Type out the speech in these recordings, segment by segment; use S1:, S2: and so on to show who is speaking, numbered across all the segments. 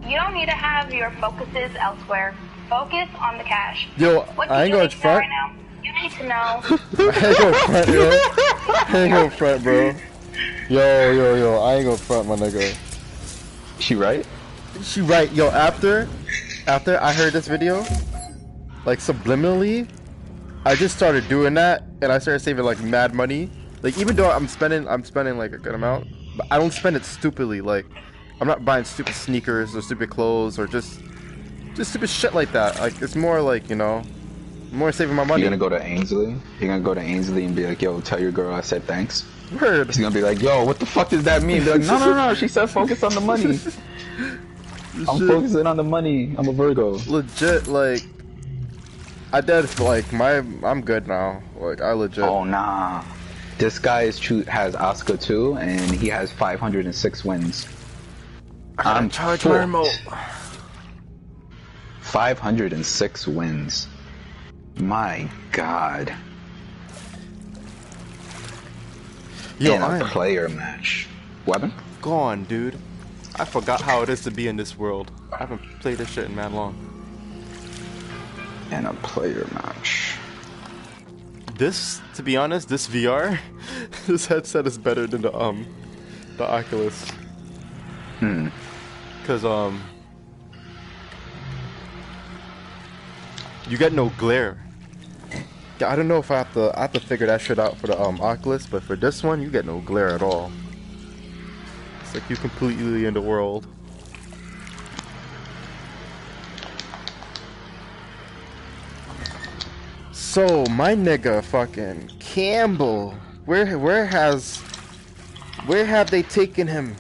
S1: You don't need to have your focuses elsewhere. Focus on the cash.
S2: Yo,
S1: What
S2: I ain't
S1: you
S2: going
S1: need to know
S2: front.
S1: right now? You need to know.
S2: I ain't going front, yo. I ain't going front, bro. Yo, I ain't going front, my nigga.
S3: She right?
S2: She right, yo. After I heard this video, like subliminally, I just started doing that, and I started saving like mad money. Like even though I'm spending like a good amount, but I don't spend it stupidly. Like I'm not buying stupid sneakers or stupid clothes or just stupid shit like that. Like it's more like, you know, more saving my money.
S3: You're gonna go to Ainsley? You're gonna go to Ainsley and be like, yo, tell your girl I said thanks?
S2: Word.
S3: She's gonna be like, yo, what the fuck does that mean? Be like, no, she said focus on the money. I'm focusing on the money. I'm a Virgo.
S2: Legit, like I did like I'm good now. Like I legit.
S3: Oh nah. This guy has Oscar too, and he has 506 wins.
S2: I'm charge my remote.
S3: 506 wins. My God.
S2: Yo,
S3: in a player match. Weapon?
S2: Gone, dude. I forgot how it is to be in this world. I haven't played this shit in mad long.
S3: In a player match.
S2: This, to be honest, this VR, this headset is better than the Oculus. Cause you get no glare. I don't know if I have to figure that shit out for the Oculus, but for this one, you get no glare at all. It's like you're completely in the world. So my nigga fucking Campbell, where have they taken him?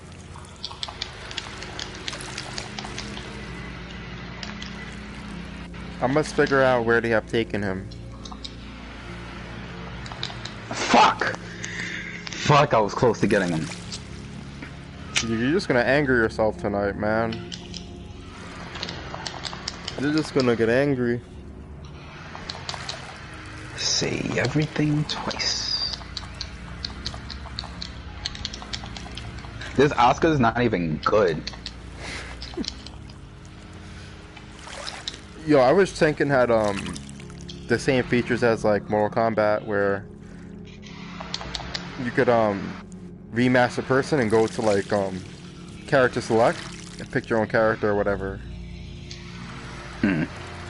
S2: I must figure out where they have taken him.
S3: Fuck, I was close to getting him.
S2: You're just gonna anger yourself tonight, man. You're just gonna get angry.
S3: Say everything twice. This Oscar's not even good.
S2: Yo, I wish Tekken had the same features as like Mortal Kombat, where you could remaster person and go to like character select and pick your own character or whatever.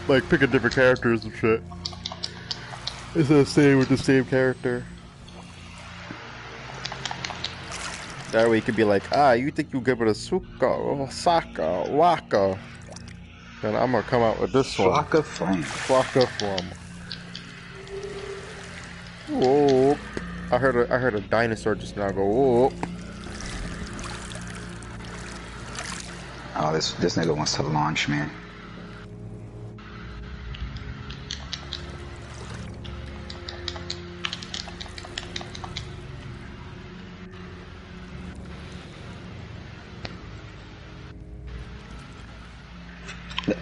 S2: Like pick a different characters and shit. Instead of staying with the same character. That way you could be like, you think you're good with a Suka, Saka, Waka. Then I'm gonna come out with this one.
S3: Flocka Flame.
S2: Flocka Flame. Whoa. I heard a dinosaur just now go, whoa.
S3: Oh, this nigga wants to launch, man.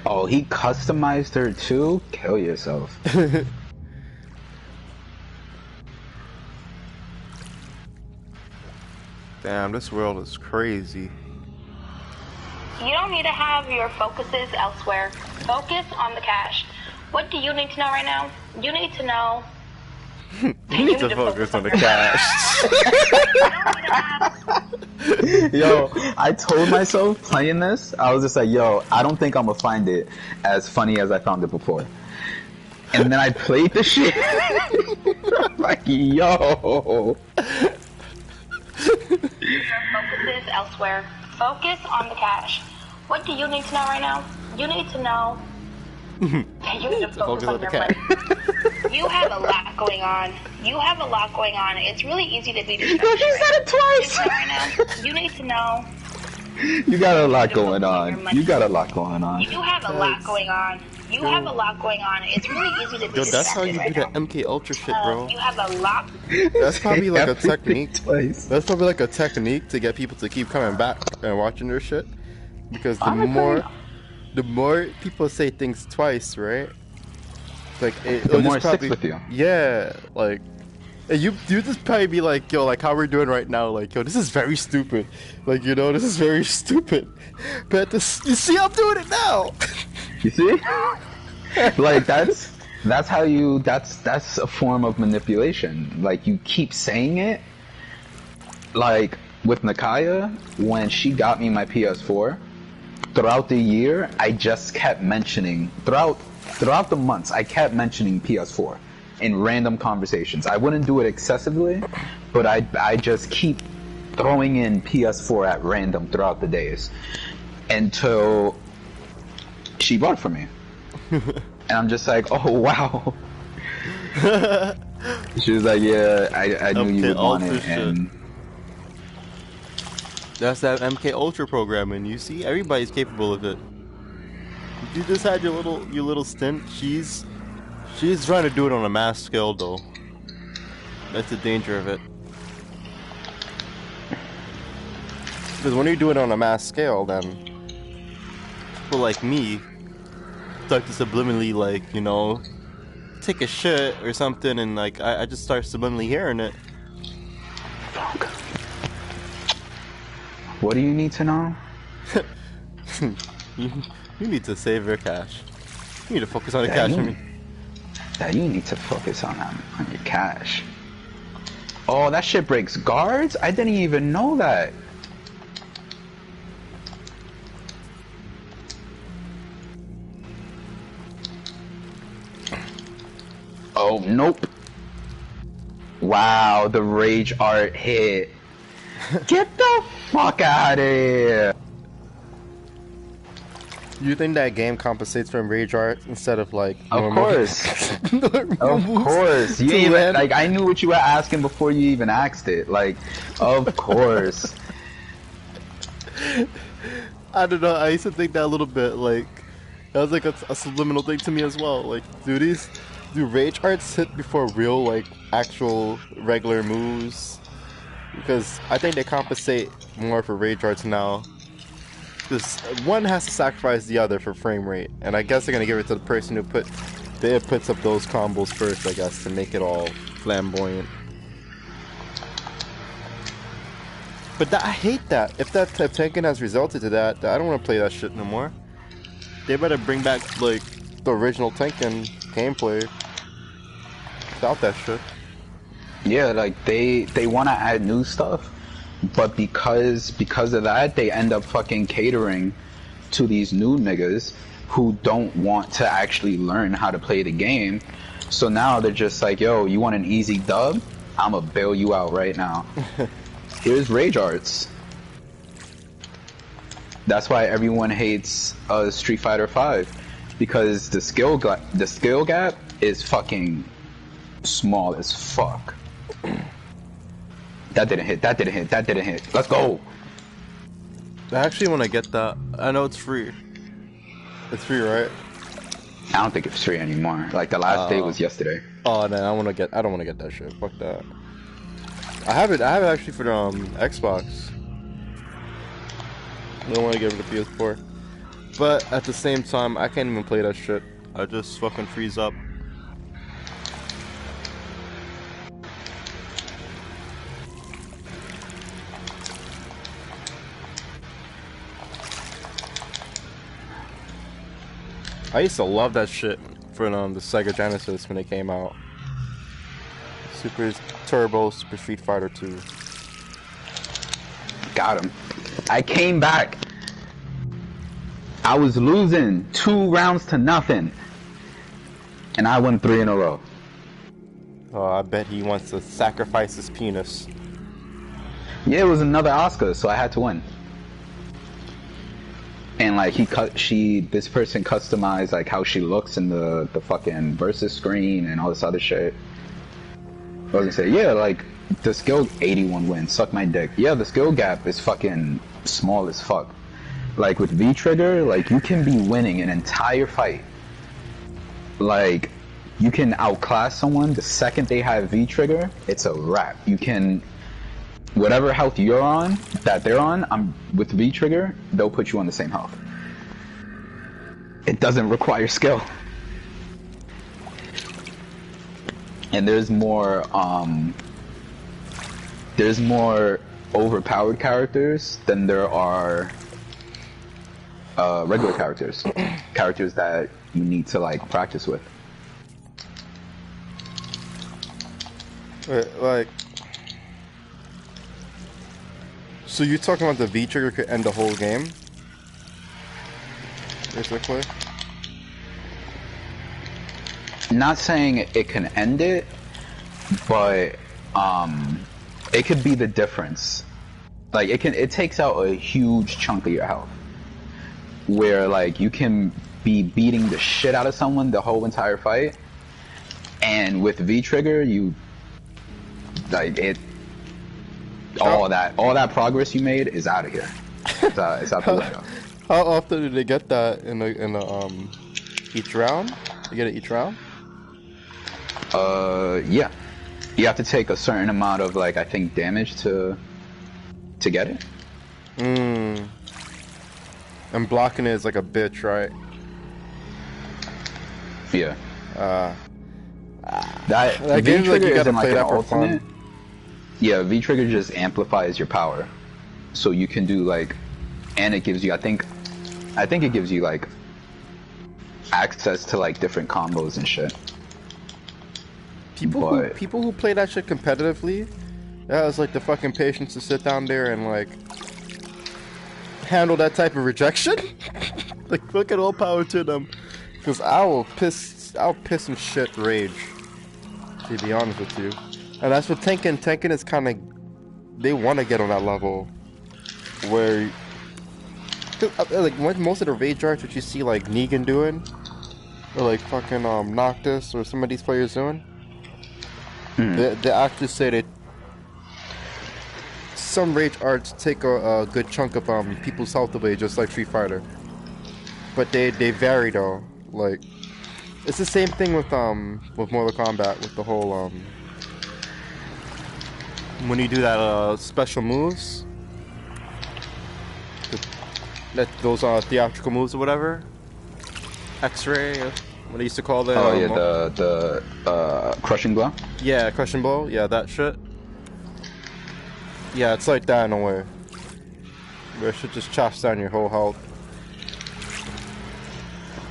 S3: Oh, he customized her too? Kill yourself.
S2: Damn, this world is crazy.
S1: You don't need to have your focuses elsewhere. Focus on the cash. What do you need to know right now? You need to know.
S2: You need to focus on the cash.
S3: Yo, I told myself playing this, I was just like, yo, I don't think I'm gonna find it as funny as I found it before. And then I played the shit. I'm like, yo.
S1: Your focus is elsewhere. Focus on the cash. What do you need to know right now? You need to know. You need to focus on your money. You have a lot going on. It's really easy to be distracted.
S3: She said it twice.
S1: Right now. You need to know.
S3: You got a lot going on. You got a lot going on.
S1: You have a lot going on. It's really easy to be distracted.
S2: That's how you do that MK Ultra shit, bro.
S1: You have a lot.
S2: That's probably like a technique.
S3: Twice.
S2: That's probably like a technique to get people to keep coming back and watching their shit. Because the more people say things twice, right? Like
S3: the more it sticks with you.
S2: Yeah, like And you just probably be like, yo, like how we're doing right now, like, yo, this is very stupid. Like, you know, this is very stupid. But this, you see I'm doing it now.
S3: You see? Like that's how you that's a form of manipulation. Like you keep saying it. Like with Nakaya, when she got me my PS4, throughout the year I just kept mentioning throughout the months I kept mentioning PS4 in random conversations. I wouldn't do it excessively, but I just keep throwing in PS4 at random throughout the days until she bought it for me. And I'm just like, oh wow. She was like, yeah, I knew you would want it. And
S2: that's that MK Ultra programming. You see, everybody's capable of it. You just had your little stint. She's trying to do it on a mass scale though. That's the danger of it. Because when you do it on a mass scale, then people like me start to subliminally, like, you know, take a shit or something, and like I just start subliminally hearing it.
S3: Fuck. What do you need to know?
S2: you need to save your cash. You need to focus on the cash.
S3: You need to focus on your cash. Oh, that shit breaks guards? I didn't even know that. Oh, nope. Wow, the rage art hit. Get the fuck out of here.
S2: You think that game compensates from rage art instead of like
S3: Of course. Of course. You even, like, I knew what you were asking before you even asked it. Like, of course.
S2: I don't know, I used to think that a little bit, like that was like a subliminal thing to me as well. Like, do rage arts hit before real, like, actual regular moves? Because I think they compensate more for rage arts now. Because one has to sacrifice the other for frame rate. And I guess they're going to give it to the person who puts up those combos first, I guess, to make it all flamboyant. But I hate that. If Tekken has resulted to that, I don't want to play that shit no more. They better bring back, like, the original Tekken gameplay without that shit.
S3: Yeah, like they want to add new stuff, but because of that, they end up fucking catering to these new niggas who don't want to actually learn how to play the game. So now they're just like, yo, you want an easy dub? I'ma bail you out right now. Here's rage arts. That's why everyone hates Street Fighter V, because the skill gap is fucking small as fuck. That didn't hit. Let's go.
S2: I actually want to get that. I know it's free. It's free, right?
S3: I don't think it's free anymore. Like, the last day was yesterday.
S2: Oh, no, I don't want to get that shit. Fuck that. I have it actually for Xbox. I don't want to give it to PS4. But at the same time, I can't even play that shit. I just fucking freeze up. I used to love that shit for the Sega Genesis when it came out. Super Turbo, Super Street Fighter 2.
S3: Got him. I came back. I was losing 2 rounds to nothing, and I won 3 in a row.
S2: Oh, I bet he wants to sacrifice his penis.
S3: Yeah, it was another Oscar, so I had to win. And like this person customized like how she looks in the fucking versus screen and all this other shit. I was gonna say, yeah, like the skill 81 wins, suck my dick. Yeah, the skill gap is fucking small as fuck. Like with V-Trigger, like you can be winning an entire fight. Like you can outclass someone the second they have V-Trigger, it's a wrap. You can, whatever health you're on, that they're on, with V-Trigger, they'll put you on the same health. It doesn't require skill. And there's more overpowered characters than there are regular characters. Characters that you need to like practice with.
S2: Wait, like, so you're talking about the V trigger could end the whole game? Basically?
S3: Not saying it can end it, but it could be the difference. Like it takes out a huge chunk of your health. Where like you can be beating the shit out of someone the whole entire fight, and with V trigger you like it. All that progress you made is out of here. It's out the window.
S2: How often do they get that in each round? You get it each round?
S3: Yeah. You have to take a certain amount of like I think damage to get it.
S2: And blocking it is like a bitch, right?
S3: Yeah.
S2: That
S3: V
S2: game's like
S3: trigger
S2: you gotta
S3: isn't like
S2: play
S3: an
S2: that for
S3: alternate.
S2: fun.
S3: Yeah, V trigger just amplifies your power, so you can do like, and it gives you I think it gives you like access to like different combos and shit.
S2: People who play that shit competitively, that has like the fucking patience to sit down there and like handle that type of rejection. Like fucking all power to them, because I'll piss and shit rage. To be honest with you, and that's what Tekken is kind of. They want to get on that level where, like most of the rage arts that you see like Negan doing, or like fucking Noctis or some of these players doing. They actually say that some rage arts take a good chunk of people's health away, just like Street Fighter. But they vary though. Like it's the same thing with Mortal Kombat with the whole when you do that special moves, those theatrical moves or whatever. X-ray, what they used to call it.
S3: Oh yeah, the crushing blow.
S2: Yeah, crushing blow. Yeah, that shit. Yeah, it's like that in a way. Where it should just chops down your whole health.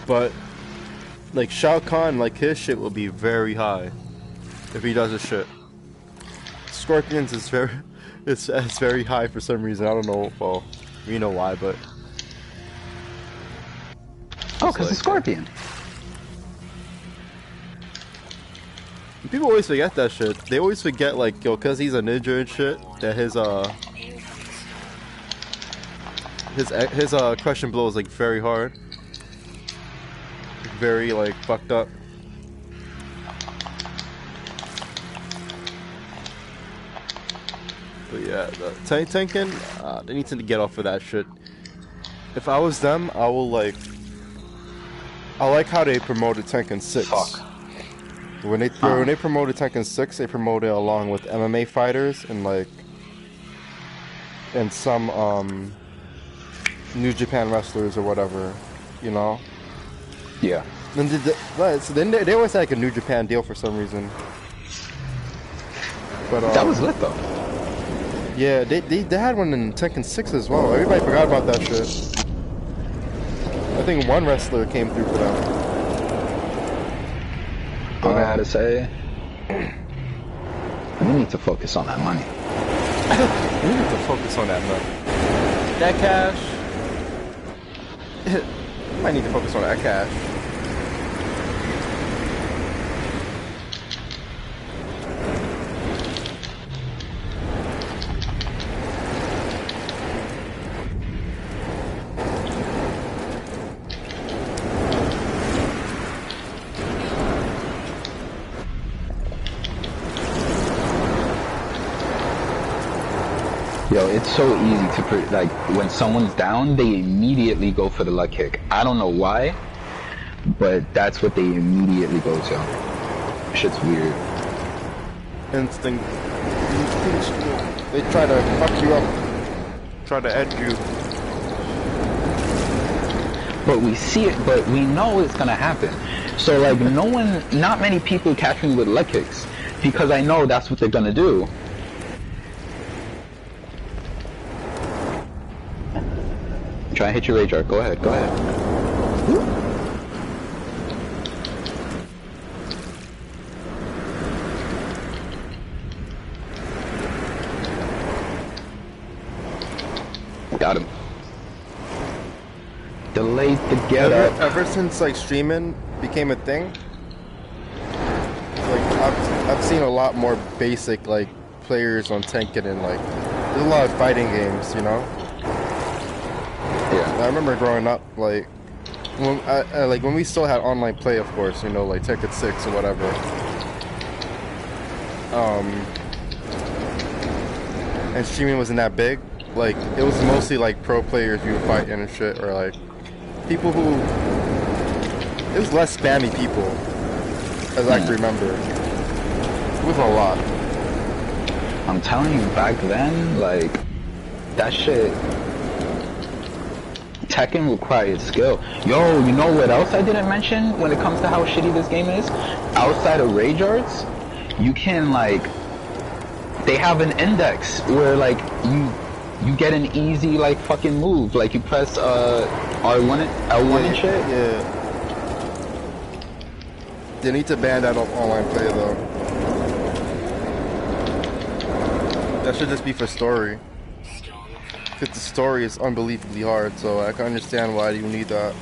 S2: But like Shao Kahn, like his shit will be very high if he does his shit. Scorpion's is it's very high for some reason. I don't know. Well, you know why, but
S3: oh, because it's Scorpion.
S2: People always forget that shit. They always forget, like, yo, cause he's a ninja and shit, that his crushing blow is like very hard, very like fucked up. But yeah, the Tekken, they need to get off of that shit. If I was them, I like how they promoted Tekken 6.
S3: Fuck.
S2: When they promoted Tekken 6, they promoted it along with MMA fighters and like some New Japan wrestlers or whatever, you know.
S3: Yeah.
S2: Then they always had like a New Japan deal for some reason. But
S3: that was lit though.
S2: Yeah, they had one in Tekken 6 as well. Everybody forgot about that shit. I think one wrestler came through for them.
S3: What I had to say, we need to focus on that money.
S2: We need to focus on that money. That cash. We might need to focus on that cash.
S3: Yo, it's so easy to like when someone's down, they immediately go for the leg kick. I don't know why, but that's what they immediately go to. Shit's weird.
S2: Instinct. They try to fuck you up. Try to edge you.
S3: but we see it, but we know it's gonna happen. So like not many people catch me with leg kicks because I know that's what they're gonna do. Try and hit your rage art. Go ahead. Go ahead. Got him. Delayed the get up.
S2: Ever since like streaming became a thing, like I've seen a lot more basic like players on Tekken and like there's a lot of fighting games, you know.
S3: Yeah.
S2: I remember growing up like when we still had online play, of course, you know, like Tekken 6 or whatever. And streaming wasn't that big. Like, it was mostly like pro players you were fighting and shit, or like people who. It was less spammy people, as I can remember. It was a lot.
S3: I'm telling you, back then, like, that shit. Tekken required skill. Yo, you know what else I didn't mention when it comes to how shitty this game is? Outside of rage arts, you can, like. They have an index where, like, you get an easy like fucking move, like you press R1 L1 and shit.
S2: Yeah. They need to ban that off online play though. That should just be for story. Cause the story is unbelievably hard, so I can understand why you need that.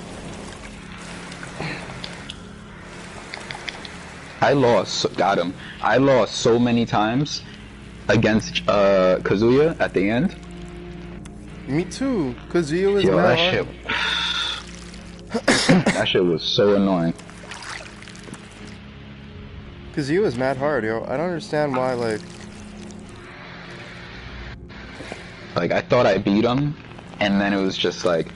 S3: Got him. I lost so many times against Kazuya at the end.
S2: Me too. Kazuya was
S3: Yo,
S2: mad
S3: that
S2: hard.
S3: shit. That shit was so annoying.
S2: Kazuya was mad hard, yo. I don't understand why, like.
S3: Like I thought I beat him, and then it was just like,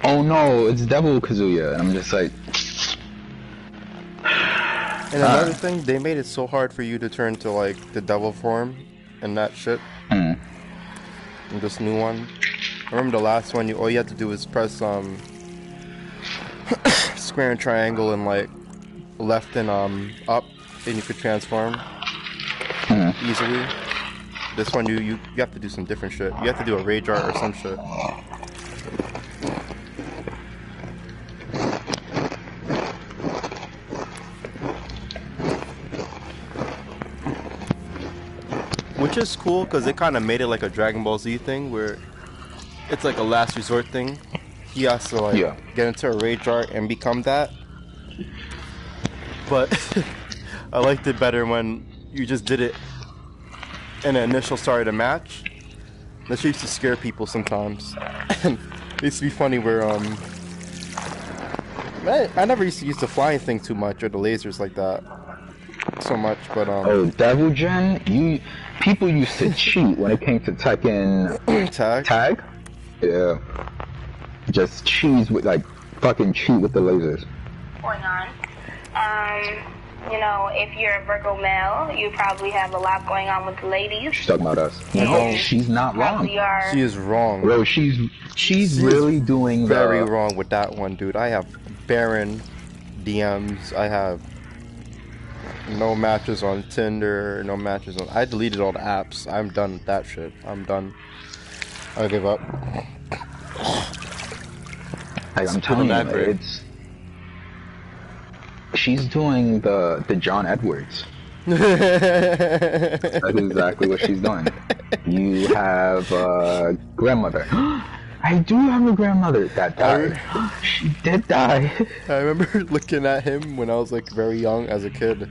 S3: oh no, it's Devil Kazuya, and I'm just like.
S2: And another thing, they made it so hard for you to turn to like the devil form and that shit. And this new one. I remember the last one, all you had to do was press square and triangle and like left and up, and you could transform easily. This one you have to do some different shit. You have to do a rage art or some shit. Which is cool because they kind of made it like a Dragon Ball Z thing where it's like a last resort thing. He has to like get into a rage art and become that. But I liked it better when you just did it in the initial start of the match. That shit used to scare people sometimes. And it used to be funny where I never used to use the flying thing too much or the lasers like that so much, but
S3: oh, Devil Gen, people used to cheat when it came to Tekken tag. Yeah, just cheese with like fucking cheat with the lasers.
S1: Going on. You know, if you're a Virgo male, you probably have a lot going on with the ladies.
S3: She's talking about us. No, she's not wrong.
S2: She is wrong.
S3: Bro, she's really doing
S2: very wrong with that one, dude. I have barren DMs. I have no matches on Tinder. No matches on. I deleted all the apps. I'm done with that shit. I'm done. I give up.
S3: Like, I'm telling you, it's. She's doing the John Edwards. That's exactly what she's doing. You have a grandmother. I do have a grandmother that died. She did die.
S2: I remember looking at him when I was like very young as a kid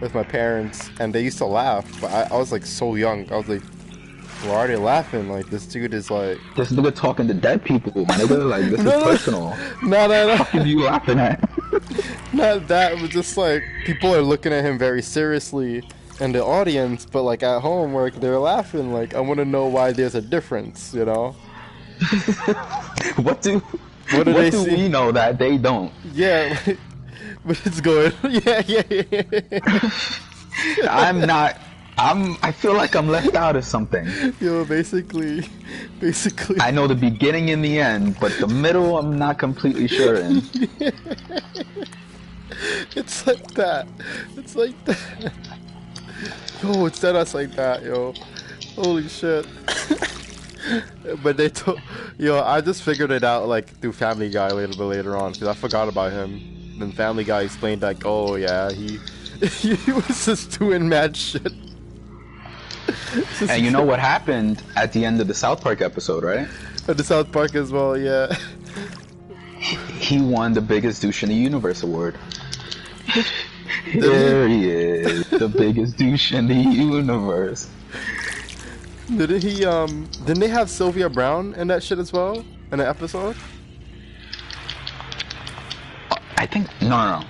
S2: with my parents, and they used to laugh, but I was like so young. I was like, why are they laughing? Like, this dude is like...
S3: This nigga talking to dead people, my nigga. Like, this is personal.
S2: No.
S3: What are you laughing at?
S2: Not that, it was just like, people are looking at him very seriously in the audience, but like at home, where like, they're laughing. Like, I want to know why there's a difference, you know?
S3: What do we know that they don't?
S2: Yeah, but it's good. Yeah.
S3: I'm not I feel like I'm left out of something.
S2: Yo, basically.
S3: I know the beginning and the end, but the middle I'm not completely sure in.
S2: It's like that. It's like that. Yo, it's dead us like that, yo. Holy shit. But they told, yo, I just figured it out like through Family Guy a little bit later on because I forgot about him. Then Family Guy explained like, oh yeah, he was just doing mad shit.
S3: And you know what happened at the end of the South Park episode, right?
S2: At the South Park as well, yeah.
S3: He won the biggest douche in the universe award. There he is, the biggest douche in the universe.
S2: Didn't he, didn't they have Sylvia Brown in that shit as well? In the episode?
S3: I think, no.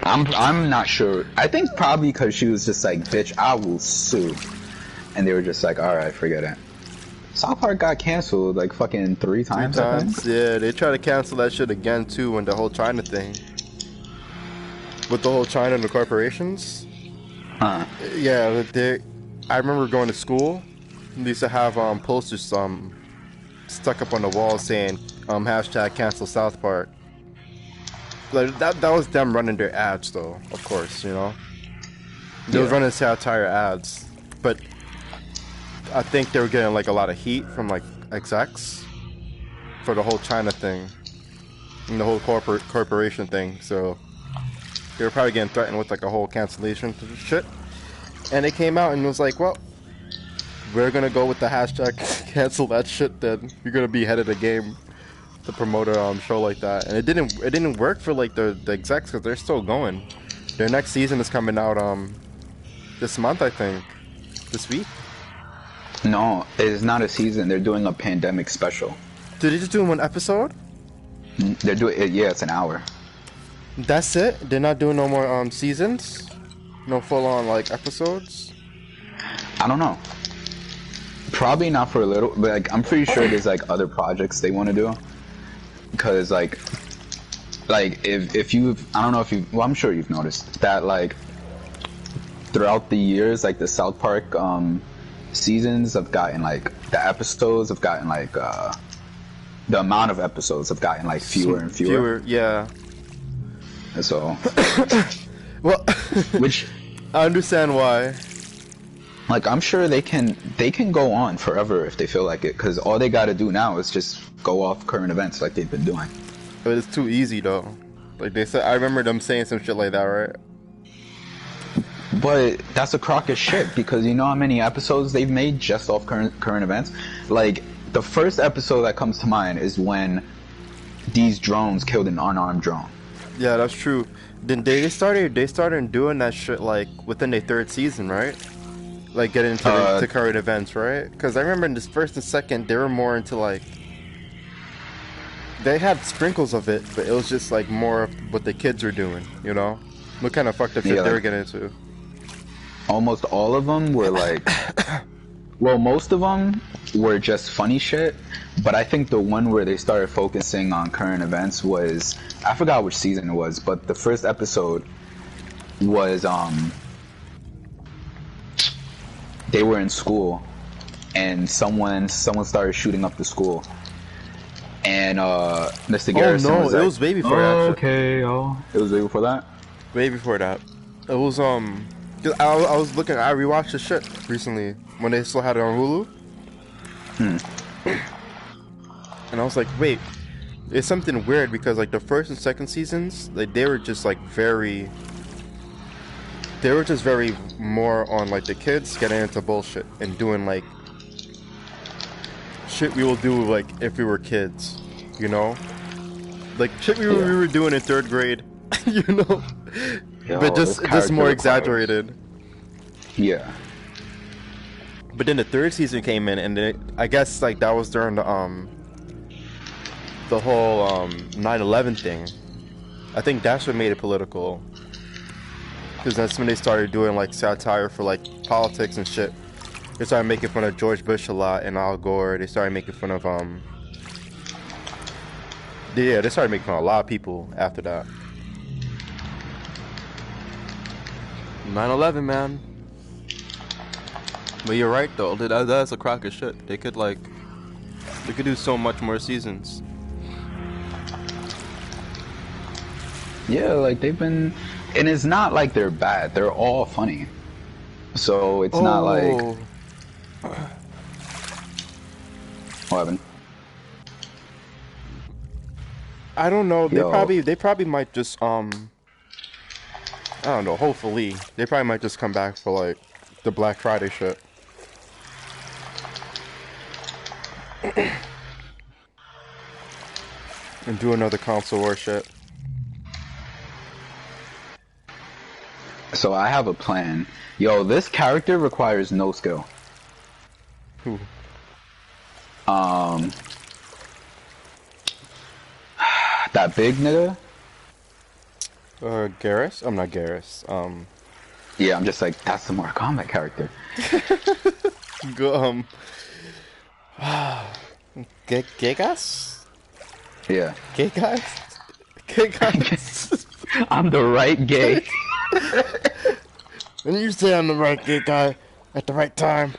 S3: I'm not sure. I think probably because she was just like, bitch, I will sue. And they were just like, alright, forget it. South Park got canceled like fucking 3 times,
S2: 3
S3: I
S2: times,
S3: think.
S2: yeah. They tried to cancel that shit again too when the whole China thing. With the whole China and the corporations. Yeah, I remember going to school. They used to have posters stuck up on the wall saying hashtag cancel South Park. Like that was them running their ads though, of course, you know. They was running satire ads. But I think they were getting like a lot of heat from like execs for the whole China thing and the whole corporation thing, so they were probably getting threatened with like a whole cancellation shit. And it came out and was like, well, we're gonna go with the hashtag cancel that shit, then you're gonna be head of the game to promote a show like that. And it didn't work for like the execs because they're still going. Their next season is coming out this month, I think. This week?
S3: No, it's not a season. They're doing a pandemic special.
S2: Did they just do 1 episode?
S3: They're doing it. Yeah, it's an hour.
S2: That's it? They're not doing no more seasons? No full-on like episodes?
S3: I don't know. Probably not for a little, but like I'm pretty sure there's like other projects they want to do. Because like if you've, I don't know if you, well, I'm sure you've noticed that like throughout the years, like the South Park seasons have gotten like, the episodes have gotten like the amount of episodes have gotten like fewer and fewer.
S2: Yeah.
S3: And so
S2: well,
S3: which
S2: I understand why.
S3: Like I'm sure they can go on forever if they feel like it, because all they got to do now is just go off current events like they've been doing.
S2: But it's too easy though. Like they said, I remember them saying some shit like that, right?
S3: But that's a crock of shit, because you know how many episodes they've made just off current events? Like the first episode that comes to mind is when these drones killed an unarmed drone.
S2: Yeah, that's true. Then they started doing that shit like within their 3rd season, right? Like getting into to current events, right? Because I remember in this 1st and 2nd, they were more into like, they had sprinkles of it, but it was just like more of what the kids were doing, you know? What kind of fucked up shit they were getting into.
S3: Almost all of them were like, well, most of them were just funny shit, but I think the one where they started focusing on current events was, I forgot which season it was, but the first episode was they were in school and someone started shooting up the school, and Mr. Garrison was like,
S2: it was way before that.
S3: Okay, it was way before that.
S2: Way before that. It was cause I was looking. I rewatched the shit recently when they still had it on Hulu. And I was like, wait, it's something weird because like the 1st and 2nd seasons, like they were just very more on like the kids getting into bullshit and doing like shit we will do like if we were kids, you know, like shit we were doing in 3rd grade, you know. Yo, but just more exaggerated.
S3: Yeah.
S2: But then the 3rd season came in, and I guess like that was during the whole 9/11 thing. I think that's what made it political, because that's when they started doing like satire for like politics and shit. They started making fun of George Bush a lot and Al Gore. They started making fun of they started making fun of a lot of people after that. 9/11, man. But you're right though. That's a crock of shit. They could do so much more seasons.
S3: Yeah, like they've been, and it's not like they're bad. They're all funny. So it's not like. What happened?
S2: I don't know.
S3: Yo.
S2: They probably might just I don't know. Hopefully, they probably might just come back for like the Black Friday shit. And do another console war shit.
S3: So I have a plan. Yo, this character requires no skill.
S2: Who?
S3: That big nigga?
S2: Garrus? I'm not Garrus.
S3: Yeah, I'm just like, that's the Mortal Kombat character.
S2: Gigas?
S3: Yeah.
S2: Gay guys? Gay guys?
S3: I'm the right gay.
S2: And you say I'm the right gay guy at the right time.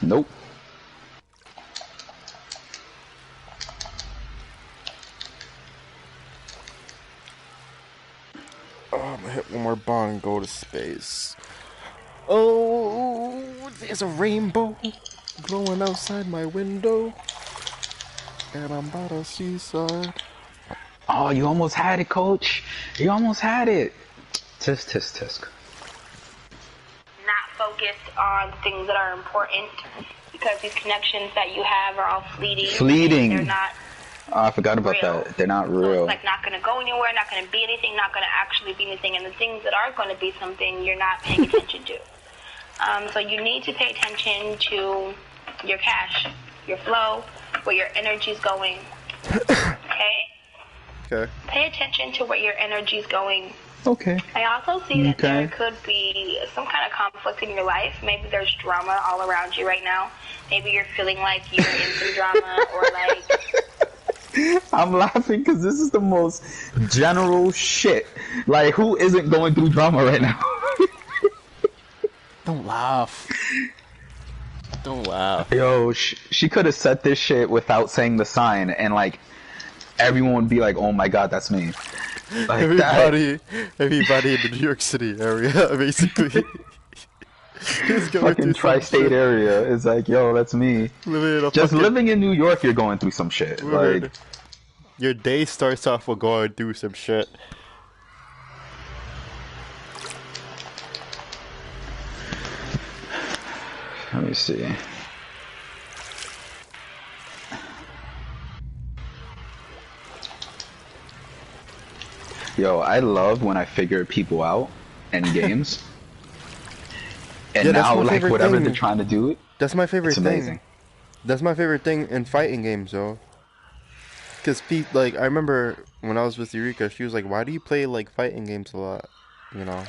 S3: Nope.
S2: Oh, I'm gonna hit one more bong and go to space. Oh, there's a rainbow glowing outside my window. And I'm by the seaside.
S3: Oh, you almost had it, coach. You almost had it. Tisk, tisk, tisk.
S1: Not focused on things that are important, because these connections that you have are all fleeting.
S3: Fleeting.
S1: They're not.
S3: Oh, I forgot about
S1: real.
S3: that. They're not
S1: So
S3: real.
S1: it's like not going to go anywhere, not going to be anything, not going to actually be anything. And the things that are going to be something, you're not paying attention to. So you need to pay attention to your cash, your flow, where your energy's going. Okay?
S2: Okay.
S1: Pay attention to where your energy's going.
S3: Okay.
S1: I also see that there could be some kind of conflict in your life. Maybe there's drama all around you right now. Maybe you're feeling like you're in some drama, or like...
S3: I'm laughing because this is the most general shit. Like, who isn't going through drama right now?
S2: Don't laugh. Don't laugh.
S3: Yo, she could have said this shit without saying the sign, and like, everyone would be like, oh my god, that's me. Like
S2: everybody in the New York City area, basically.
S3: Fucking tri-state area is like, yo, that's me. Living in New York, you're going through some shit. Like,
S2: your day starts off with going through some shit.
S3: Let me see. Yo, I love when I figure people out in games. And now, like, whatever they're trying to do,
S2: that's my favorite thing.
S3: Amazing.
S2: That's my favorite thing in fighting games, though. Because, like, I remember when I was with Eureka, she was like, why do you play, like, fighting games a lot? You know?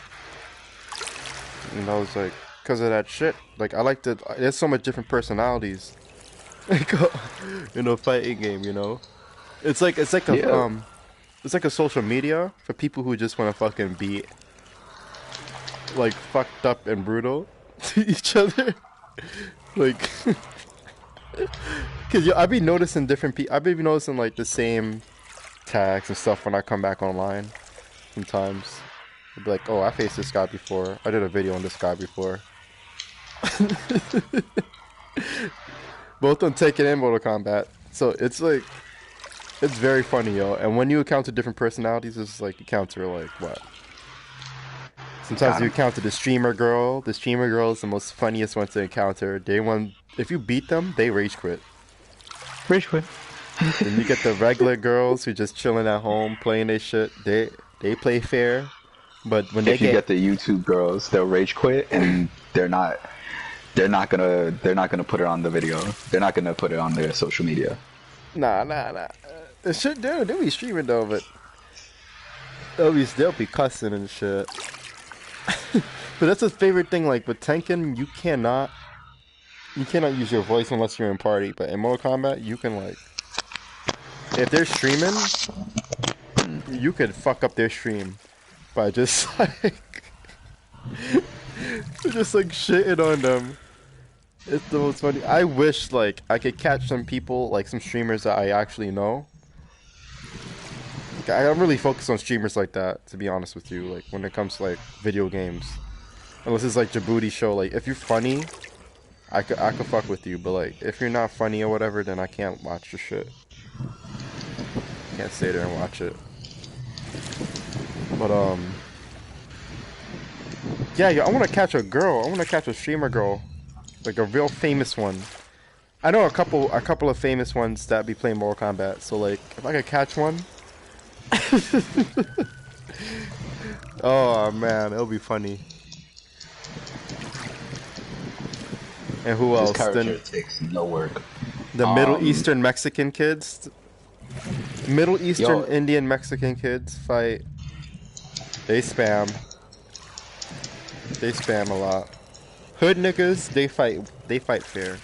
S2: And I was like, because of that shit. Like, I like to... There's so much different personalities. Like, in a fighting game, you know? It's like a social media for people who just want to fucking be, like, fucked up and brutal to each other. Like... Cause I've been noticing different people. I've been noticing like the same tags and stuff when I come back online. Sometimes I'll be like, "Oh, I faced this guy before. I did a video on this guy before." Both on Tekken and Mortal Kombat. So it's like, it's very funny, yo. And when you encounter different personalities, it's like you counter like what? Sometimes you encounter the streamer girl. The streamer girl is the most funniest one to encounter. If you beat them, they rage quit.
S3: Rage quit.
S2: Then you get the regular girls who just chilling at home playing their shit. They play fair, but when
S3: if you get the YouTube girls, they'll rage quit and they're not gonna put it on the video. They're not gonna put it on their social media.
S2: Nah. It should do. They'll be streaming though, but they'll be cussing and shit. But that's his favorite thing. Like with Tekken, you cannot You cannot use your voice unless you're in party, but in Mortal Kombat, you can like, if they're streaming, you could fuck up their stream by just like, just like shitting on them. It's the most funny. I wish like I could catch some people, like some streamers that I actually know. I don't really focus on streamers like that, to be honest with you. Like when it comes to like video games, unless it's like Djibouti show. Like if you're funny, I could fuck with you. But like if you're not funny or whatever, then I can't watch your shit. Can't stay there and watch it. But yeah, I want to catch a girl. I want to catch a streamer girl, like a real famous one. I know a couple of famous ones that be playing Mortal Kombat. So like if I could catch one. Oh man, it'll be funny. And who else?
S3: This character takes no work.
S2: The Middle Eastern Mexican kids, Middle Eastern Indian Mexican kids fight. They spam. They spam a lot. Hood niggas, they fight fair.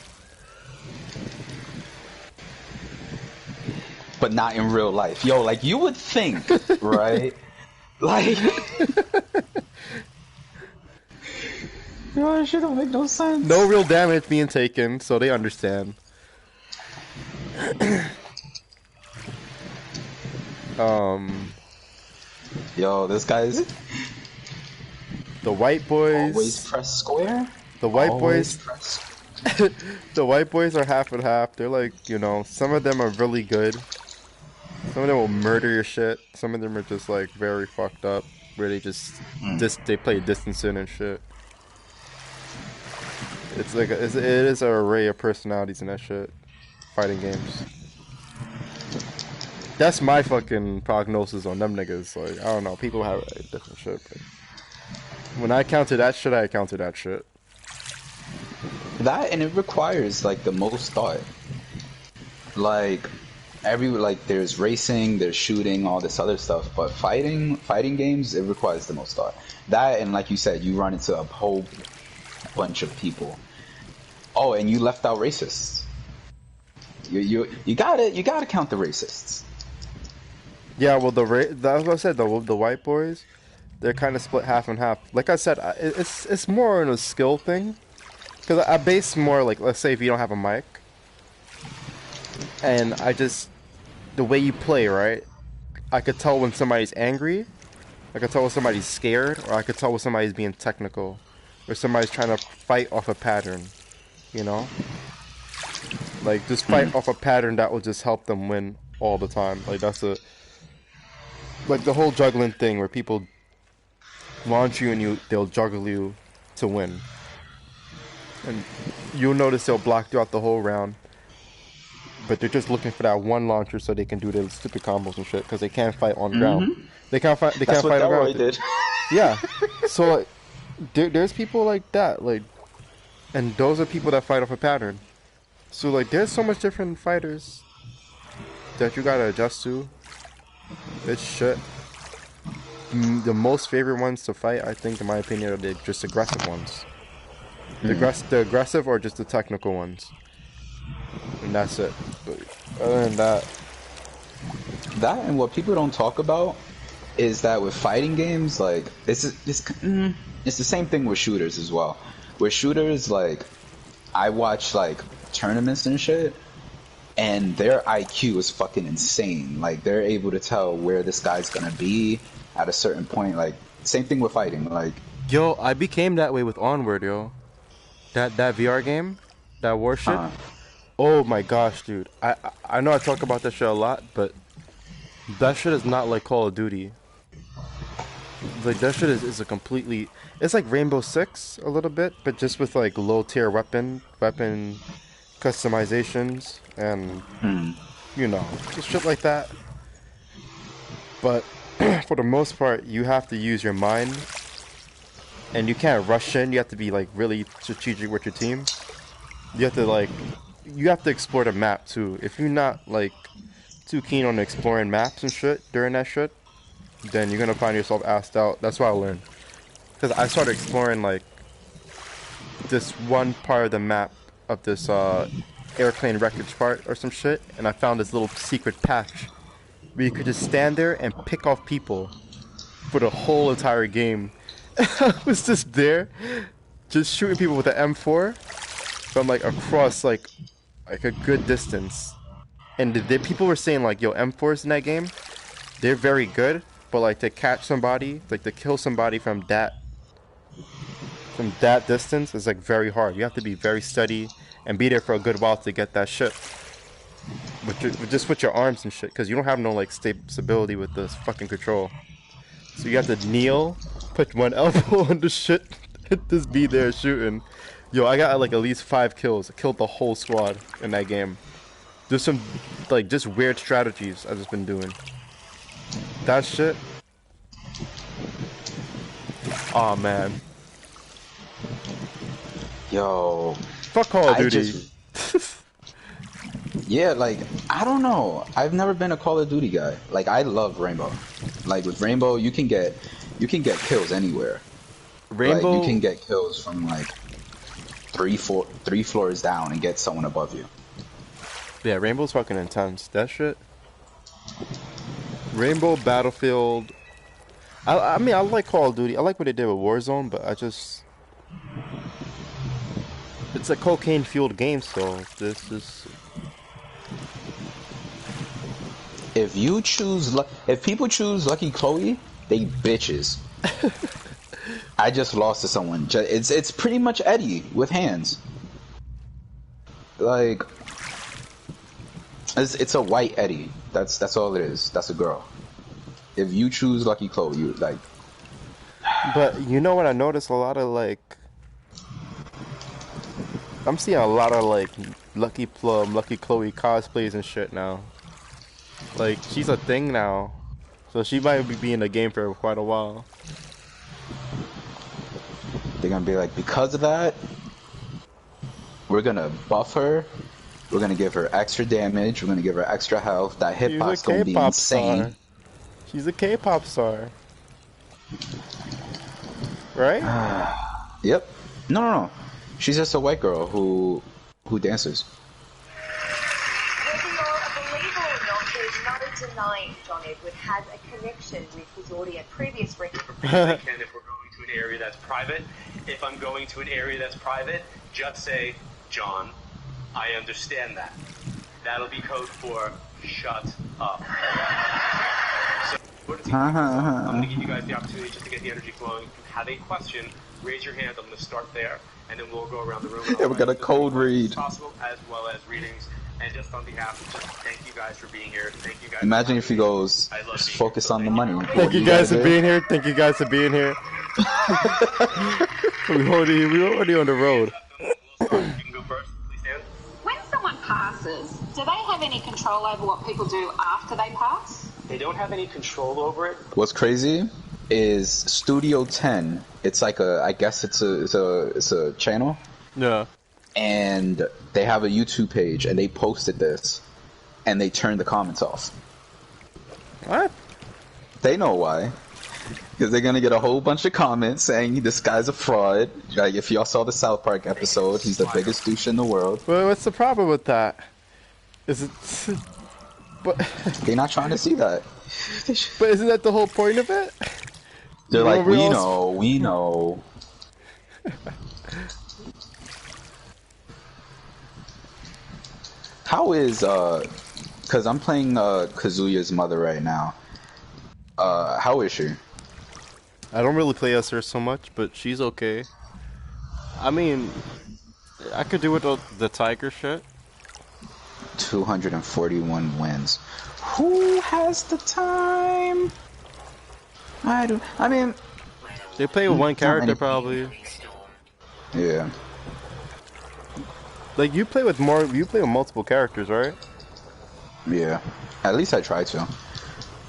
S3: But not in real life. Yo, like you would think, right? Like, yo, that shit don't make no sense.
S2: No real damage being taken, so they understand.
S3: Yo, this guy's
S2: the white boys.
S3: Always press square.
S2: The white
S3: always
S2: boys.
S3: Press...
S2: The white boys are half and half. They're like, you know, some of them are really good. Some of them will murder your shit. Some of them are just like very fucked up, where they just they play distancing and shit. It's like it is an array of personalities in that shit. Fighting games. That's my fucking prognosis on them niggas. Like I don't know, people have different shit. But when I counter that shit, I counter that shit.
S3: That and it requires like the most thought. Like there's racing, there's shooting, all this other stuff, but fighting games, it requires the most thought. That and like you said, you run into a whole bunch of people. Oh, and you left out racists. You gotta count the racists.
S2: Yeah, well that's what I said. The white boys, they're kind of split half and half. Like I said, it's more in a skill thing. Because I base more like, let's say if you don't have a mic, and the way you play, right? I could tell when somebody's angry, I could tell when somebody's scared, or I could tell when somebody's being technical, or somebody's trying to fight off a pattern, you know? Like, just fight off a pattern that will just help them win all the time. Like, like the whole juggling thing where people launch you and they'll juggle you to win. And you'll notice they'll block throughout the whole round, but they're just looking for that one launcher so they can do their stupid combos and shit because they can't fight on ground. They can't fight. They can't fight on ground.
S3: Did.
S2: Yeah. So like, there's people like that, like, and those are people that fight off a pattern. So like, there's so much different fighters that you gotta adjust to. It's shit. The most favorite ones to fight, I think, in my opinion, are the just aggressive ones. The aggressive or just the technical ones. And that's it. But other than that...
S3: That and what people don't talk about is that with fighting games, like, it's the same thing with shooters as well. With shooters, like, I watch, like, tournaments and shit, and their IQ is fucking insane. Like, they're able to tell where this guy's gonna be at a certain point. Like, same thing with fighting. Like,
S2: yo, I became that way with Onward, yo. That VR game, that war shit. Oh my gosh, dude. I know I talk about that shit a lot, but that shit is not like Call of Duty. Like that shit is a completely. It's like Rainbow Six a little bit, but just with like low tier weapon customizations and you know, just shit like that. But for the most part, you have to use your mind. And you can't rush in. You have to be like really strategic with your team. You have to explore the map too. If you're not like too keen on exploring maps and shit during that shit, then you're gonna find yourself assed out. That's what I learned. Because I started exploring like this one part of the map airplane wreckage part or some shit, and I found this little secret patch where you could just stand there and pick off people for the whole entire game. I was just there, just shooting people with the M4 from like across like a good distance. And people were saying like, yo, M4s in that game, they're very good, but like to catch somebody, like to kill somebody from that distance is like very hard. You have to be very steady and be there for a good while to get that shit. Just with your arms and shit, because you don't have no like stability with this fucking control. So you have to kneel, put one elbow on the shit, and just be there shooting. Yo, I got like at least 5 kills. I killed the whole squad in that game. There's some like just weird strategies I've just been doing. That shit. Oh man.
S3: Yo.
S2: Fuck Call of Duty.
S3: Yeah, like, I don't know. I've never been a Call of Duty guy. Like, I love Rainbow. Like, with Rainbow, you can get kills anywhere.
S2: Rainbow,
S3: like, you can get kills from like three floors down and get someone above you.
S2: Yeah, Rainbow's fucking intense. That shit. Rainbow, Battlefield. I mean, I like Call of Duty. I like what they did with Warzone, but it's a cocaine-fueled game, so this is...
S3: If people choose Lucky Chloe, they bitches. I just lost to someone. It's pretty much Eddie with hands. Like, it's a white Eddie. That's all it is. That's a girl. If you choose Lucky Chloe, you like.
S2: But you know what I noticed? A lot of like, I'm seeing a lot of like Lucky Plum, Lucky Chloe cosplays and shit now. Like, she's a thing now, so she might be in the game for quite a while.
S3: They're gonna be like, because of that, we're gonna buff her. We're gonna give her extra damage. We're gonna give her extra health. That hitbox gonna be insane.
S2: Star. She's a K-pop star, right?
S3: Yep. No. She's just a white girl who dances.
S4: Whether you're a believer or not, there's no denying John Edward has a connection with his audience. Previous record.
S5: If we're going to an area that's private, if I'm going to an area that's private, just say, John, I understand that. That'll be code for shut up. So, I'm going to give you guys the opportunity just to get the energy flowing. If you have a question, raise your hand. I'm going to start there, and then we'll go around the room.
S3: Yeah, we got a cold read.
S5: Possible, as well as readings. And just on behalf of just thank you guys for being here. Thank you guys.
S3: Imagine if he goes, focus on the money.
S2: Thank you guys for being here. Thank you guys for being here. We're already on the road.
S5: You can go first. Please stand.
S1: When someone passes, do they have any control over what people do after they pass?
S5: They don't have any control over it.
S3: What's crazy is Studio 10. It's like I guess it's a channel.
S2: Yeah.
S3: And they have a YouTube page, and they posted this, and they turned the comments off.
S2: What?
S3: They know why. Because they're gonna get a whole bunch of comments saying this guy's a fraud. Like, if y'all saw the South Park episode, he's the biggest douche in the world.
S2: Well, what's the problem with that? Is it? But
S3: they're not trying to see that.
S2: But isn't that the whole point of it?
S3: They're like, we know. How is because I'm playing Kazuya's mother right now. How is she?
S2: I don't really play as her so much, but she's okay. I mean, I could do with the tiger shit.
S3: 241 wins. Who has the time? I do. I mean,
S2: they play with one character probably.
S3: Yeah.
S2: Like, you play with multiple characters, right?
S3: Yeah. At least I try to.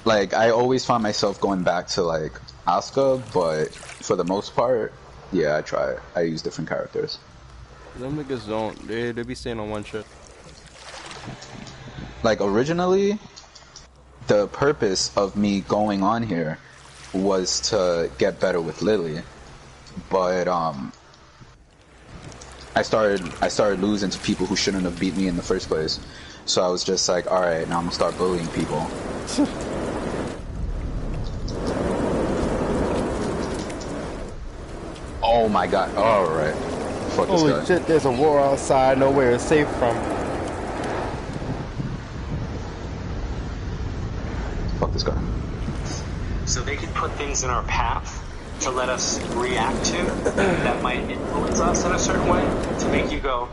S3: Like, I always find myself going back to, like, Asuka, but for the most part, yeah, I try. I use different characters.
S2: Them niggas don't. They be staying on one shit.
S3: Like, originally, the purpose of me going on here was to get better with Lily. But, I started losing to people who shouldn't have beat me in the first place. So I was just like, all right, now I'm gonna start bullying people. Oh my god! All right, fuck this guy.
S2: Holy shit! There's a war outside. Nowhere is safe from.
S3: Fuck this guy.
S5: So they could put things in our path to let us react to that might influence us in a certain way to make you go,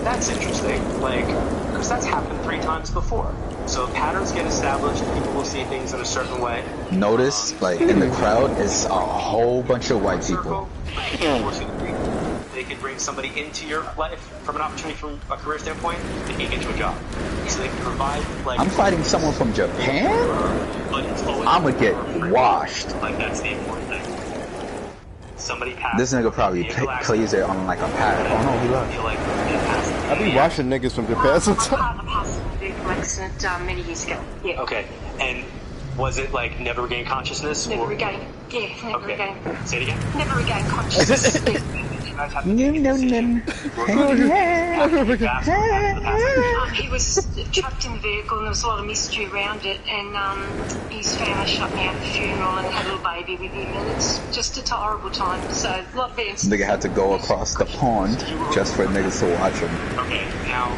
S5: that's interesting. Like, because that's happened 3 times before. So patterns get established, people will see things in a certain way.
S3: Notice, like, in the crowd is a whole bunch of white people.
S5: They could bring somebody into your life from an opportunity from a career standpoint, they can get you a job. So they can provide, like...
S3: I'm fighting someone from Japan?
S5: But it's always
S3: I'ma get washed.
S5: Like, that's the important thing. Somebody passed.
S3: This nigga probably plays it on, like, a pad. Oh no, he left.
S2: I be watching niggas from Japan sometimes.
S4: Accident many years ago. Yeah.
S5: Okay, and was it like never regained consciousness?
S4: Never regained. Yeah, never
S5: Okay.
S4: regained.
S5: Say it again.
S4: Never regained consciousness. He was trapped in the vehicle and there was a lot of mystery around it, and his family shut me out at the funeral and had a little baby with him, and it's just a horrible time. So a lot of events.
S3: Nigga had to go across the pond just for niggas to watch him.
S5: Okay, now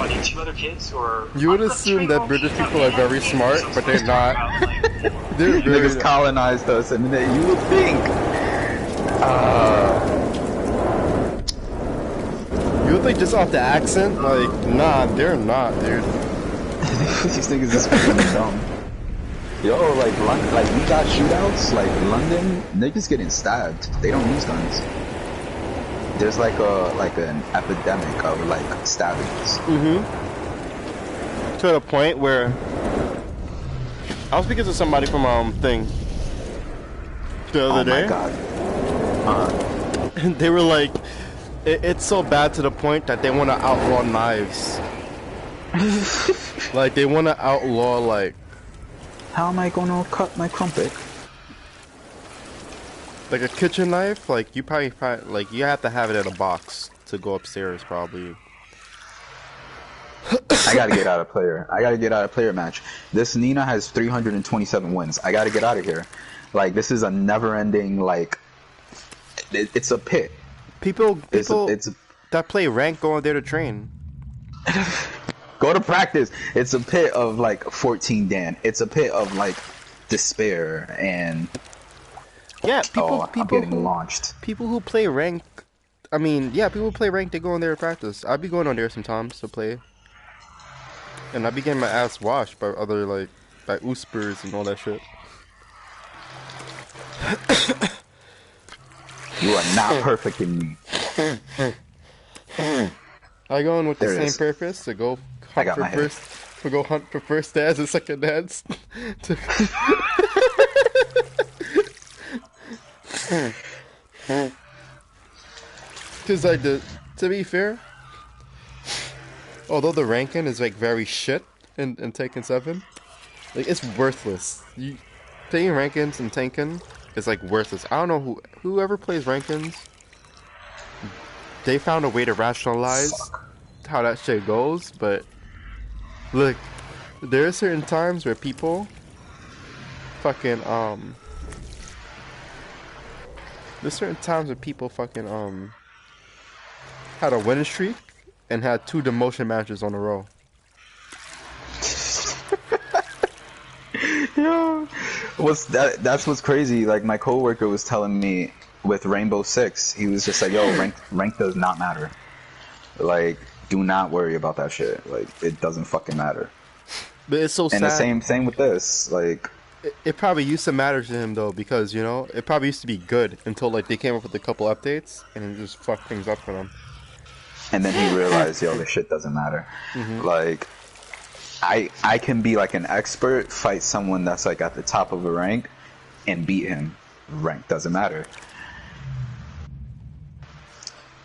S5: are there 2 other kids or?
S2: You would assume that British people are very smart, but they're not. They're very...
S3: Niggas colonized us, and then you would think.
S2: You would think just off the accent, like, nah, they're not, dude.
S3: These niggas is fucking dumb. Yo, like London, like we got shootouts, like London, niggas getting stabbed. They don't use guns. There's like an epidemic of like stabbings.
S2: To the point where I was speaking to somebody from thing the other day.
S3: Oh my god.
S2: And they were like, it's so bad to the point that they want to outlaw knives. Like they want to outlaw like.
S3: How am I gonna cut my crumpet?
S2: Like a kitchen knife, like you probably like you have to have it in a box to go upstairs, probably.
S3: I gotta get out of player. I gotta get out of player match. This Nina has 327 wins. I gotta get out of here. Like this is a never-ending like. It's a pit.
S2: People
S3: it's
S2: that play rank go on there to train.
S3: Go to practice. It's a pit of like 14 Dan. It's a pit of like despair and.
S2: Yeah, people
S3: I'm getting launched.
S2: People who play rank, I mean, yeah, people who play rank, they go on there to practice. I'd be going on there sometimes to play. And I'd be getting my ass washed by other, like, by Uspers and all that shit.
S3: You are not perfect in me.
S2: I go in with the
S3: There it
S2: same
S3: is.
S2: purpose to go hunt for first, to go hunt for first dads and second dads. Cause like to be fair, although the ranking is like very shit in Tekken 7, like it's worthless. You playing rankings and Tekken is like worthless. I don't know whoever plays rankings, they found a way to rationalize how that shit goes, but look, there are certain times where people fucking there's certain times where people fucking had a winning streak and had 2 demotion matches on a row.
S3: Yo, that's what's crazy. Like my coworker was telling me with Rainbow Six, he was just like, "Yo, rank does not matter. Like, do not worry about that shit. Like, it doesn't fucking matter."
S2: But it's so sad.
S3: And the same with this. Like,
S2: it probably used to matter to him though, because you know it probably used to be good until like they came up with a couple updates and it just fucked things up for them.
S3: And then he realized, yo, this shit doesn't matter. Like, I can be like an expert, fight someone that's like at the top of a rank, and beat him. Rank doesn't matter.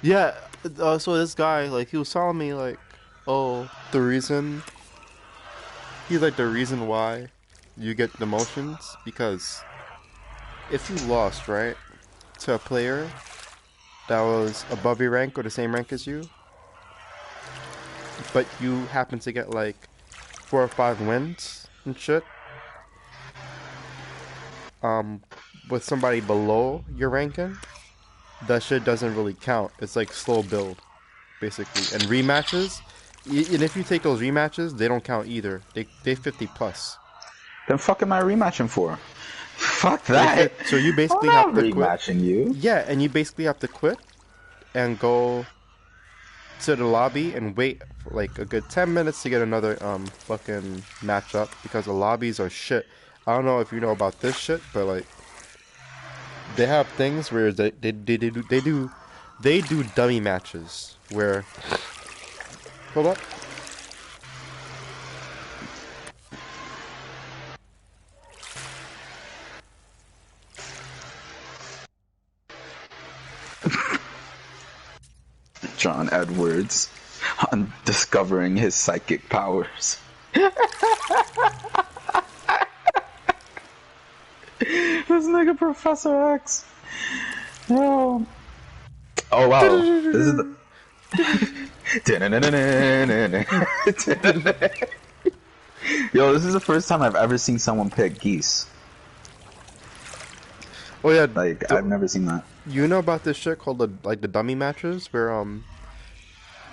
S2: Yeah. So this guy, like, he was telling me like, oh, the reason why you get demotions, because if you lost, right, to a player that was above your rank or the same rank as you, but you happen to get like 4 or 5 wins and shit, with somebody below your ranking, that shit doesn't really count. It's like slow build, basically. And rematches, and if you take those rematches, they don't count either. They 50 plus.
S3: Then fuck am I rematching for? Fuck that.
S2: So you basically
S3: I'm
S2: have
S3: not
S2: to quit.
S3: rematching you.
S2: Yeah, and you basically have to quit and go to the lobby and wait for like a good 10 minutes to get another fucking matchup, because the lobbies are shit. I don't know if you know about this shit, but like they have things where they do dummy matches where, hold up.
S3: John Edwards on discovering his psychic powers. This nigga Professor X. Oh, oh wow. This is the Yo, this is the first time I've ever seen someone pick geese.
S2: Oh yeah,
S3: Like I've never seen that.
S2: you know about this shit called the dummy matches where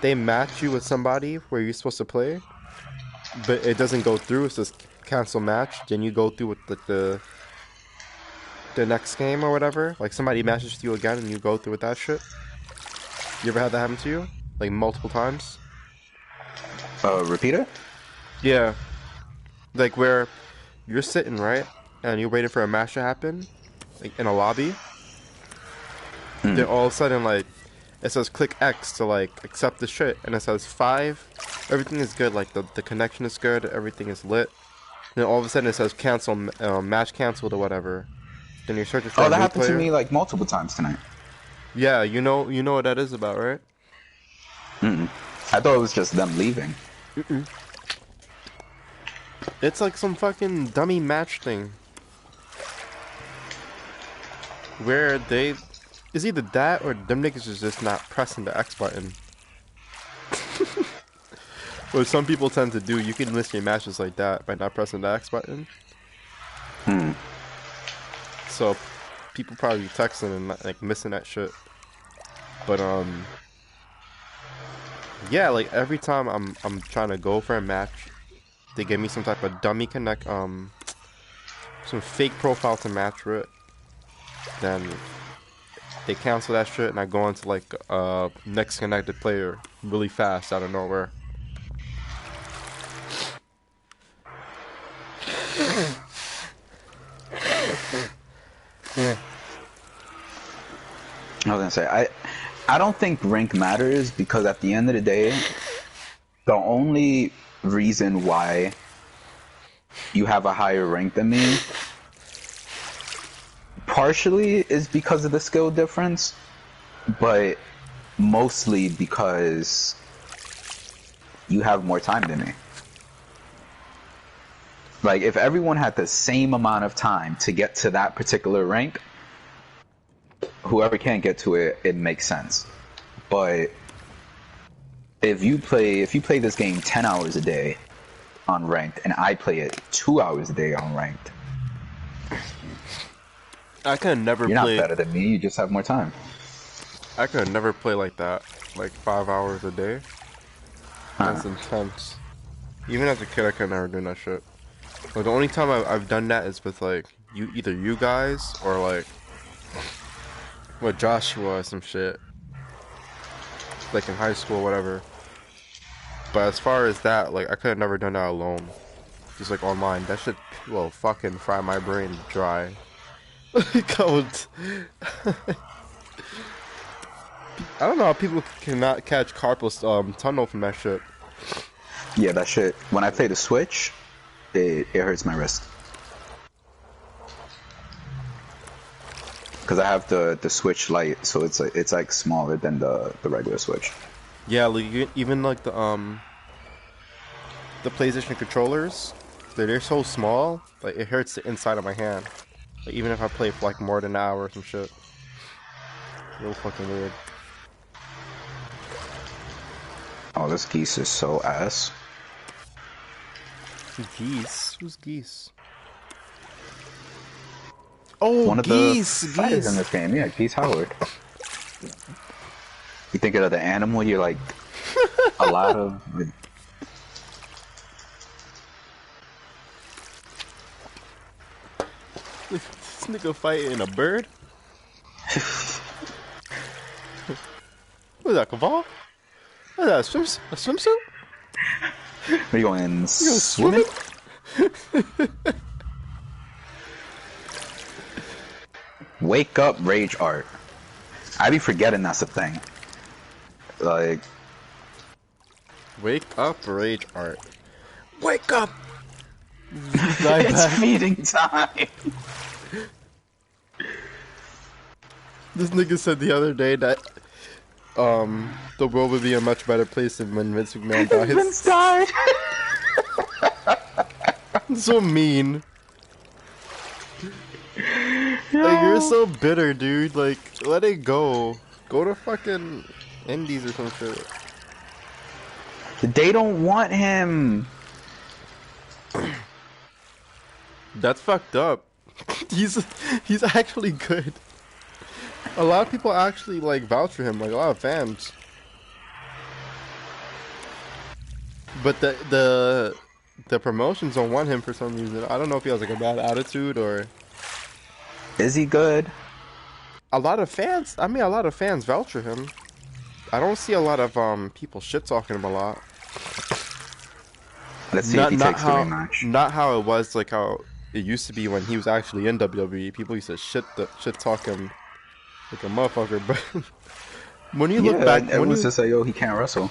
S2: they match you with somebody where you're supposed to play, but it doesn't go through. It's just cancel match. Then you go through with the next game or whatever. Like somebody matches with you again and you go through with that shit. You ever had that happen to you? Like multiple times?
S3: Repeat it?
S2: Yeah. Like where you're sitting, right? And you're waiting for a match to happen, like in a lobby. Then all of a sudden, like, it says click X to like accept the shit, and it says 5. Everything is good, like the connection is good, everything is lit. Then all of a sudden it says cancel, match canceled or whatever. Then you're searching for a
S3: that
S2: new
S3: happened
S2: player.
S3: to me like multiple times tonight.
S2: Yeah, you know what that is about, right?
S3: I thought it was just them leaving.
S2: It's like some fucking dummy match thing. Where it's either that or them niggas is just not pressing the X button. What some people tend to do, you can miss your matches like that by not pressing the X button. So people probably be texting and not, like missing that shit. But yeah, like every time I'm trying to go for a match, they give me some type of dummy connect, some fake profile to match with. Then they cancel that shit and I go into like next connected player really fast out of nowhere.
S3: I was gonna say I don't think rank matters, because at the end of the day, the only reason why you have a higher rank than me partially is because of the skill difference, but mostly because you have more time than me. Like, if everyone had the same amount of time to get to that particular rank, whoever can't get to it, it makes sense. But if you play this game 10 hours a day on ranked, and I play it 2 hours a day on ranked,
S2: I could never
S3: you're
S2: play.
S3: not better than me. You just have more time.
S2: I could never play like that, like 5 hours a day. That's intense. Even as a kid, I could never do that shit. Like the only time I've done that is with like either you guys or like with Joshua or some shit, like in high school, whatever. But as far as that, like I could have never done that alone, just like online. That shit will fucking fry my brain dry. Cold. I don't know how people cannot catch carpal tunnel from that shit.
S3: Yeah, that shit. When I play the Switch, it hurts my wrist. Because I have the Switch Lite, so it's like smaller than the regular Switch.
S2: Yeah, like even like the PlayStation controllers, they're so small, like it hurts the inside of my hand. Like even if I play for like more than an hour or some shit. Real fucking weird.
S3: Oh, this geese is so ass.
S2: Geese? Who's geese? Oh,
S3: One of
S2: geese!
S3: the fighters in this game, yeah, Geese Howard. You think of the animal, you're like a lot of.
S2: This nigga fighting a bird? What is that, Caval? What is that, a swimsuit?
S3: Are you going
S2: You
S3: swimming? Wake up, rage art. I be forgetting that's a thing. Like,
S2: Wake up, rage art. Wake up!
S3: it's feeding time.
S2: This nigga said the other day that the world would be a much better place than when Vince McMahon dies.
S3: Vince died.
S2: So mean. Like, you're so bitter, dude. Like, let it go. Go to fucking Indies or some shit.
S3: They don't want him.
S2: That's fucked up. He's actually good. A lot of people actually like vouch for him, like a lot of fans. But the promotions don't want him for some reason. I don't know if he has like a bad attitude or.
S3: Is he good?
S2: A lot of fans. I mean, a lot of fans vouch for him. I don't see a lot of people shit talking him a lot.
S3: Let's see if he takes the rematch.
S2: Not how it was, like how it used to be when he was actually in WWE. People used to shit talk him like a motherfucker. But when you look back,
S3: it was just like, yo, he can't wrestle.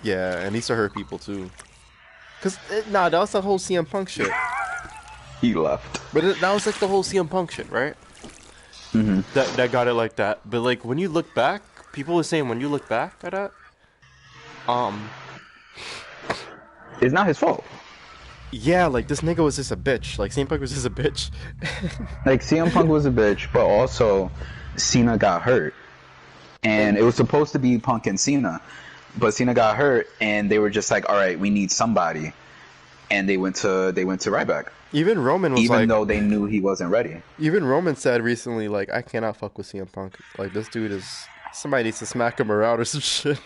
S2: Yeah, and he used to hurt people too. Cause that was the whole CM Punk shit.
S3: He left.
S2: But that was like the whole CM Punk shit, right?
S3: Mm-hmm.
S2: That got it like that. But like when you look back, people were saying when you look back at that,
S3: it's not his fault.
S2: yeah, like this nigga was just a bitch. Like CM Punk was just a bitch.
S3: Like CM Punk was a bitch, but also Cena got hurt, and it was supposed to be Punk and Cena, but Cena got hurt, and they were just like, all right, we need somebody, and they went to Ryback.
S2: Even Roman was
S3: even though they knew he wasn't ready.
S2: Even Roman said recently, like, I cannot fuck with CM Punk. Like, this dude is... Somebody needs to smack him around or some shit.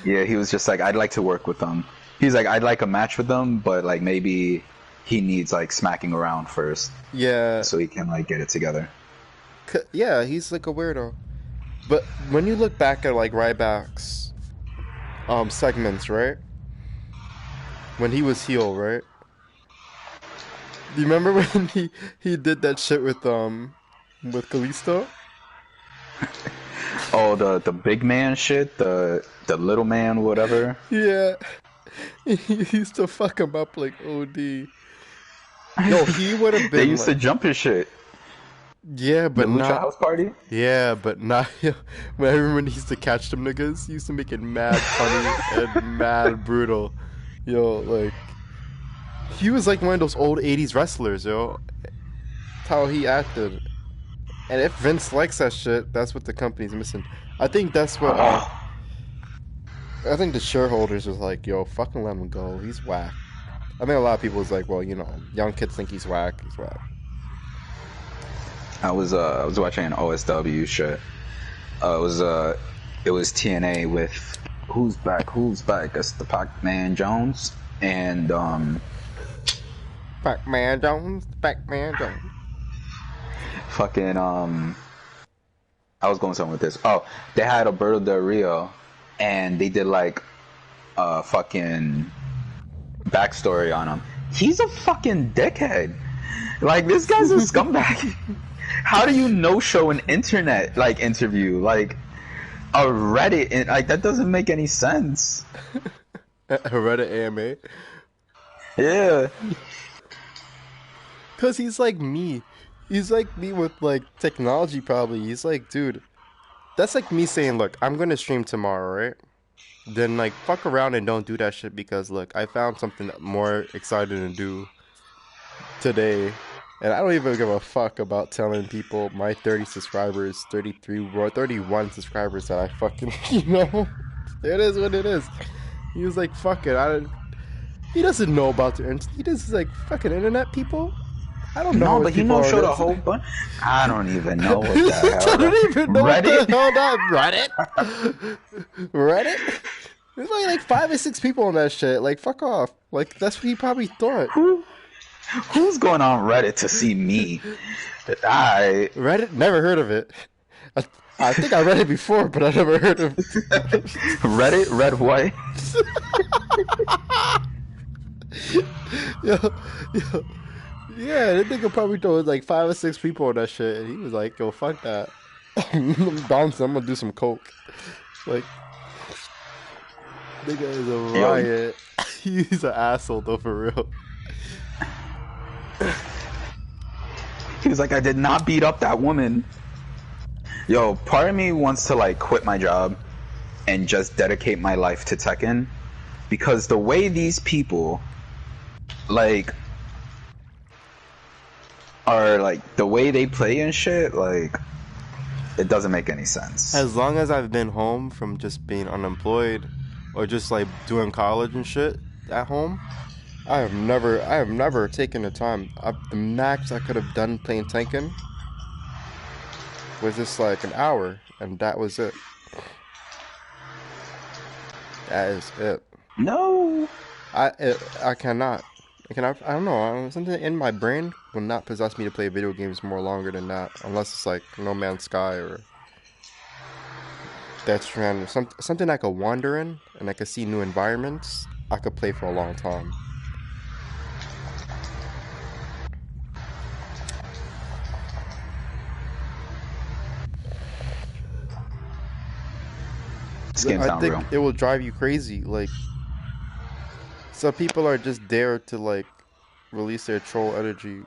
S3: Yeah, he was just like, I'd like to work with them. He's like, I'd like a match with them, but, like, maybe he needs, like, smacking around first.
S2: Yeah.
S3: So he can, like, get it together.
S2: Yeah, he's, like, a weirdo. But when you look back at, like, Ryback's segments, right? When he was heel, right? Do you remember when he did that shit with Kalisto?
S3: Oh, the big man shit, the little man, whatever.
S2: Yeah, he used to fuck him up like OD. Yo, he would have been.
S3: They used to jump his shit.
S2: Yeah, but
S3: the Lucha
S2: not
S3: House Party.
S2: Yeah, but not. When I remember when he used to catch them niggas, he used to make it mad funny and mad brutal. Yo, like. He was like one of those old 80s wrestlers, yo. That's how he acted. And if Vince likes that shit, that's what the company's missing. I think that's what, I think the shareholders was like, yo, fucking let him go. He's whack. I think a lot of people was like, well, you know, young kids think he's whack. He's whack.
S3: I was watching an OSW shit. It was TNA with Who's back? That's the Pac-Man Jones and
S2: Pac-Man Jones.
S3: Fucking I was going somewhere with this. Oh, they had Alberto Del Rio, and they did like a fucking backstory on him. He's a fucking dickhead. Like, this guy's a scumbag. How do you no-show an internet like interview, like a Reddit? Like, that doesn't make any sense.
S2: A Reddit AMA.
S3: Yeah.
S2: Cause he's like me. He's like me with like technology probably. He's like, dude, that's like me saying, look, I'm gonna stream tomorrow, right? Then like fuck around and don't do that shit because look, I found something more exciting to do today. And I don't even give a fuck about telling people my 30 subscribers, 33 or 31 subscribers that I fucking, you know, it is what it is. He was like, fuck it. He doesn't know about the internet. He just like fucking internet people. I don't know.
S3: No,
S2: what
S3: but he
S2: people
S3: knows
S2: are
S3: showed
S2: on
S3: a whole bunch. I don't even know what the
S2: I
S3: hell.
S2: don't even know
S3: Reddit?
S2: what the hell that Reddit? There's only like 5 or 6 people on that shit. Like, fuck off. Like, that's what he probably thought.
S3: Who's going on Reddit to see me?
S2: Reddit? Never heard of it. I think I read it before, but I never heard of it.
S3: Reddit? Red what?
S2: yo. Yeah, that nigga probably told like 5 or 6 people on that shit, and he was like, yo, fuck that. I'm bouncing, I'm gonna do some coke. Like, nigga is a riot. He's an asshole though, for real.
S3: He was like, I did not beat up that woman. Yo, part of me wants to like quit my job and just dedicate my life to Tekken, because the way these people like are like the way they play and shit, like it doesn't make any sense.
S2: As long as I've been home from just being unemployed or just like doing college and shit at home, I have never taken the time. The max I could have done playing Tekken was just like an hour, and that was it. That is it.
S3: No,
S2: I cannot. I don't know. Something in my brain will not possess me to play video games more longer than that, unless it's like No Man's Sky or Death Stranding. Something I could wander in and I could see new environments. I could play for a long time. I think
S3: real.
S2: it will drive you crazy. Like, some people are just there to like release their troll energy.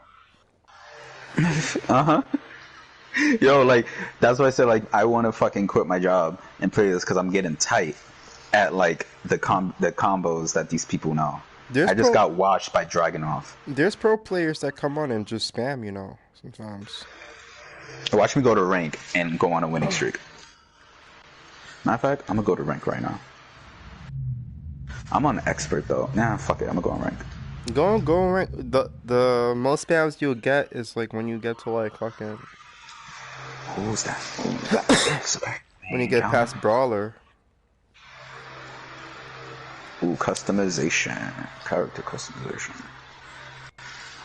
S3: Yo, like that's why I said like I want to fucking quit my job and play this because I'm getting tight at like the combos that these people know. I just got watched by Dragunov.
S2: There's pro players that come on and just spam, you know, sometimes.
S3: Watch me go to rank and go on a winning streak. Matter of fact, I'm gonna go to rank right now. I'm on expert though. Nah, fuck it. I'm gonna go on rank.
S2: Go on rank. The most spams you'll get is like when you get to like fucking.
S3: Who's that?
S2: When you get past Brawler.
S3: Ooh, customization. Character customization.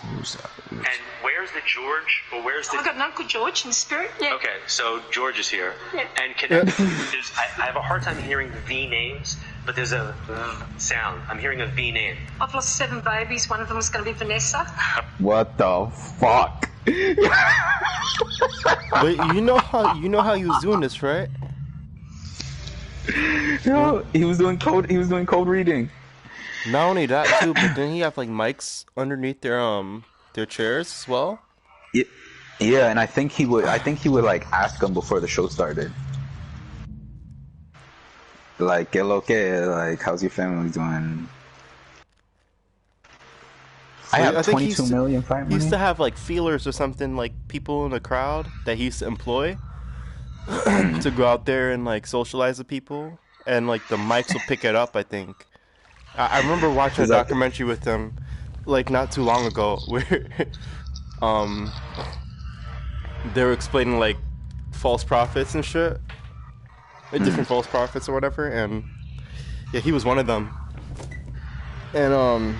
S3: Who's that?
S5: And where's the George? Or where's the...
S4: I got an Uncle George in spirit. Yeah.
S5: Okay, so George is here.
S4: Yeah.
S5: And I have a hard time hearing V names, but there's a sound. I'm hearing a V name.
S4: I've lost 7 babies. One of them is going to be Vanessa.
S3: What the fuck?
S2: But you know how he was doing this, right?
S3: Yo, he was doing code reading.
S2: Not only that too, but then he have like mics underneath their chairs as well.
S3: Yeah, and I think he would like ask them before the show started. Like, que lo que? Like, how's your family doing? I have 22 million fight money.
S2: He used to have like feelers or something, like people in the crowd that he used to employ to go out there and like socialize with people, and like the mics will pick it up. I think I remember watching a documentary with him like not too long ago where they were explaining like false prophets and shit, like different false prophets or whatever, and yeah, he was one of them. And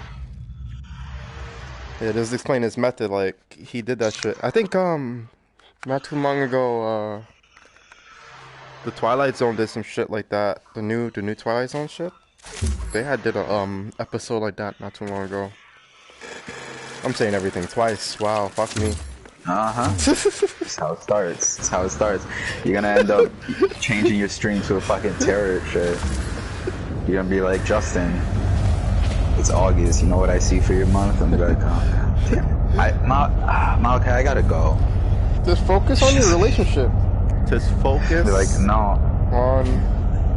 S2: yeah, just explain his method. Like he did that shit. I think not too long ago, the Twilight Zone did some shit like that. The new Twilight Zone shit. They did a episode like that not too long ago. I'm saying everything twice. Wow, fuck me.
S3: That's how it starts. That's how it starts. You're gonna end up changing your stream to a fucking terror shit. You're gonna be like, Justin, it's August. You know what I see for your month? I'm like, oh, damn. Malachi, I gotta go.
S2: Just focus on your relationship. Just focus.
S3: They're like, no.
S2: On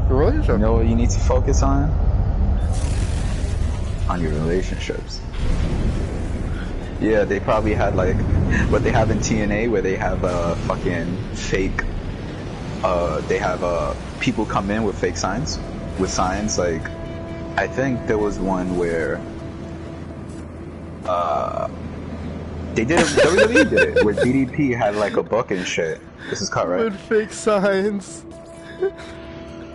S2: your relationship.
S3: You know what you need to focus on? On your relationships. Yeah, they probably had like what they have in TNA, where they have fucking fake. They have people come in with fake signs, like I think there was one where they did it. WWE did it, where DDP had like a book and shit. This is cut, right?
S2: With fake signs.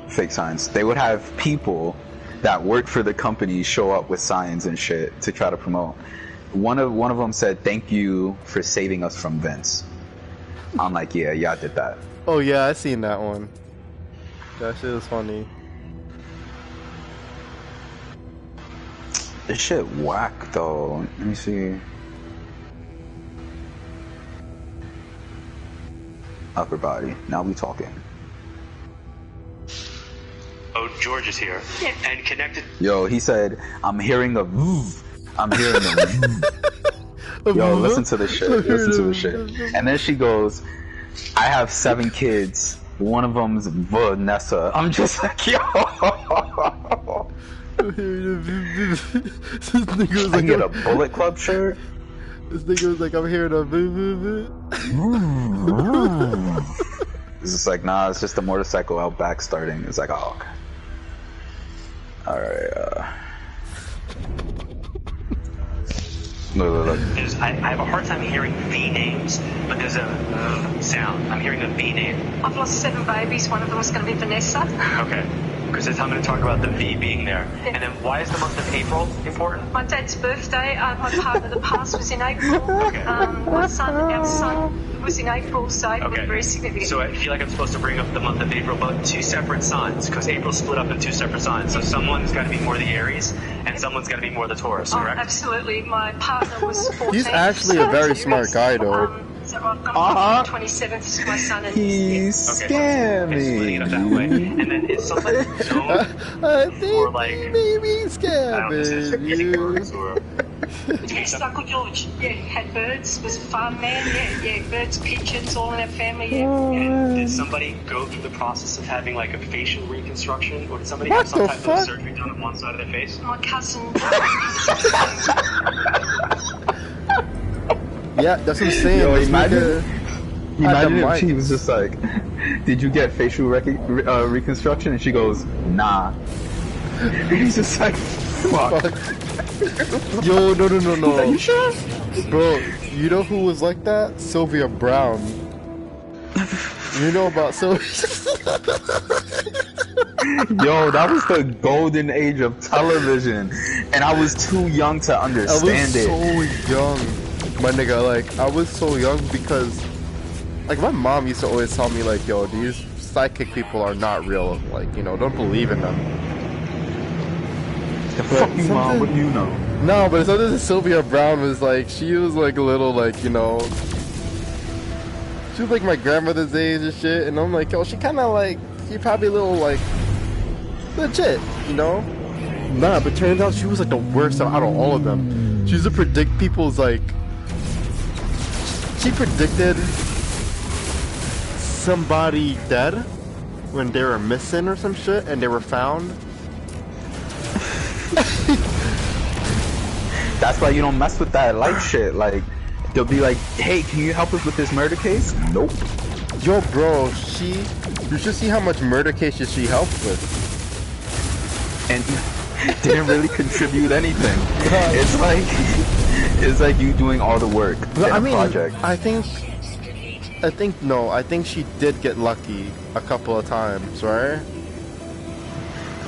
S3: Fake signs. They would have people that work for the company show up with signs and shit to try to promote. One of them said, "Thank you for saving us from Vince." I'm like, yeah, I did that.
S2: Oh yeah, I seen that one. That shit was funny.
S3: This shit whack though. Let me see. Upper body. Now we talking.
S5: Oh, George is here.
S4: Yeah.
S5: And connected.
S3: Yo, he said, I'm hearing a voof. I'm hearing a voof. Yo, listen to this shit. Listen to this shit. And then she goes, I have 7 kids. One of them's Vanessa. I'm just like, yo.
S2: This nigga was
S3: I
S2: like,
S3: get a Bullet Club shirt.
S2: This nigga was like, I'm hearing a boo boo boo.
S3: It's just like, nah, it's just a motorcycle out back starting. It's like, oh, okay. Alright, Look.
S5: I have a hard time hearing V names, but there's a sound. I'm hearing a V name.
S4: I've lost 7 babies. One of them is going to be Vanessa.
S5: Okay. Because I'm going to talk about the V being there.
S4: Yeah.
S5: And then why is the month of April important?
S4: My dad's birthday, my partner that passed was in April.
S5: Okay.
S4: Our son was in April, so it was
S5: Okay.
S4: very significant.
S5: So I feel like I'm supposed to bring up the month of April, but 2 separate signs, because April split up in 2 separate signs. So someone's got to be more the Aries, and someone's got to be more the Taurus,
S4: Oh,
S5: correct?
S4: absolutely. My partner was 14.
S2: He's actually a very smart guy, though.
S4: So I'm 27th to my son, and
S3: He's
S5: Okay, it's splitting it up that way.
S3: scamming.
S5: And then is somebody known
S2: I
S5: for
S2: think
S5: like...
S2: maybe
S5: I don't know, is it
S2: scamming you.
S5: birds or...
S4: yes, Uncle George. Yeah, had birds. Was a farm man. Yeah, birds, pigeons, all in our family. Yeah.
S5: And did somebody go through the process of having like a facial reconstruction, or did somebody
S2: What
S5: have some
S2: the
S5: type
S2: fuck?
S5: of surgery done on one side of their face?
S4: My cousin.
S2: Yeah, that's what I'm saying.
S3: Yo,
S2: This
S3: imagine-
S2: nigga
S3: Imagine
S2: had the
S3: if she
S2: mic.
S3: was just like, did you get facial reconstruction? And she goes, nah. And he's just like, fuck.
S2: Yo, no.
S3: Are you sure?
S2: Bro, you know who was like that? Sylvia Brown. You know about Sylvia?
S3: Yo, that was the golden age of television. And I was too young to
S2: I
S3: understand
S2: was
S3: it.
S2: so young, my nigga. Like, I was so young because, like, my mom used to always tell me, like, yo, these psychic people are not real. Like, you know, don't believe in them.
S3: The fuck you, mom? What do you know?
S2: No, but something that Sylvia Brown was like, she was like a little, like, you know, she was like my grandmother's age and shit, and I'm like, yo, she kind of like, she probably a little like legit, you know? Nah, but turns out she was like the worst out of all of them. She used to predict people's like, she predicted somebody dead when they were missing or some shit, and they were found.
S3: That's why you don't mess with that light shit. Like, they'll be like, hey, can you help us with this murder case? Nope.
S2: Yo, bro, you should see how much murder cases she helped with.
S3: And didn't really contribute anything. It's like you doing all the work in
S2: But,
S3: a project.
S2: I think she did get lucky a couple of times, right?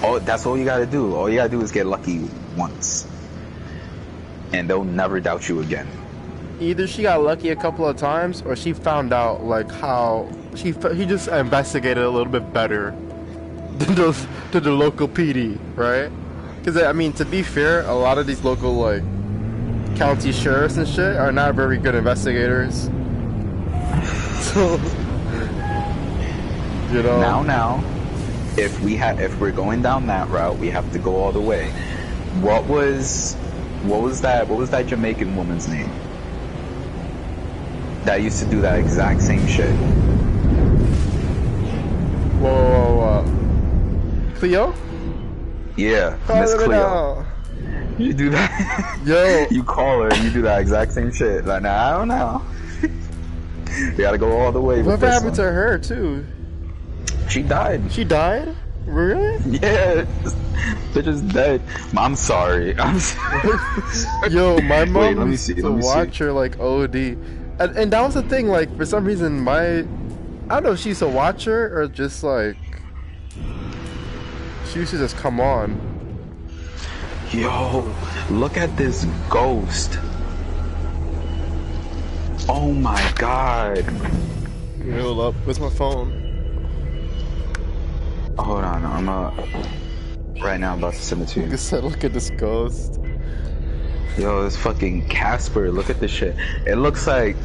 S3: Oh, that's all you gotta do. All you gotta do is get lucky once. And they'll never doubt you again.
S2: Either she got lucky a couple of times, or she found out like how he just investigated a little bit better than the local PD, right? Because I mean, to be fair, a lot of these local like county sheriffs and shit are not very good investigators. So, you know.
S3: Now, if we're going down that route, we have to go all the way. What was that Jamaican woman's name that used to do that exact same shit?
S2: Whoa. Cleo?
S3: Yeah,
S2: Call
S3: Miss
S2: it
S3: Cleo.
S2: out.
S3: You do that.
S2: Yo.
S3: You call her and you do that exact same shit. Like, nah, I don't know. You gotta go all the way.
S2: Whatever happened to her too?
S3: She died.
S2: She died? Really?
S3: Yeah. Bitch is dead. I'm sorry. I'm sorry.
S2: Yo, my mom
S3: Wait, let me
S2: used
S3: see.
S2: to
S3: Let me
S2: watch
S3: see.
S2: her like OD. And that was the thing, like, for some reason, I don't know if she used to watch her or just like, she used to just come on.
S3: Yo, look at this ghost. Oh my god.
S2: Hold up, where's my phone?
S3: Hold on, right now I'm about to send it to
S2: Like I
S3: you.
S2: said, look at this ghost.
S3: Yo, this fucking Casper, look at this shit. It looks like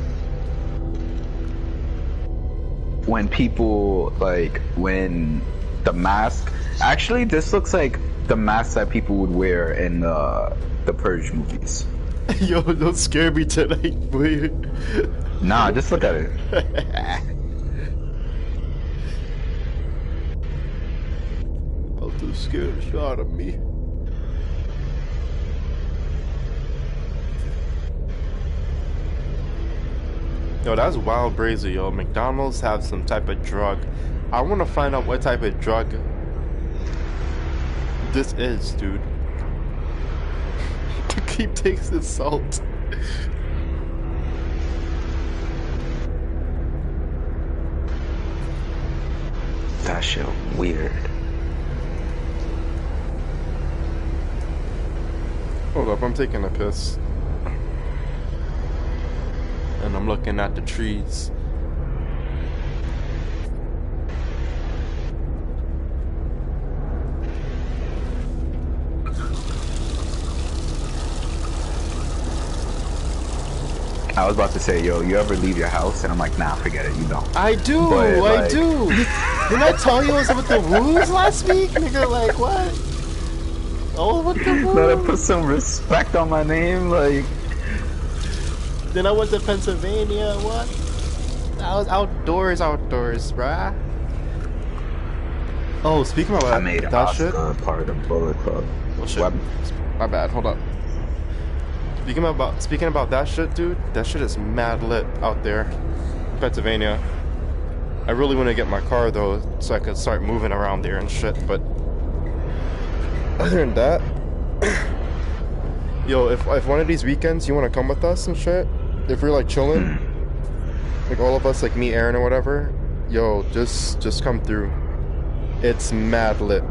S3: when people, like, when the mask, actually this looks like the mask that people would wear in the Purge movies.
S2: Yo, don't scare me tonight, boy.
S3: Nah, just look at it.
S2: I'm too scared to shot of me. Yo, that's wild brazy, yo. McDonald's have some type of drug. I want to find out what type of drug this is, dude. To keep tasting salt.
S3: That shit weird.
S2: Hold up, I'm taking a piss. And I'm looking at the trees.
S3: I was about to say, yo, you ever leave your house? And I'm like, nah, forget it, you don't.
S2: I do,
S3: But,
S2: I
S3: like-
S2: do. Didn't I tell you I was with the woos last week? Nigga, like, what? Oh, what the
S3: Better
S2: woos?
S3: put some respect on my name, like.
S2: Then I went to Pennsylvania, what? I was outdoors, bruh. Oh, speaking about
S3: I made
S2: that
S3: Oscar
S2: shit.
S3: part of Bullet Club.
S2: Oh shit.
S3: What?
S2: My bad, hold up. Speaking about that shit, dude, that shit is mad lit out there. Pennsylvania. I really want to get my car though, so I can start moving around there and shit, but other than that, yo, if one of these weekends you want to come with us and shit, if we're like chilling, like all of us, like me, Aaron, or whatever, yo, just come through. It's mad lit.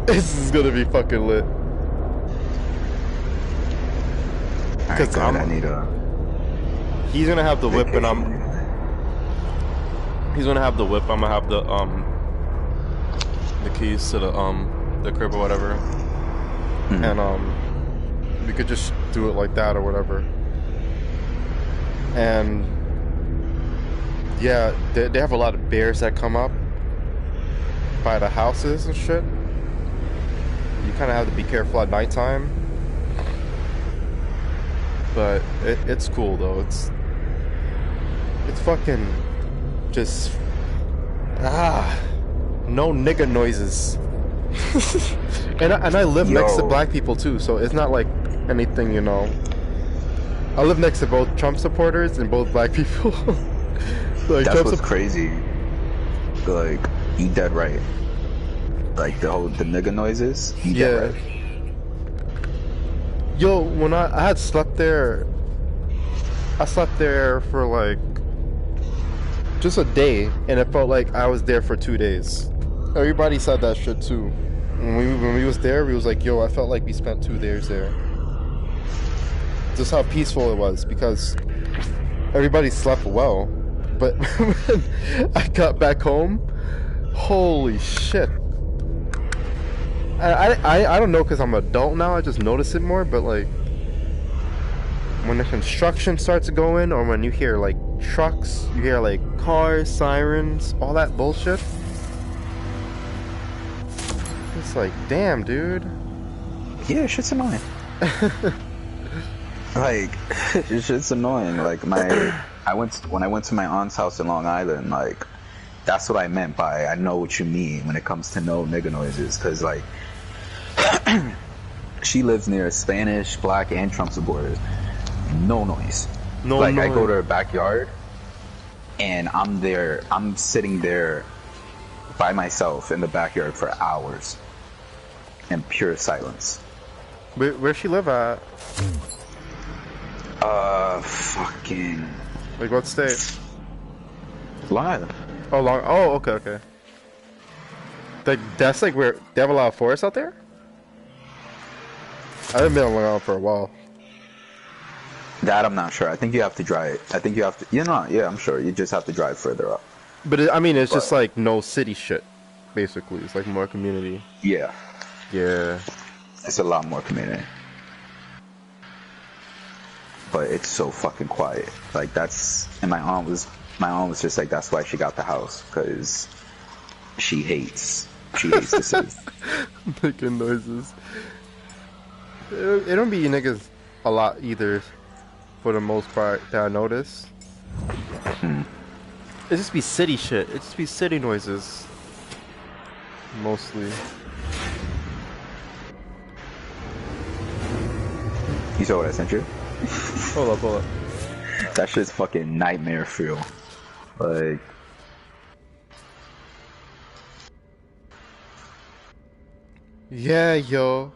S2: This is gonna be fucking lit.
S3: Because I need a.
S2: He's gonna have the whip and he's gonna have the whip. I'm gonna have the keys to the crib or whatever, and we could just do it like that or whatever. And yeah, they have a lot of bears that come up by the houses and shit. You kind of have to be careful at nighttime. But it's cool though. It's fucking just no nigga noises. and I live next to black people too, so it's not like anything, you know. I live next to both Trump supporters and both black people. Like,
S3: that's what's crazy. Like, you dead right. Like the nigga noises. You dead right.
S2: Yo, when I had slept there, I slept there for like just a day, and it felt like I was there for 2 days. Everybody said that shit too. When we was there, we was like, yo, I felt like we spent 2 days there. Just how peaceful it was, because everybody slept well. But when I got back home, holy shit. I don't know, because I'm an adult now, I just notice it more, but like when the construction starts going, or when you hear like trucks, you hear like cars, sirens, all that bullshit, it's like, damn, dude.
S3: Yeah, shit's annoying. Like, shit's annoying. Like, when I went to my aunt's house in Long Island, like, that's what I meant by I know what you mean when it comes to no nigga noises, because like She lives near Spanish, Black, and Trump supporters. No noise.
S2: No
S3: like
S2: noise.
S3: I go to her backyard, and I'm sitting there by myself in the backyard for hours, in pure silence.
S2: Where she live at?
S3: Fucking.
S2: Like what state?
S3: Long Island.
S2: Oh, Long. Oh, okay. Like that's like where they have a lot of forests out there. I haven't been on Long Island for a while.
S3: That I'm not sure. I think you have to drive. I think you have to. You know, yeah, I'm sure. You just have to drive further up.
S2: But it's just like no city shit. Basically, it's like more community.
S3: Yeah.
S2: Yeah.
S3: It's a lot more community. But it's so fucking quiet. Like that's. And my aunt was just like, that's why she got the house, because she hates the city.
S2: Making noises. It don't be you niggas a lot either, for the most part, that I notice. It just be city shit. It just be city noises. Mostly.
S3: You saw what I sent you?
S2: Hold up.
S3: That shit's fucking nightmare feel. Like...
S2: Yeah, yo.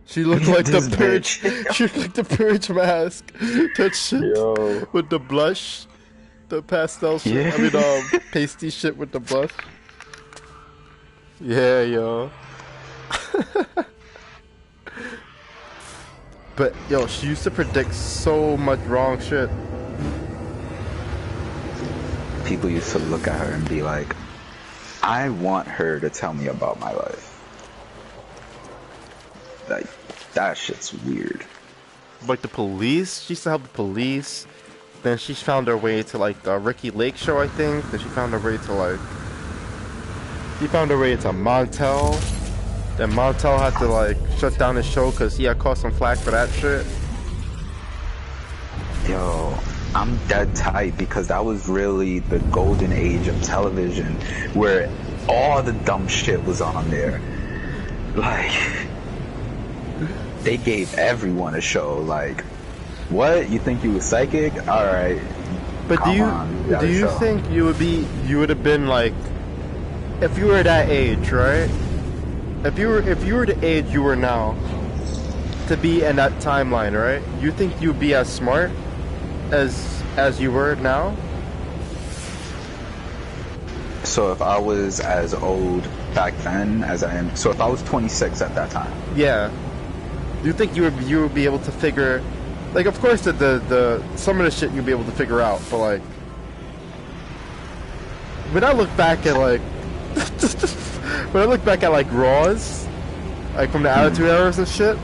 S2: She looked like the Purge. She looked like the Purge mask. That shit.
S3: Yo.
S2: With the blush. The pastel shit.
S3: Yeah.
S2: I mean, pasty shit with the blush. Yeah, yo. But, yo, she used to predict so much wrong shit.
S3: People used to look at her and be like, I want her to tell me about my life. Like, that shit's weird.
S2: Like the police, she used to help the police. Then she found her way to like the Ricky Lake show, I think. Then she found her way to Montel. Then Montel had to like shut down his show because he had caught some flack for that shit.
S3: Yo, I'm dead tight because that was really the golden age of television where all the dumb shit was on there. Like, they gave everyone a show. Like, what? You think you was psychic? Alright.
S2: But do you think you would have been like, if you were that age, right? If you were the age you were now, to be in that timeline, right? You think you'd be as smart as you were now?
S3: So if I was as old back then as I am, so if I was 26 at that time.
S2: Yeah. Do you think you would be able to figure, like, of course the some of the shit you'd be able to figure out, but like, when I look back at like, Raws, like from the Attitude Eras and shit,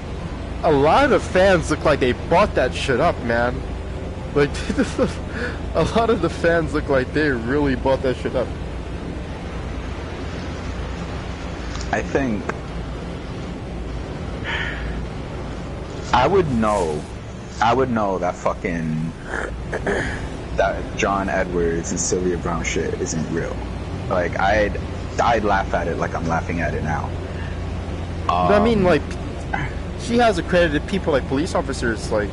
S2: a lot of the fans look like they bought that shit up, man. Like, a lot of the fans look like they really bought that shit up.
S3: I think I would know that fucking that John Edwards and Sylvia Brown shit isn't real. Like, I'd laugh at it like I'm laughing at it now.
S2: But I mean, like, she has accredited people like police officers, like,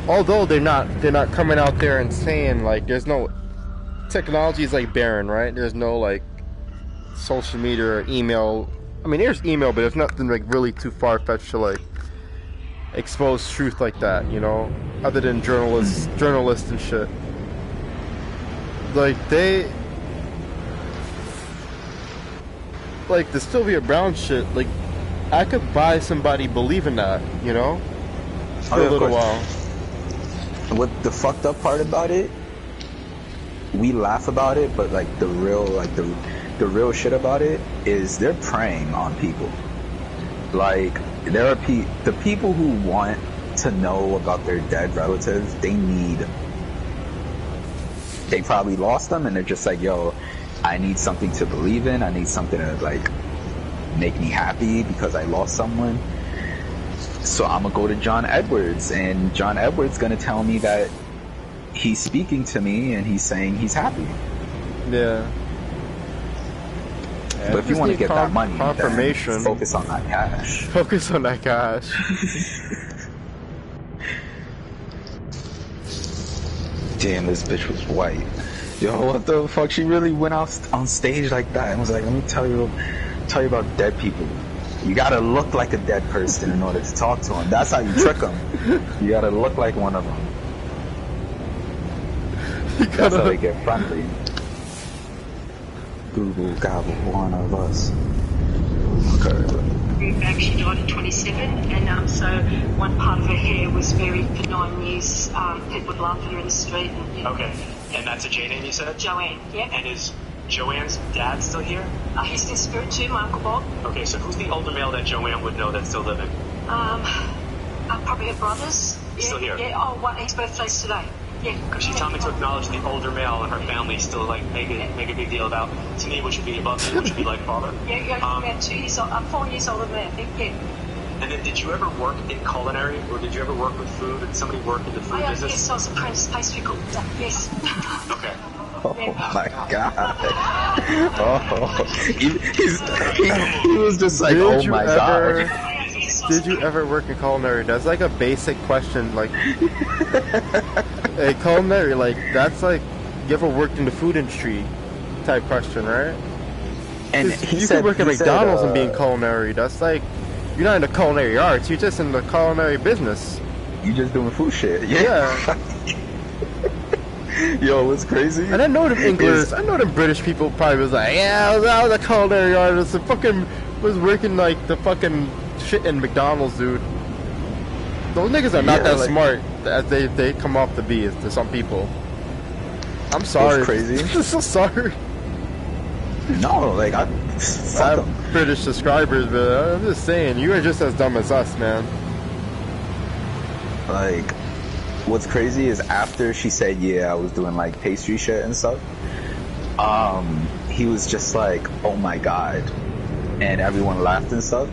S2: although they're not coming out there and saying, like, there's no technology is like barren, right? There's no like social media or email. I mean, there's email, but there's nothing like really too far-fetched to like expose truth like that, you know, other than journalists and shit. Like, the Sylvia Brown shit, like, I could buy somebody believing that, you know, for a little while.
S3: What the fucked up part about it, we laugh about it, but like the real shit about it is they're preying on people. Like, there are the people who want to know about their dead relatives, they probably lost them and they're just like, yo, I need something to believe in, I need something to like make me happy because I lost someone. So I'm gonna go to John Edwards, and John Edwards gonna tell me that he's speaking to me and he's saying he's happy.
S2: Yeah.
S3: But if you want to get that money,
S2: confirmation.
S3: then focus on that cash.
S2: Focus on that cash.
S3: Damn, this bitch was white. Yo, what the fuck? She really went out on stage like that and was like, let me tell you about dead people. You gotta look like a dead person in order to talk to them. That's how you trick them. You gotta look like one of them. That's how they get friendly. Google gobble one of us. Okay.
S4: Back, she died at 27, and so one part of her hair was buried for 9 years. People would laugh at her in the street. And, you know.
S5: Okay, and that's a J name you said?
S4: Joanne, yeah.
S5: And is Joanne's dad still here?
S4: He's in spirit too, my Uncle Bob.
S5: Okay, so who's the older male that Joanne would know that's still living?
S4: Probably her brothers.
S5: He's still here?
S4: Yeah, oh, what, his birthday's today. Yeah.
S5: Could she tell me to acknowledge the older male and her family still like make a big deal about, to me, which would be above me, which would be like father?
S4: Yeah, about 2 years old, 4 years older than me, I think, yeah.
S5: And then did you ever work in culinary, or did you ever work with food? Did somebody work in the food business?
S4: Yes, I was a apprentice pastry cook, yes.
S5: Okay.
S3: Oh my god. Oh, he was just like, oh my god.
S2: Did you ever work in culinary? That's like a basic question, like a culinary, like that's like you ever worked in the food industry type question, right?
S3: And
S2: you could work at McDonald's and be in culinary. That's like you're not in the culinary arts, you're just in the culinary business.
S3: You just doing food shit. Yeah. Yo, what's crazy?
S2: And I know them English, I know them British people probably was like, yeah, I was a culinary artist and fucking was working like the fucking shit in McDonald's, dude. Those niggas are not that like, smart as they come off to be to some people. I'm sorry.
S3: That's crazy.
S2: I'm so sorry.
S3: No, like I
S2: have British subscribers, but I'm just saying, you are just as dumb as us, man.
S3: Like, what's crazy is after she said, yeah, I was doing like pastry shit and stuff, he was just like, oh my god, and everyone laughed and stuff.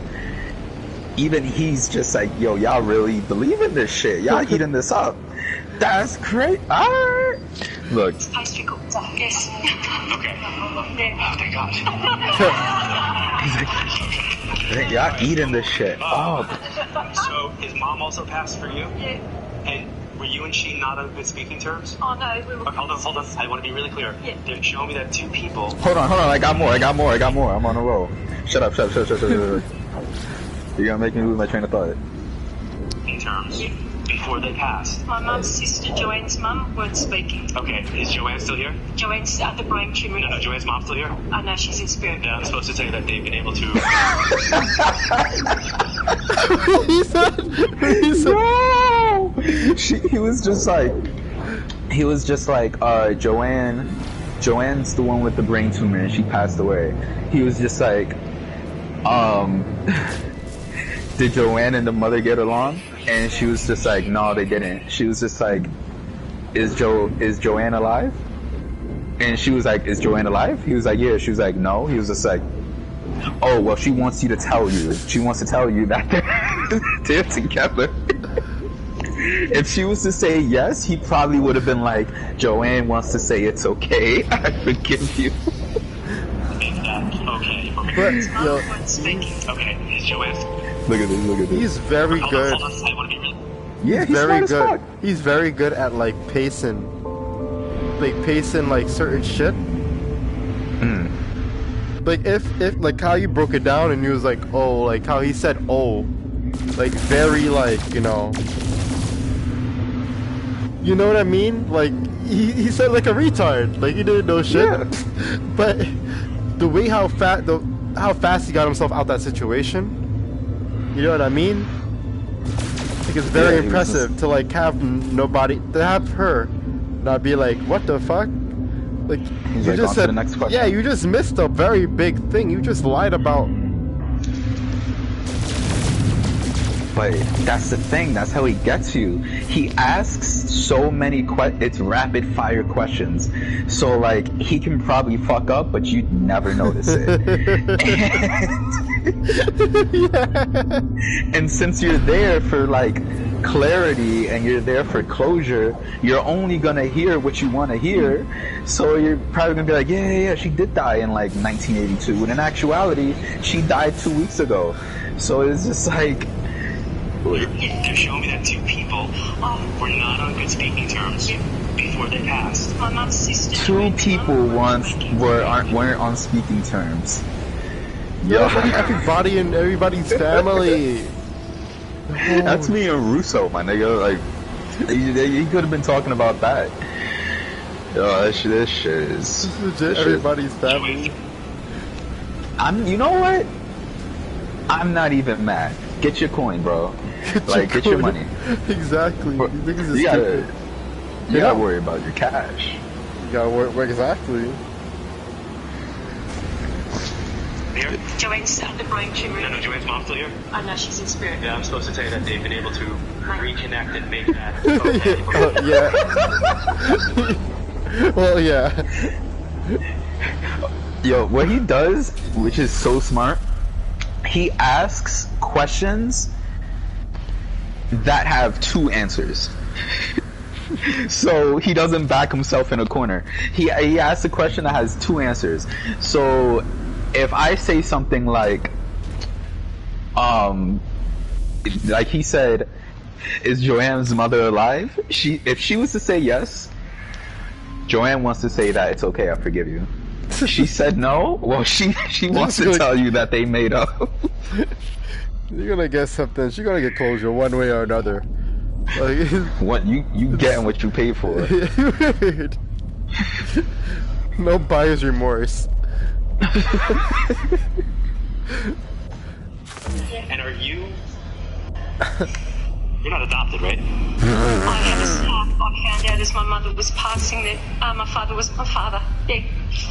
S3: Even he's just like, yo, y'all really believe in this shit? Y'all eating this up? That's great. Alright. Look.
S4: Pastry cook. Yes.
S5: Okay. Oh, thank God.
S3: He's like, y'all eating this shit. Oh.
S5: So his mom also passed for you?
S4: Yeah.
S5: And were you and she not on good speaking terms?
S4: Oh no, we were.
S5: Okay, hold on. I want to be really clear.
S4: Yeah.
S5: They're showing me that two people.
S3: Hold on. I got more. I'm on a roll. Shut up. You're gonna make me lose my train of thought.
S5: In terms, before they passed.
S4: My mum's sister, Joanne's mum, weren't speaking.
S5: Okay, is Joanne still here?
S4: Joanne's at the brain tumor.
S5: No, Joanne's mom still here?
S4: Oh no, she's in spirit.
S5: Yeah, I'm supposed to say that they've been able to...
S2: He said...
S3: No! He was just like, Joanne's the one with the brain tumor and she passed away. He was just like, did Joanne and the mother get along? And she was just like, no, they didn't. She was just like, is Joanne alive? And she was like, is Joanne alive? He was like, yeah. She was like, no. He was just like, oh, well, she wants you to tell you. She wants to tell you that they're together. If she was to say yes, he probably would have been like, Joanne wants to say it's okay. I forgive you.
S5: Okay.
S2: But, yo,
S5: okay, is Joanne...
S3: Look at this.
S2: He's very good.
S3: Yeah, he's
S2: very
S3: good.
S2: As fuck. He's very good at like pacing like certain shit. Like if like how you broke it down and he was like, oh, like how he said, oh, like very like, you know what I mean? Like he said like a retard, like he didn't know shit. Yeah. But the way how fast he got himself out that situation. You know what I mean? Like it's very impressive to like have her not be like, what the fuck? Like
S3: he's
S2: you
S3: like,
S2: just said,
S3: the next question.
S2: Yeah, you just missed a very big thing. You just lied about.
S3: But that's the thing. That's how he gets you. He asks so many it's rapid fire questions. So like he can probably fuck up, but you'd never notice it. And since you're there for like clarity and you're there for closure, you're only gonna hear what you want to hear. So you're probably gonna be like, yeah, she did die in like 1982, when in actuality, she died 2 weeks ago. So it's just like,
S5: They're showing me that two people were not on good speaking terms before they passed.
S4: My mum's sister.
S3: two people once weren't on speaking terms.
S2: Yo, everybody in everybody's family.
S3: That's me and Russo, my nigga. Like, he could have been talking about that. Yo, this shit is.
S2: This is legit everybody's family.
S3: You know what? I'm not even mad. Get your coin, bro. Get your money.
S2: Exactly.
S3: You gotta worry about your cash.
S2: You gotta worry exactly.
S5: Here?
S4: Joanne's at the brain tumor.
S5: No, Joanne's mom's still here?
S4: I know she's in spirit.
S5: Yeah, I'm supposed to tell you that they've been able to reconnect and make that okay.
S2: Yeah. Well, yeah.
S3: Yo, what he does, which is so smart, he asks questions that have two answers. So he doesn't back himself in a corner. He asks a question that has two answers. So if I say something like he said, is Joanne's mother alive? If she was to say yes, Joanne wants to say that it's okay, I forgive you. She said no, well she wants to tell you that they made up.
S2: You're gonna get something. She's gonna get closure one way or another. Like,
S3: what you getting what you paid for.
S2: Weird. No buyer's remorse.
S5: And are you... You're not adopted, right?
S4: I had a slap. I found out as my mother was passing that my father was my father. Yeah.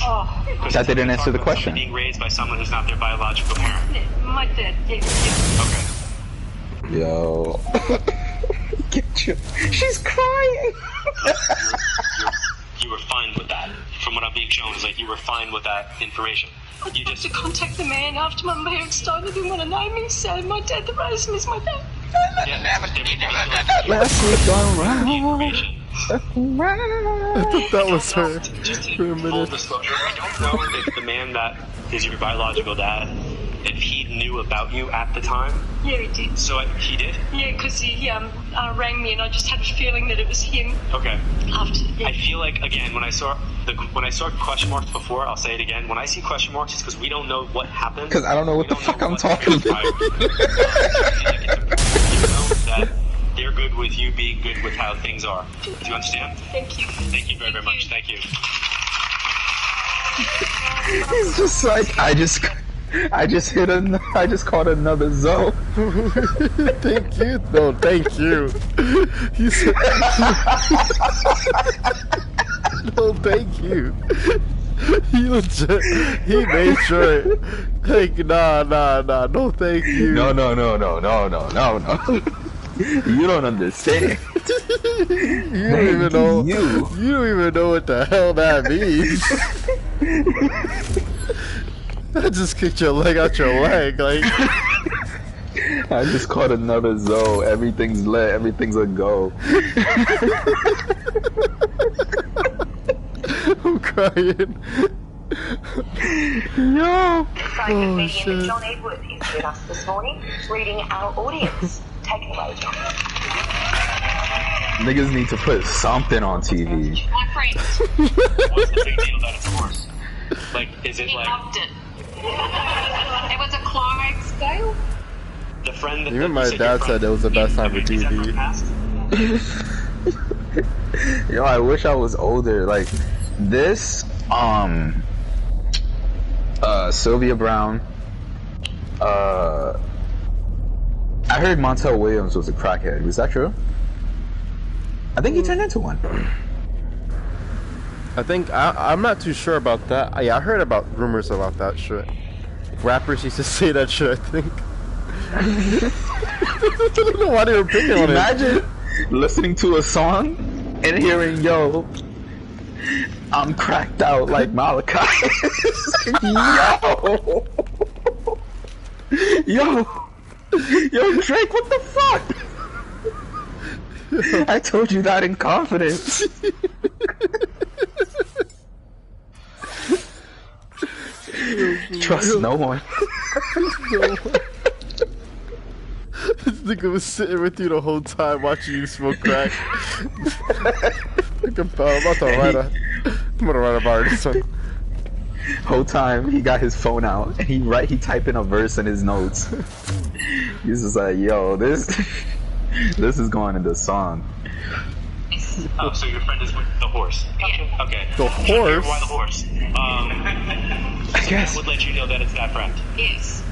S4: Oh.
S3: That didn't answer the question.
S5: Being raised by someone who's not their biological parent.
S4: Yeah, my dad. Yeah.
S5: Okay.
S3: Yo. Get you. She's crying.
S5: You were fine with that. From what I'm being shown, is like you were fine with that information.
S4: I tried to contact the man after my parents died. I didn't want to name him, so my dad that raised him is my dad.
S3: Last week on
S2: I thought that was her
S5: Just
S2: for a
S5: full
S2: minute.
S5: disclosure, I don't know if the man that is your biological dad, if he knew about you at the time.
S4: Yeah, he did.
S5: So he did?
S4: Yeah, because he rang me and I just had a feeling that it was him.
S5: Okay.
S4: After, yeah.
S5: I feel like, again, when I saw question marks before, I'll say it again. When I see question marks, it's because we don't know what happened.
S3: Because I don't know what the fuck I'm talking about.
S5: You know that they're good with you being good with how things are. Do you understand?
S4: Thank you.
S5: Thank you very, very much. Thank you.
S3: He's just like, I just caught another Zoe.
S2: Thank you. No, thank you. He said, no, thank you. He legit, he made sure, like, nah, no, thank you.
S3: No. You don't understand.
S2: You don't even know. You don't even know what the hell that means. I just kicked your leg out your leg, like.
S3: I just caught another Zoe. Everything's lit. Everything's a go.
S2: I'm crying.
S3: Yo.
S6: Comedian John Edwards is with us this morning, reading our audience. Take it away, John.
S3: Niggas need to put something on TV.
S4: My friend.
S5: What's the big deal that it's a horse? Like, is it
S4: He
S5: like
S4: loved it. It was a climax scale.
S5: the friend that...
S2: Even my dad said it was the best time for TV.
S3: Yo, I wish I was older. Like, this, Sylvia Brown, I heard Montel Williams was a crackhead. Was that true? I think he turned into one.
S2: I think I'm not too sure about that. Yeah, I heard about rumors about that shit. Rappers used to say that shit. I think. I don't know why they were picking on it.
S3: Imagine listening to a song and hearing, "Yo, I'm cracked out like Malachi." Yo, Drake, what the fuck? I told you that in confidence. Trust no one.
S2: This nigga was sitting with you the whole time watching you smoke crack. I'm gonna write about this one.
S3: Whole time he got his phone out and he typed in a verse in his notes. He's just like, yo, this is going in the song.
S5: Oh, so your friend is with the horse.
S1: Yeah.
S5: Okay.
S2: The horse?
S5: Why the horse?
S3: I guess.
S5: Would let you know that it's that friend.
S1: Yes.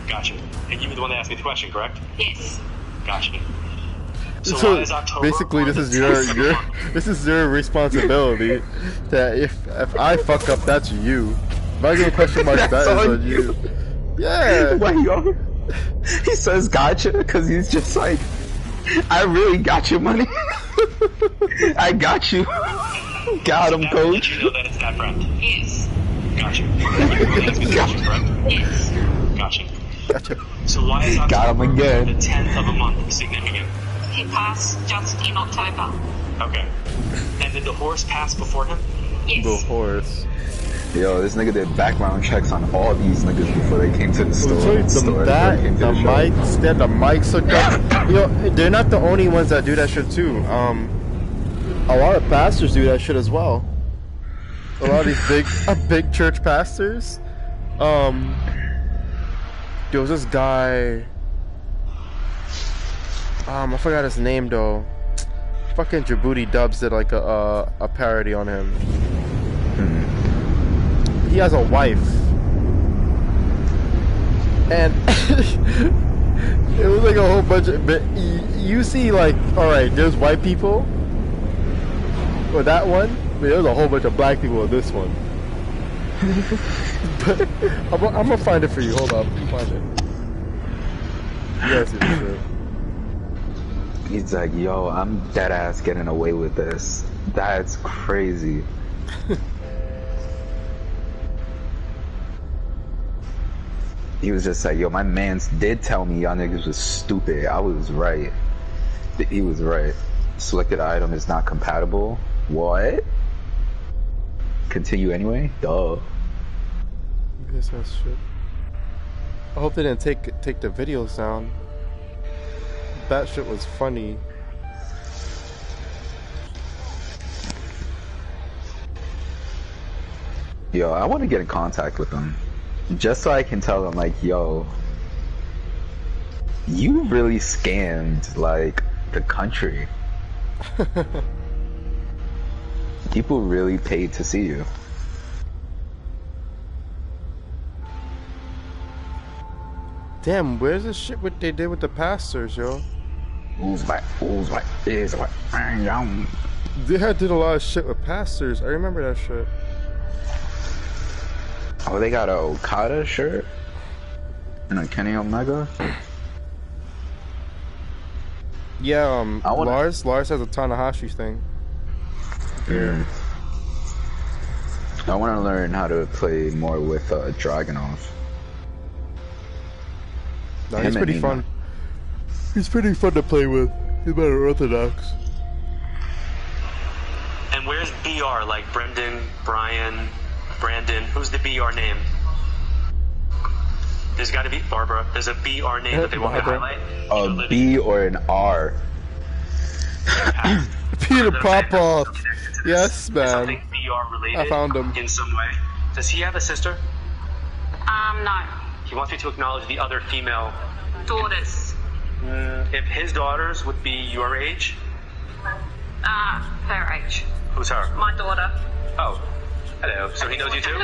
S5: Gotcha. And you were the one that asked me the question, correct?
S1: Yes.
S5: Gotcha. So
S2: So
S5: why is October
S2: basically, this is your responsibility. That if I fuck up, that's you. If I give a question mark, that is on you. Yeah.
S3: Why yo? He says gotcha because he's just like, I really got your money. I got you. Got him,
S5: that would let
S3: coach.
S5: you know that it's that friend.
S1: Yes.
S5: Gotcha. You were the one that asked me the question, correct?
S1: Yes.
S5: Gotcha.
S2: Gotcha.
S5: So why is
S3: Got him
S5: October
S3: again.
S5: the 10th of a month significant?
S1: He passed just in October.
S5: Okay. And did the horse pass before him?
S1: Yes.
S2: The horse.
S3: Yo, this nigga did background checks on all these niggas before they came to the store.
S2: The mics, they had the mics hooked up. Yo, they're not the only ones that do that shit too. A lot of pastors do that shit as well. A lot of these big church pastors. There was this guy. I forgot his name though. Fucking Djibouti Dubs did like a parody on him. He has a wife, and it was like a whole bunch of. But you see, like, all right, there's white people with that one, but there's a whole bunch of black people with this one. But I'm gonna find it for you. Hold up, find it. Yes, it's true.
S3: He's like, yo, I'm dead ass getting away with this. That's crazy. He was just like, yo, my mans did tell me y'all niggas was stupid. I was right. He was right. Selected item is not compatible. What? Continue anyway? Duh.
S2: Yes, that's shit. I hope they didn't take the videos down. That shit was funny.
S3: Yo, I want to get in contact with them. Just so I can tell them, like, yo, you really scammed, like, the country. People really paid to see you.
S2: Damn, where's the shit what they did with the pastors, yo? They had did a lot of shit with pastors. I remember that shit.
S3: Oh, they got a Okada shirt and a Kenny Omega.
S2: Yeah, Lars has a Tanahashi thing. Yeah.
S3: I want to learn how to play more with Dragunov.
S2: No, he's pretty fun. He's pretty fun to play with. He's better orthodox.
S5: And where's BR? Like Brendan, Brian, Brandon? Who's the BR name? There's got to be Barbara. There's a BR name that they want me to highlight.
S3: A B or an R.
S2: Peter Popoff. Yes, man.
S5: Something BR related.
S2: I found him.
S5: In some way. Does he have a sister?
S1: No.
S5: He wants me to acknowledge the other female.
S1: Daughters.
S5: If his daughters would be your age?
S1: Her age.
S5: Who's her?
S1: My daughter.
S5: Oh. Hello. So he knows you too?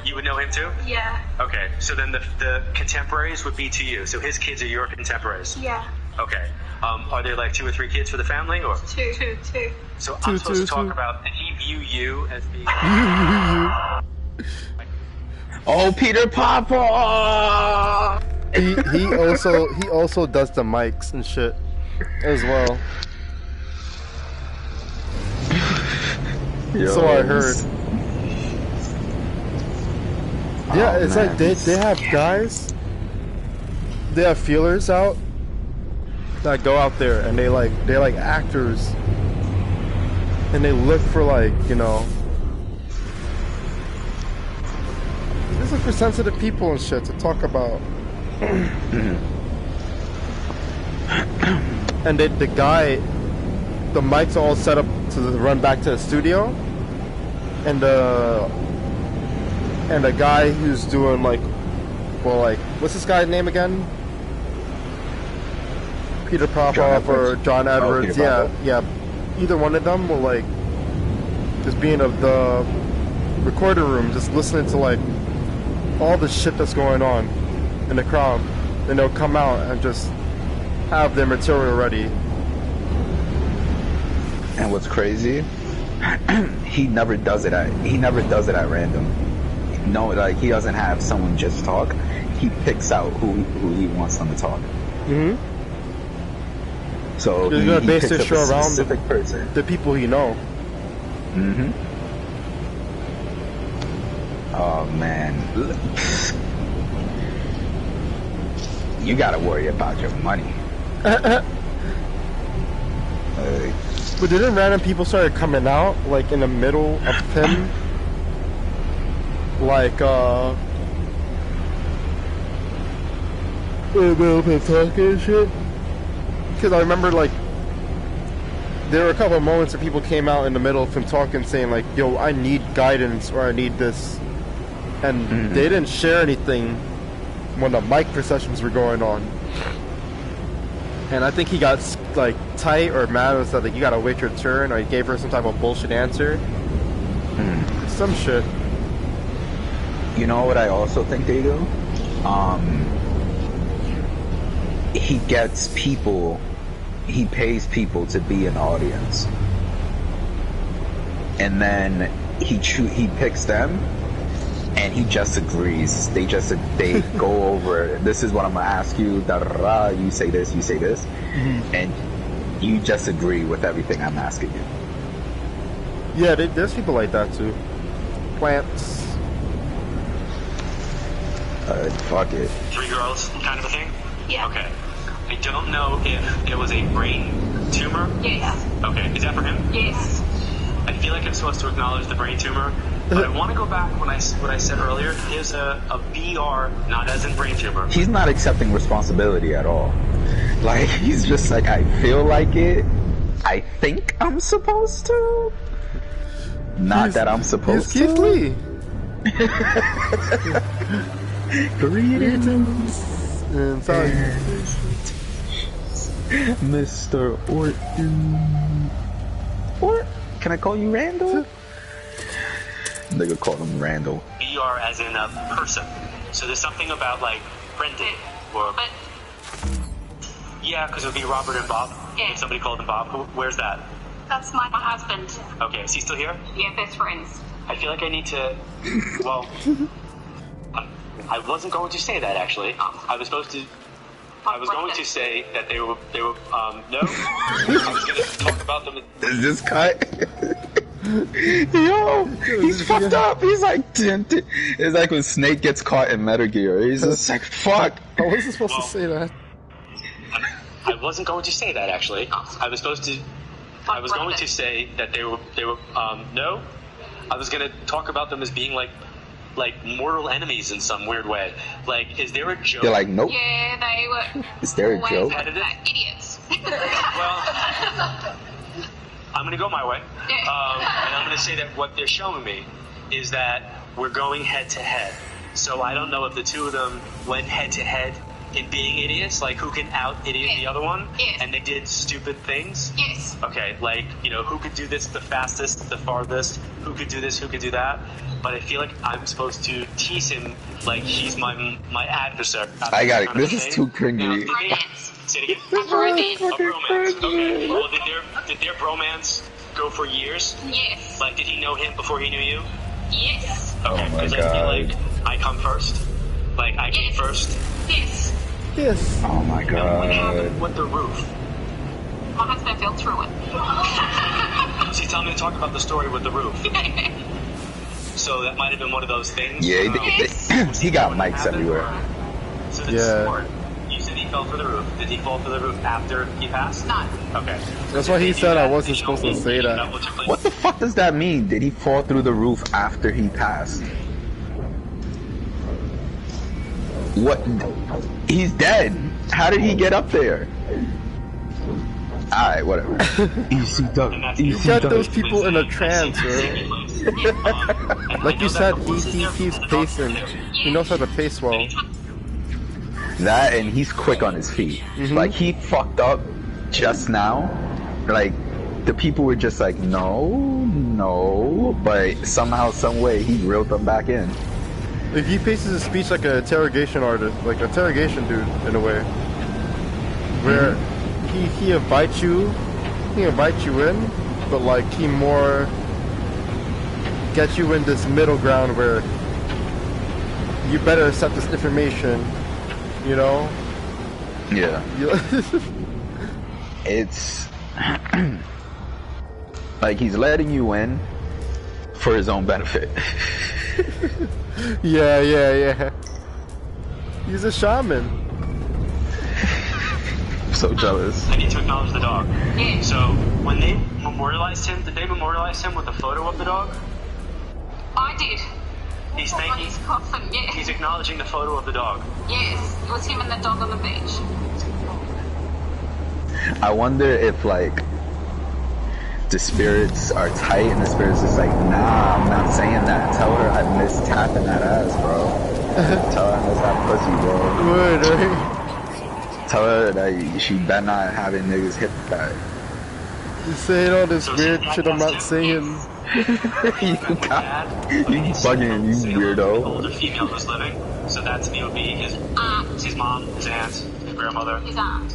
S5: You would know him too?
S1: Yeah.
S5: Okay. So then the contemporaries would be to you. So his kids are your contemporaries?
S1: Yeah.
S5: Okay. Are there like 2 or 3 kids for the family, or?
S1: Two.
S5: So I'm supposed to talk about, did he view you as being...
S3: Oh, Peter Papa!
S2: He also does the mics and shit as well.
S3: Yo,
S2: So I heard. Yeah, it's
S3: man.
S2: like they have guys. They have feelers out. that go out there and they're like actors, and they look for like, you know, they look for sensitive people and shit to talk about. And the guy, the mic's all set up to run back to the studio, and the guy who's doing like, well, like, what's this guy's name again? Peter Popoff or John Edwards? Yeah. Either one of them will like just be in the recorder room, just listening to like all the shit that's going on in the crowd, and they'll come out and just have their material ready.
S3: And what's crazy, he never does it at random. No, like, he doesn't have someone just talk. He picks out who he wants them to talk.
S2: Mm-hmm.
S3: So
S2: he's gonna base
S3: his
S2: his show around
S3: the
S2: people he know.
S3: Mm-hmm. Oh man, you gotta worry about your money.
S2: But didn't random people started coming out like in the middle of him, like in the middle of him talking and shit? Because I remember like there were a couple of moments where people came out in the middle of him talking, saying like, "Yo, I need guidance," or "I need this," and they didn't share anything when the mic processions were going on. And I think he got like tight or mad and said like, "You gotta wait your turn," or he gave her some type of bullshit answer. Some shit.
S3: You know what I also think they do? He gets people, he pays people to be in the audience, and then he picks them, and he just agrees. They go over, this is what I'm gonna ask you, da da da, you say this, and you just agree with everything I'm asking you.
S2: Yeah, there's people like that too. Plants.
S3: Fuck it.
S5: 3 girls kind of a thing?
S1: Yeah.
S5: Okay. I don't know if it was a brain tumor.
S1: Yes.
S5: Okay, is that for him?
S1: Yes.
S5: I feel like I'm supposed to acknowledge the brain tumor, but I want to go back what I said earlier. There's a BR, not as in brain tumor.
S3: He's not accepting responsibility at all. Like, he's just like, I feel like it. I think I'm supposed to. Not that I'm supposed to.
S2: Keith Lee.
S3: Greetings.
S2: And sorry.
S3: Mr. Orton. Or can I call you Randall? Nigga called him Randall.
S5: BR as in a person. So there's something about like Brendan or...
S1: But
S5: Yeah, because it would be Robert and Bob.
S1: Yeah.
S5: If somebody called him Bob. Where's that?
S1: that's my husband.
S5: Okay, is he still here?
S1: Yeah, best friends.
S5: I feel like I need to... Well... I wasn't going to say that, actually. I was going to say that they were no. I was going to talk about them.
S3: Is this cut? Yo, he's fucked up. He's like, it's like when Snake gets caught in Metal Gear. He's just like, fuck.
S2: I wasn't supposed to say that.
S5: I wasn't going to say that, actually. I was going to say that they were no. I was going to talk about them as being like mortal enemies in some weird way. Like, is there a joke?
S3: They're like, nope.
S1: Yeah, they were.
S3: Is there a joke?
S1: Idiots.
S5: Well, I'm going to go my way.
S1: Yeah.
S5: And I'm going to say that what they're showing me is that we're going head to head. So I don't know if the two of them went head to head in being idiots, like who can out-idiot the other one, and they did stupid things.
S1: Yes.
S5: Okay, like, who could do this the fastest, the farthest, who could do this, who could do that. But I feel like I'm supposed to tease him like he's my adversary.
S3: I got it. This is too cringy.
S5: Say it again.
S1: A bromance.
S5: A bromance. Okay. Well, did their bromance go for years?
S1: Yes.
S5: Like, did he know him before he knew you?
S1: Yes.
S5: Okay,
S3: Oh my
S5: because I feel like I come first. Like, I came first.
S1: Yes.
S2: Yes.
S3: Oh my
S5: Now, what
S3: god.
S5: happened with the roof?
S1: My husband fell through it.
S5: She's telling me to talk about the story with the roof. So that might have been one of those things.
S3: Yeah,
S1: Yes.
S3: he got mics everywhere.
S5: So this
S2: Yeah.
S5: sport, you said he he fell through the roof. Did he fall through the roof after he passed?
S1: No.
S5: Okay.
S2: That's why he said I wasn't supposed to say that.
S3: What the fuck does that mean? Did he fall through the roof after he passed? What? He's dead. How did he get up there? Alright, whatever. Easy dub.
S2: You got those people in a trance, bro. Like you said, he keeps pacing. He knows how to pace well.
S3: That, and he's quick on his feet. Like, he fucked up just now. Like, the people were just like, no, but somehow, some way, he reeled them back in.
S2: Like, he paces his speech like an interrogation artist, like an interrogation dude, in a way. Where he invites you in, but like, he more gets you in this middle ground where you better accept this information. You know?
S3: Yeah. It's like he's letting you in for his own benefit.
S2: Yeah. He's a shaman.
S3: I'm so jealous.
S5: I need to acknowledge the dog. So, when they memorialized him, did they memorialize him with a photo of the dog?
S1: I did.
S5: He's
S1: On
S5: thanking.
S1: his coffin, yeah.
S5: He's acknowledging the photo of the dog.
S1: Yes, it was him and the dog on the beach.
S3: I wonder if like the spirits are tight and the spirits is like, nah, I'm not saying that. Tell her I miss tapping that ass, bro. Tell her I miss that pussy, bro.
S2: Word, right?
S3: Tell her that she better not having niggas hit that.
S2: You saying all this weird shit I'm not saying.
S3: You bugging, you weirdo.
S5: Older female who's living. So that to me would be his
S1: Aunt.
S5: his mom, his aunt, his grandmother.
S1: His aunt.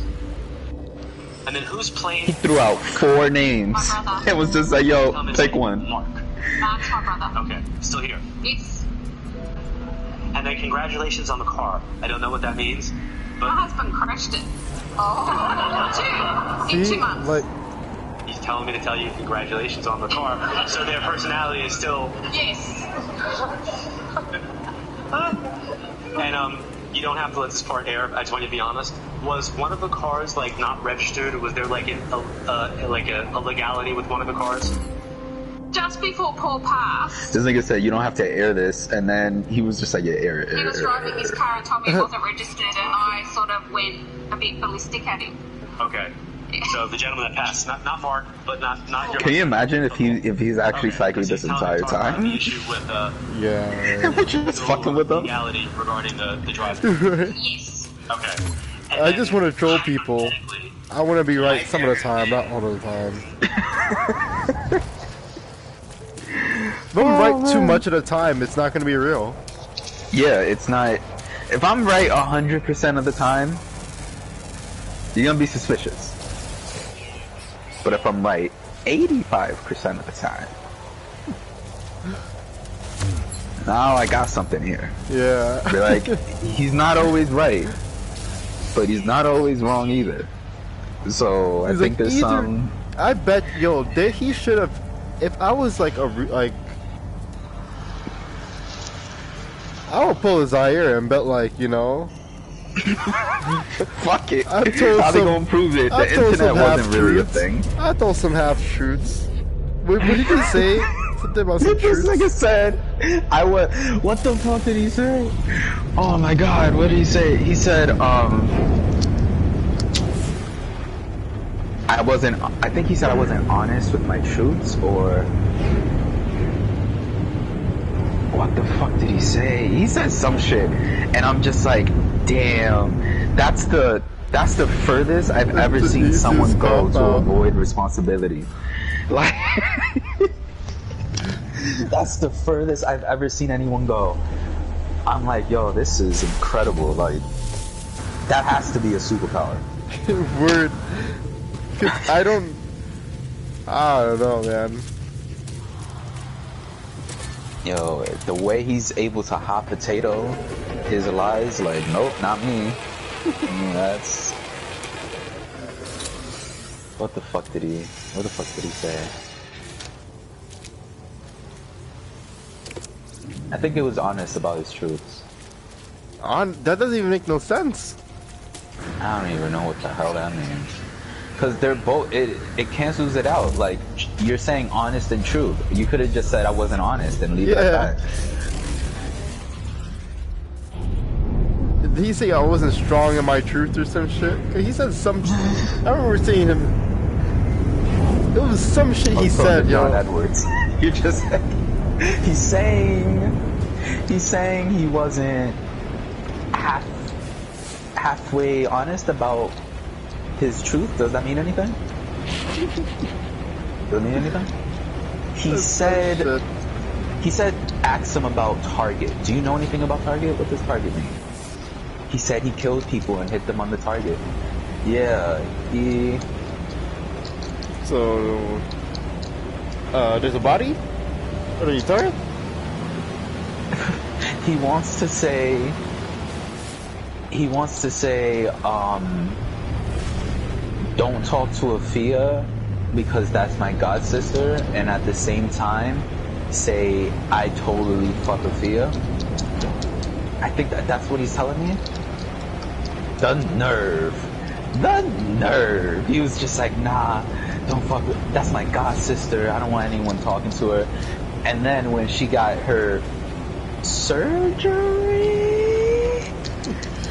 S5: And then who's playing?
S3: He threw out 4 names.
S1: My brother.
S3: It was just like, yo, take one.
S5: Mark.
S1: That's my brother.
S5: Okay, still here.
S1: Yes.
S5: And then congratulations on the car. I don't know what that means,
S1: My
S5: but
S1: husband crashed it. Oh, in 2 months.
S2: Like,
S5: he's telling me to tell you congratulations on the car. So their personality is still.
S1: Yes.
S5: And you don't have to let this part air. I just want you to be honest. Was one of the cars like not registered? Was there like a legality with one of the cars?
S1: Just before Paul passed,
S3: This nigga said you don't have to air this, and then he was just like, yeah, air it.
S1: he was driving his car and told me it wasn't registered, and I sort of went a bit ballistic at him.
S5: Okay. So the gentleman that passed, not Mark, but not your.
S3: Can you imagine if he's actually psychic this entire
S5: The
S3: time?
S5: issue with
S2: yeah.
S3: We're just fucking with them.
S5: legality regarding the drive.
S1: Yes.
S5: Okay.
S2: I just want to troll people. I want to be right some of the time, not all of the time. If I'm right too much of the time, it's not going to be real.
S3: Yeah, it's not. If I'm right 100% of the time, you're gonna be suspicious. But if I'm right 85% of the time, now I got something here.
S2: Yeah.
S3: Be like, he's not always right, but he's not always wrong either. So I
S2: He's
S3: think
S2: like,
S3: there's
S2: either-
S3: some.
S2: I bet, yo, he should have. If I was like I would pull his ear and bet, like, you know.
S3: Fuck it.
S2: I told
S3: How they
S2: some-
S3: gonna prove it?
S2: I
S3: The
S2: told
S3: internet
S2: some
S3: wasn't really a
S2: half-truths.
S3: thing.
S2: I told some half truths. What did he just say? Something about some
S3: This
S2: truths.
S3: nigga said, what the fuck did he say? Oh my god, what did he say? He said, I think he said I wasn't honest with my truths, or what the fuck did he say? He said some shit, and I'm just like, damn, that's the furthest I've ever
S2: the
S3: seen
S2: easiest
S3: someone go to
S2: cop-out.
S3: avoid responsibility. Like, that's the furthest I've ever seen anyone go. I'm like, yo, this is incredible. Like, that has to be a superpower.
S2: Word. 'Cause I don't know, man.
S3: Yo, the way he's able to hot potato his lies, like, nope, not me. That's... What the fuck did he say? I think it was honest about his truths.
S2: That doesn't even make no sense.
S3: I don't even know what the hell that means. Because they're both, it cancels it out. Like, you're saying honest and true. You could have just said I wasn't honest and leave it at that.
S2: Did he say I wasn't strong in my truth or some shit? He said some shit. I remember seeing him. It was some shit he said, yo.
S3: John Edwards. You just said, he's saying he wasn't halfway honest about his truth. Does that mean anything? Does it mean anything? He said ask him about Target. Do you know anything about Target? What does Target mean? He said he killed people and hit them on the target. Yeah, he...
S2: So... there's a body? What are you talking?
S3: He wants to say, don't talk to Afia because that's my god sister, and at the same time, say, I totally fuck Afia. I think that's what he's telling me. The nerve. He was just like, nah, don't fuck with, that's my god sister. I don't want anyone talking to her. And then when she got her surgery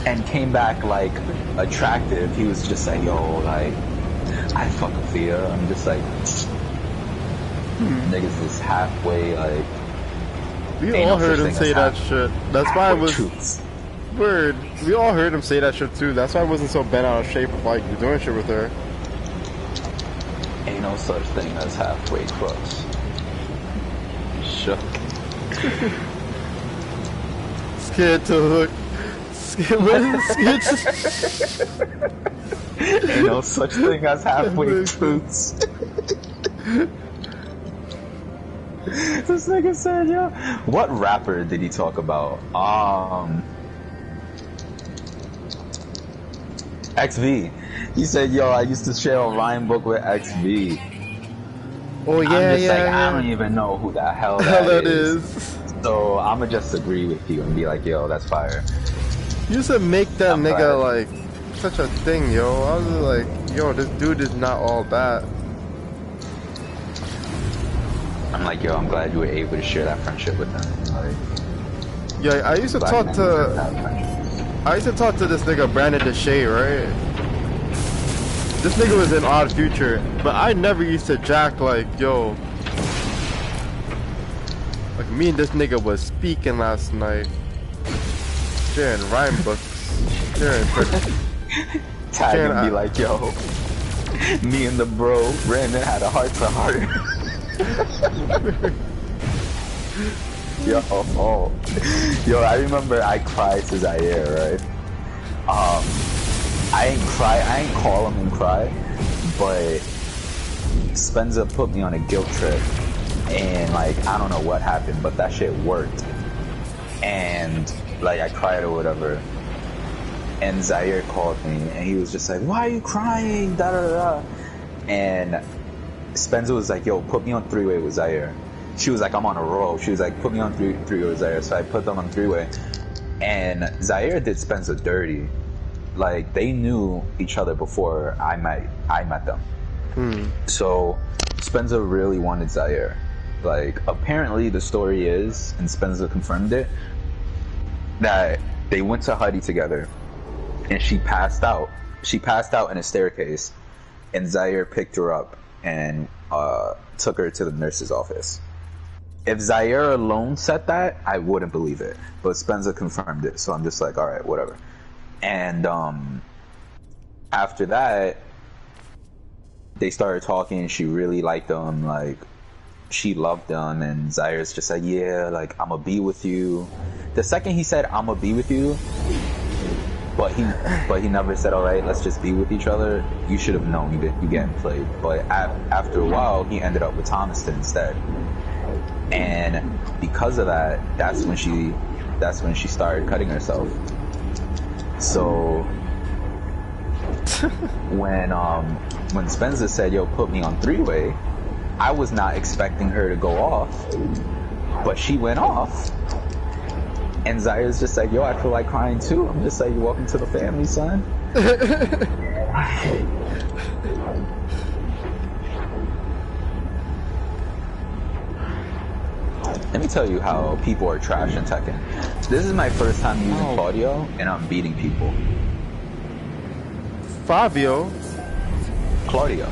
S3: and came back like attractive, he was just like, yo, like, I fuck Afia. I'm just like, niggas is halfway, like,
S2: we all heard him say that shit. That's why I was... Word. We all heard him say that shit too. That's why I wasn't so bent out of shape of like doing shit with her.
S3: Ain't no such thing as halfway crooks. Shook.
S2: Scared to hook. What is it?
S3: Ain't no such thing as halfway truths. This nigga said, yo. What rapper did he talk about? XV. He said, yo, I used to share a rhyme book with XV.
S2: Oh, yeah,
S3: I'm just like, I don't even know who the hell that is. So I'ma just agree with you and be like, yo, that's fire.
S2: You used to make that nigga like such a thing, yo. I was like, yo, this dude is not all that.
S3: I'm like, yo, I'm glad you were able to share that friendship with him. Like,
S2: yeah, I used to talk to this nigga Brandon Deshay, right? This nigga was in Odd Future, but I never used to jack like, yo. Like me and this nigga was speaking last night. Sharing rhyme books.
S3: Tag and be like, yo, me and the bro, Brandon had a heart to heart. Yo, I remember I cried to Zaire, right? I ain't call him and cry, but Spencer put me on a guilt trip, and like, I don't know what happened, but that shit worked. And like, I cried or whatever, and Zaire called me, and he was just like, why are you crying, da da da. And Spencer was like, yo, put me on three-way with Zaire. She was like, I'm on a roll. She was like, put me on three-way with Zaire. So I put them on three-way. And Zaire did Spencer dirty. Like, they knew each other before I met them. So Spencer really wanted Zaire. Like, apparently the story is, and Spencer confirmed it, that they went to Huddy together, and she passed out. She passed out in a staircase, and Zaire picked her up and took her to the nurse's office. If Zaire alone said that, I wouldn't believe it. But Spencer confirmed it, so I'm just like, alright, whatever. And after that, they started talking. She really liked him, like, she loved him, and Zaire's just like, yeah, like, I'ma be with you. The second he said, I'ma be with you, but he never said, alright, let's just be with each other, you should have known you're getting played. But after a while, he ended up with Thomaston instead. And because of that, that's when she started cutting herself. So when Spencer said, yo, put me on three-way, I was not expecting her to go off, but she went off. And Zaya's just like, yo, I feel like crying too. I'm just like, welcome to the family, son. Let me tell you how people are trash in Tekken. This is my first time using Claudio, and I'm beating people.
S2: Fabio?
S3: Claudio.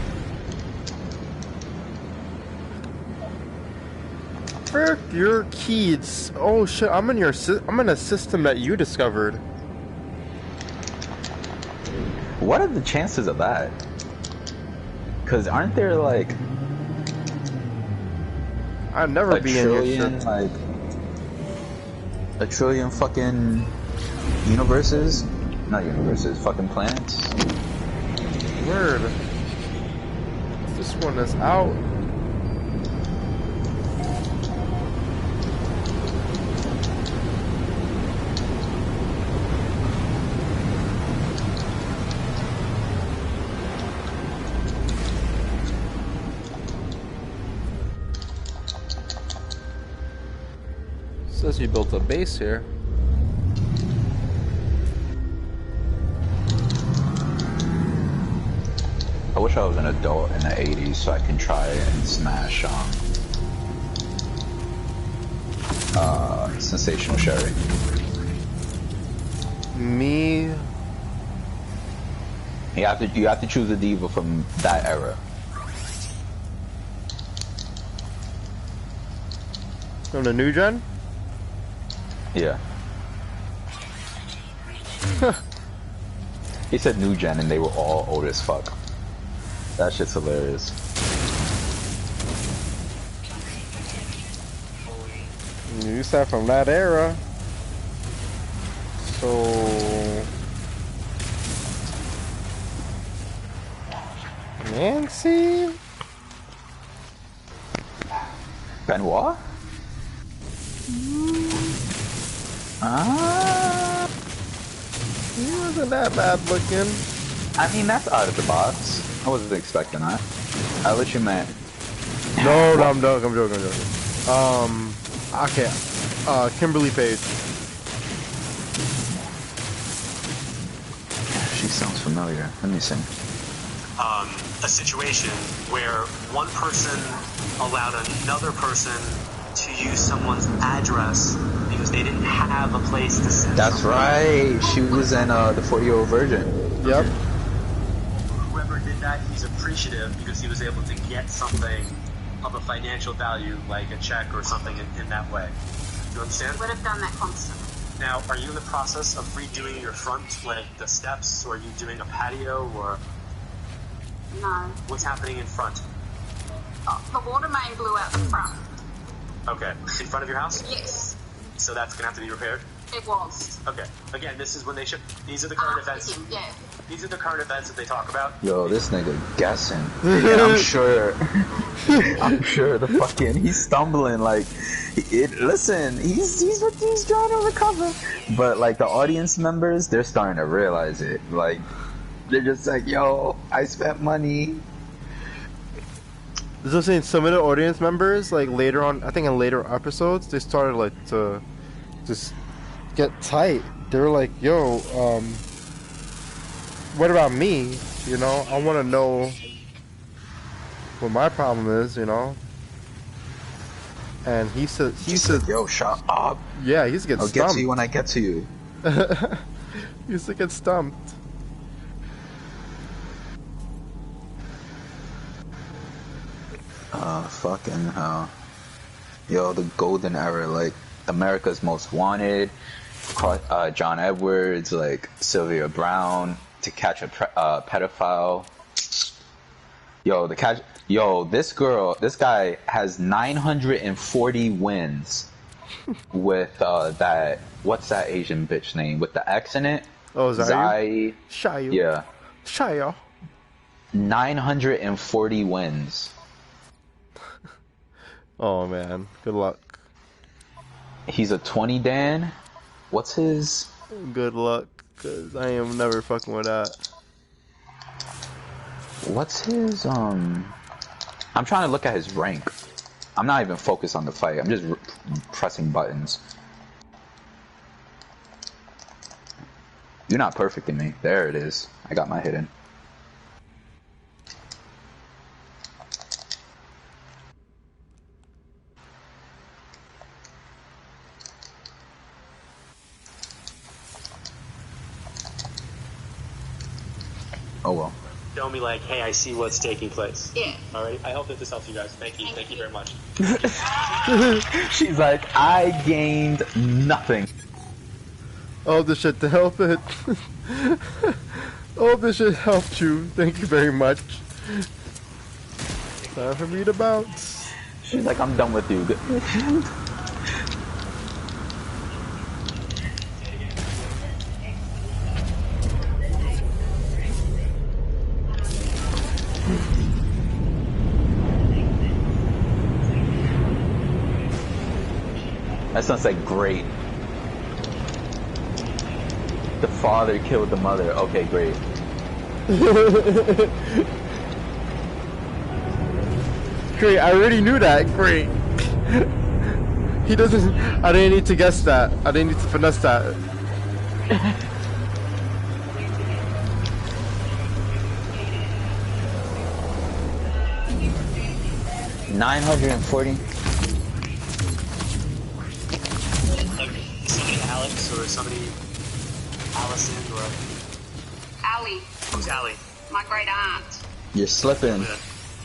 S2: Frick, your keys. Oh shit, I'm in a system that you discovered.
S3: What are the chances of that? Because aren't there like...
S2: I'd never be in your shit.
S3: Like a trillion fucking universes? Not universes, fucking planets.
S2: Word. This one is out. Says you built a base here.
S3: I wish I was an adult in the 80s so I can try and smash Sensational Sherry.
S2: Me?
S3: You have to choose a diva from that era.
S2: From the new gen?
S3: Yeah. He said new gen and they were all old as fuck. That shit's hilarious.
S2: You said from that era. So... Nancy?
S3: Benoit?
S2: He wasn't that bad looking.
S3: I mean, that's out of the box. I wasn't expecting that. I let you man.
S2: No, I'm joking. Okay. Kimberly Page.
S3: She sounds familiar. Let me see.
S5: A situation where one person allowed another person to use someone's address because they didn't have a place to send.
S3: That's right. She was in the 40-year-old virgin.
S2: Yep.
S5: Whoever did that, he's appreciative because he was able to get something of a financial value, like a check or something in that way. You understand?
S4: Would have done that constantly.
S5: Now, are you in the process of redoing your front, like the steps, or are you doing a patio, or
S4: No.
S5: what's happening in front?
S4: Oh, the water main blew out the front.
S5: Okay, in front of your house?
S4: Yes,
S5: So that's gonna have to be repaired?
S4: it was.
S5: Okay, again, this is when they should, these are the current events.
S4: Yeah.
S5: These are the current events that they talk about.
S3: Yo, this nigga guessing. And I'm sure the fucking, he's stumbling like, listen, he's trying to recover. But like the audience members, they're starting to realize it. Like, they're just like, yo, I spent money.
S2: This is saying some of the audience members, like later on, I think in later episodes, they started like to just get tight. They were like, yo, what about me? You know, I want to know what my problem is, you know? And he said,
S3: yo, shut up.
S2: Yeah, he used to get
S3: I'll
S2: stumped.
S3: get to you when I get to you.
S2: He used to get stumped.
S3: Fucking hell. Yo, the golden era, like, America's Most Wanted, John Edwards, like, Sylvia Brown, To Catch a Pedophile. Yo, this guy has 940 wins with, what's that Asian bitch name? With the X in it?
S2: Oh, Zayu?
S3: Shayu. Yeah.
S2: Shayu.
S3: 940 wins.
S2: Oh man, good luck.
S3: He's a 20 Dan. What's his?
S2: Good luck, cause I am never fucking with that.
S3: What's his, I'm trying to look at his rank. I'm not even focused on the fight. I'm just pressing buttons. You're not perfect in me. There it is. I got my hidden. Oh well.
S5: Show me like, hey, I see what's taking place.
S1: Yeah.
S5: Alright, I hope that this helps you guys. Thank you very much.
S3: She's like, I gained nothing.
S2: All this shit to help it. All this shit helped you. Thank you very much. Time for me to bounce.
S3: She's like, I'm done with you. That sounds like great. The father killed the mother. Okay, great.
S2: Great, I already knew that. Great. He doesn't. I didn't need to guess that. I didn't need to finesse that.
S3: $940.
S5: Somebody Alex or somebody Allison or
S4: Allie,
S5: who's Allie?
S4: my great aunt.
S3: You're slipping.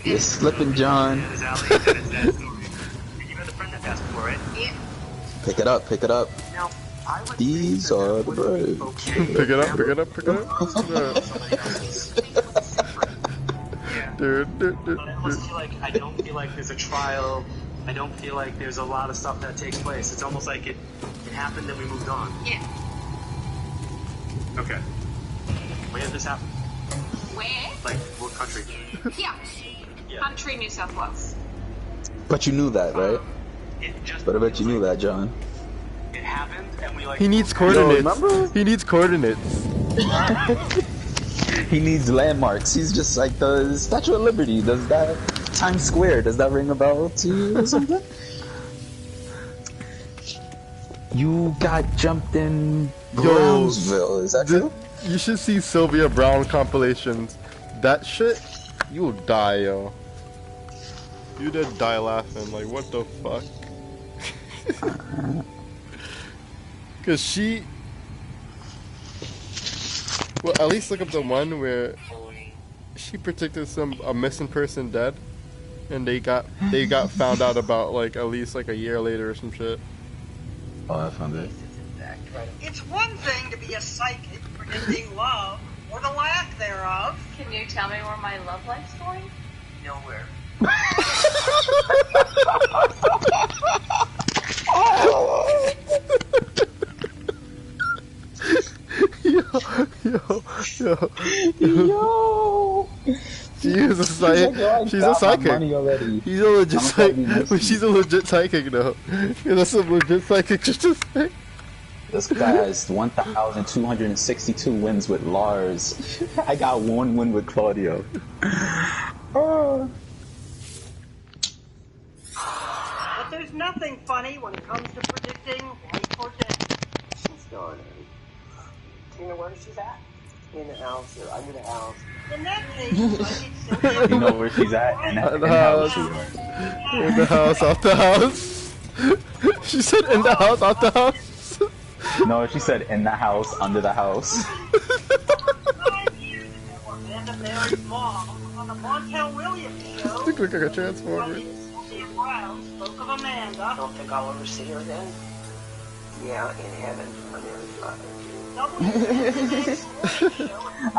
S3: You're slipping, John.
S5: Is Allie? Is that story? You had a friend that passed before, right?
S4: Yeah.
S3: Pick it up, pick it up.
S5: Now, I would
S3: These
S5: think that
S3: are
S5: that
S3: the
S5: would be
S2: Pick
S3: birds.
S5: okay.
S2: it up, pick it up, pick it up.
S5: Somebody else's. Yeah. But I almost feel like I don't feel like there's a trial. I don't feel like there's a lot of stuff that takes place. It's almost like it happened and we moved on.
S4: Yeah.
S5: Okay. When did this happen?
S4: Where?
S5: Like, what country?
S4: Yeah.
S5: Yeah.
S4: Country, New South Wales.
S3: But you knew that, right?
S5: It just.
S3: But I bet you knew that, John.
S5: It happened and we like.
S2: He needs coordinates.
S3: remember?
S2: He needs coordinates.
S3: He needs landmarks. He's just like the Statue of Liberty. Does that Times Square? Does that ring a bell to you or something? You got jumped in Brownsville. Is that true?
S2: You should see Sylvia Brown compilations. That shit, you will die, yo. You did die laughing. Like, what the fuck? Cause she. Well, at least look up the one where she predicted a missing person dead, and they got found out about like at least like a year later or some shit.
S3: Oh, I found it.
S7: It's one thing to be a psychic predicting love or the lack thereof.
S1: Can you tell me where my love life's going?
S7: Nowhere.
S3: Yo!
S2: She's a psychic. She's a psychic. He's a legit psychic. She's a legit psychic, though. Yeah, that's a legit psychic. Just a say.
S3: This guy has 1,262 wins with Lars. I got 1 win with Claudio.
S7: But there's nothing funny when it comes to predicting life or death.
S8: She's gone. Do you know where she's at? In the house or under the house?
S7: In that case, psychic
S3: You know where she's at?
S2: In the house. In the house, out the house. She said in the house, out the house.
S3: No, she said in the house, under the house.
S7: 5 years ago, Amanda Mary's mom on the Montel Williams show.
S2: Look like a transformer.
S7: Sylvia Brown spoke of Amanda.
S8: I don't think I'll ever see her again. Yeah, in heaven, my dear father.
S3: I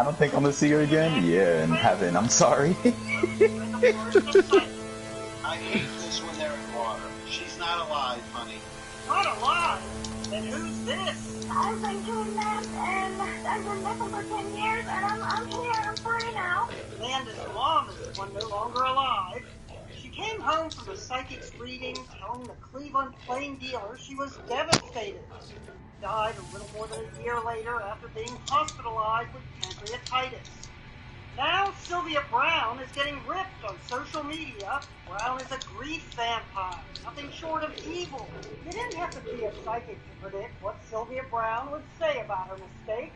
S3: don't think I'm gonna see her again. Yeah, in heaven. I'm sorry.
S7: I
S9: hate this when they're in water. She's not alive, honey.
S7: Not alive? Then who's this?
S1: I've been doing that, and I've been missing for 10 years, and I'm here, I'm free now.
S7: Amanda's mom is the one no longer alive. She came home from a psychic's reading telling the Cleveland plain dealer she was devastated. Died a little more than a year later after being hospitalized with pancreatitis. Now Sylvia Brown is getting ripped on social media. Brown is a grief vampire, nothing short of evil. You didn't have to be a psychic to predict what Sylvia Brown would say about her mistake.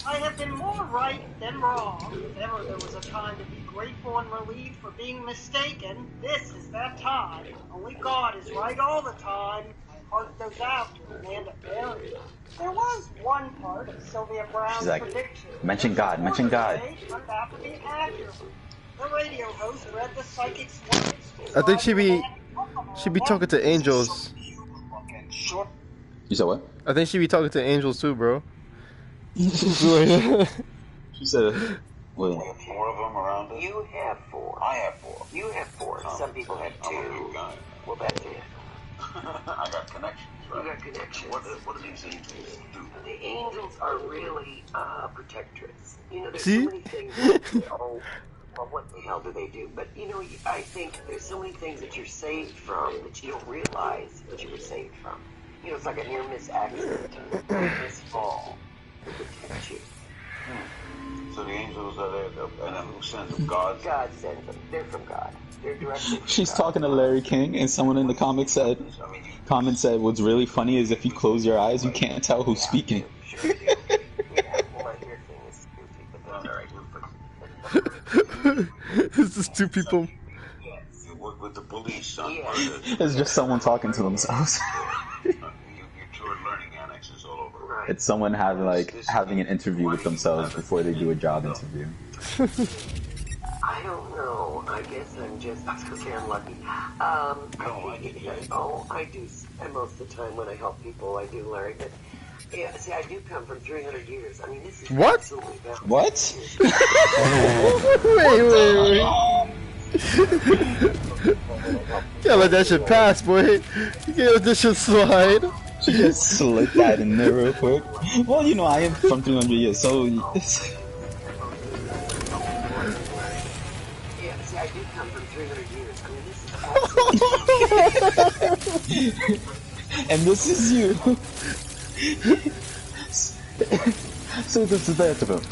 S7: I have been more right than wrong. If ever there was a time to be grateful and relieved for being mistaken, this is that time. Only God is right all the time. My heart goes out to Amanda Berry. There was one part of Sylvia Brown's
S3: She's like,
S7: prediction.
S3: mention God, mention God.
S7: Turned out to be accurate. The radio host read the psychic's words.
S2: I think she be talking to angels.
S3: You said what?
S2: I think she be talking to angels too, bro.
S3: She said, well,
S9: We have 4 of them around us.
S8: You have 4.
S9: I have 4.
S8: You have 4. Some people have 2.
S9: I'm a good guy.
S8: Well, that's it.
S9: I got connections, right?
S8: You got connections.
S9: What do these angels do?
S8: The angels are really protectress. You know, there's
S2: See?
S8: so many things that, oh, well, what the hell do they do? But, you know, I think there's so many things that you're saved from that you don't realize that you were saved from. You know, it's like a near-miss accident, a near-miss fall to protect you.
S9: So the angels are there, and then who sends them? God?
S8: God sends them. They're from God. They're directly from
S3: she's
S8: God.
S3: talking to Larry King, and someone in the comment said, what's really funny is if you close your eyes, you can't tell who's speaking.
S8: Sure do. Yeah, well, my ear thing is stupid, but that's all right.
S2: It's just 2 people.
S9: You work with the police on
S8: Yeah.
S9: murder.
S3: It's just someone talking to themselves.
S9: You toured learning annexes all over.
S8: Right.
S3: It's someone having an interview with themselves before they do a job interview.
S8: I don't know. I guess I'm just okay. I'm lucky. I do. And most of the time when I help people, I do, Larry. But yeah, see, I do come from 300 years. I mean, this is
S2: What?
S8: absolutely valid.
S3: What?
S2: Wait. You can't let that shit pass, boy. You can't let this shit slide.
S3: She just slid that in there real quick. Well, you know, I am from 300 years, so...
S8: Yeah, see, I do come from 300 years. I mean, this is absolutely
S3: And this is you. So this is that about.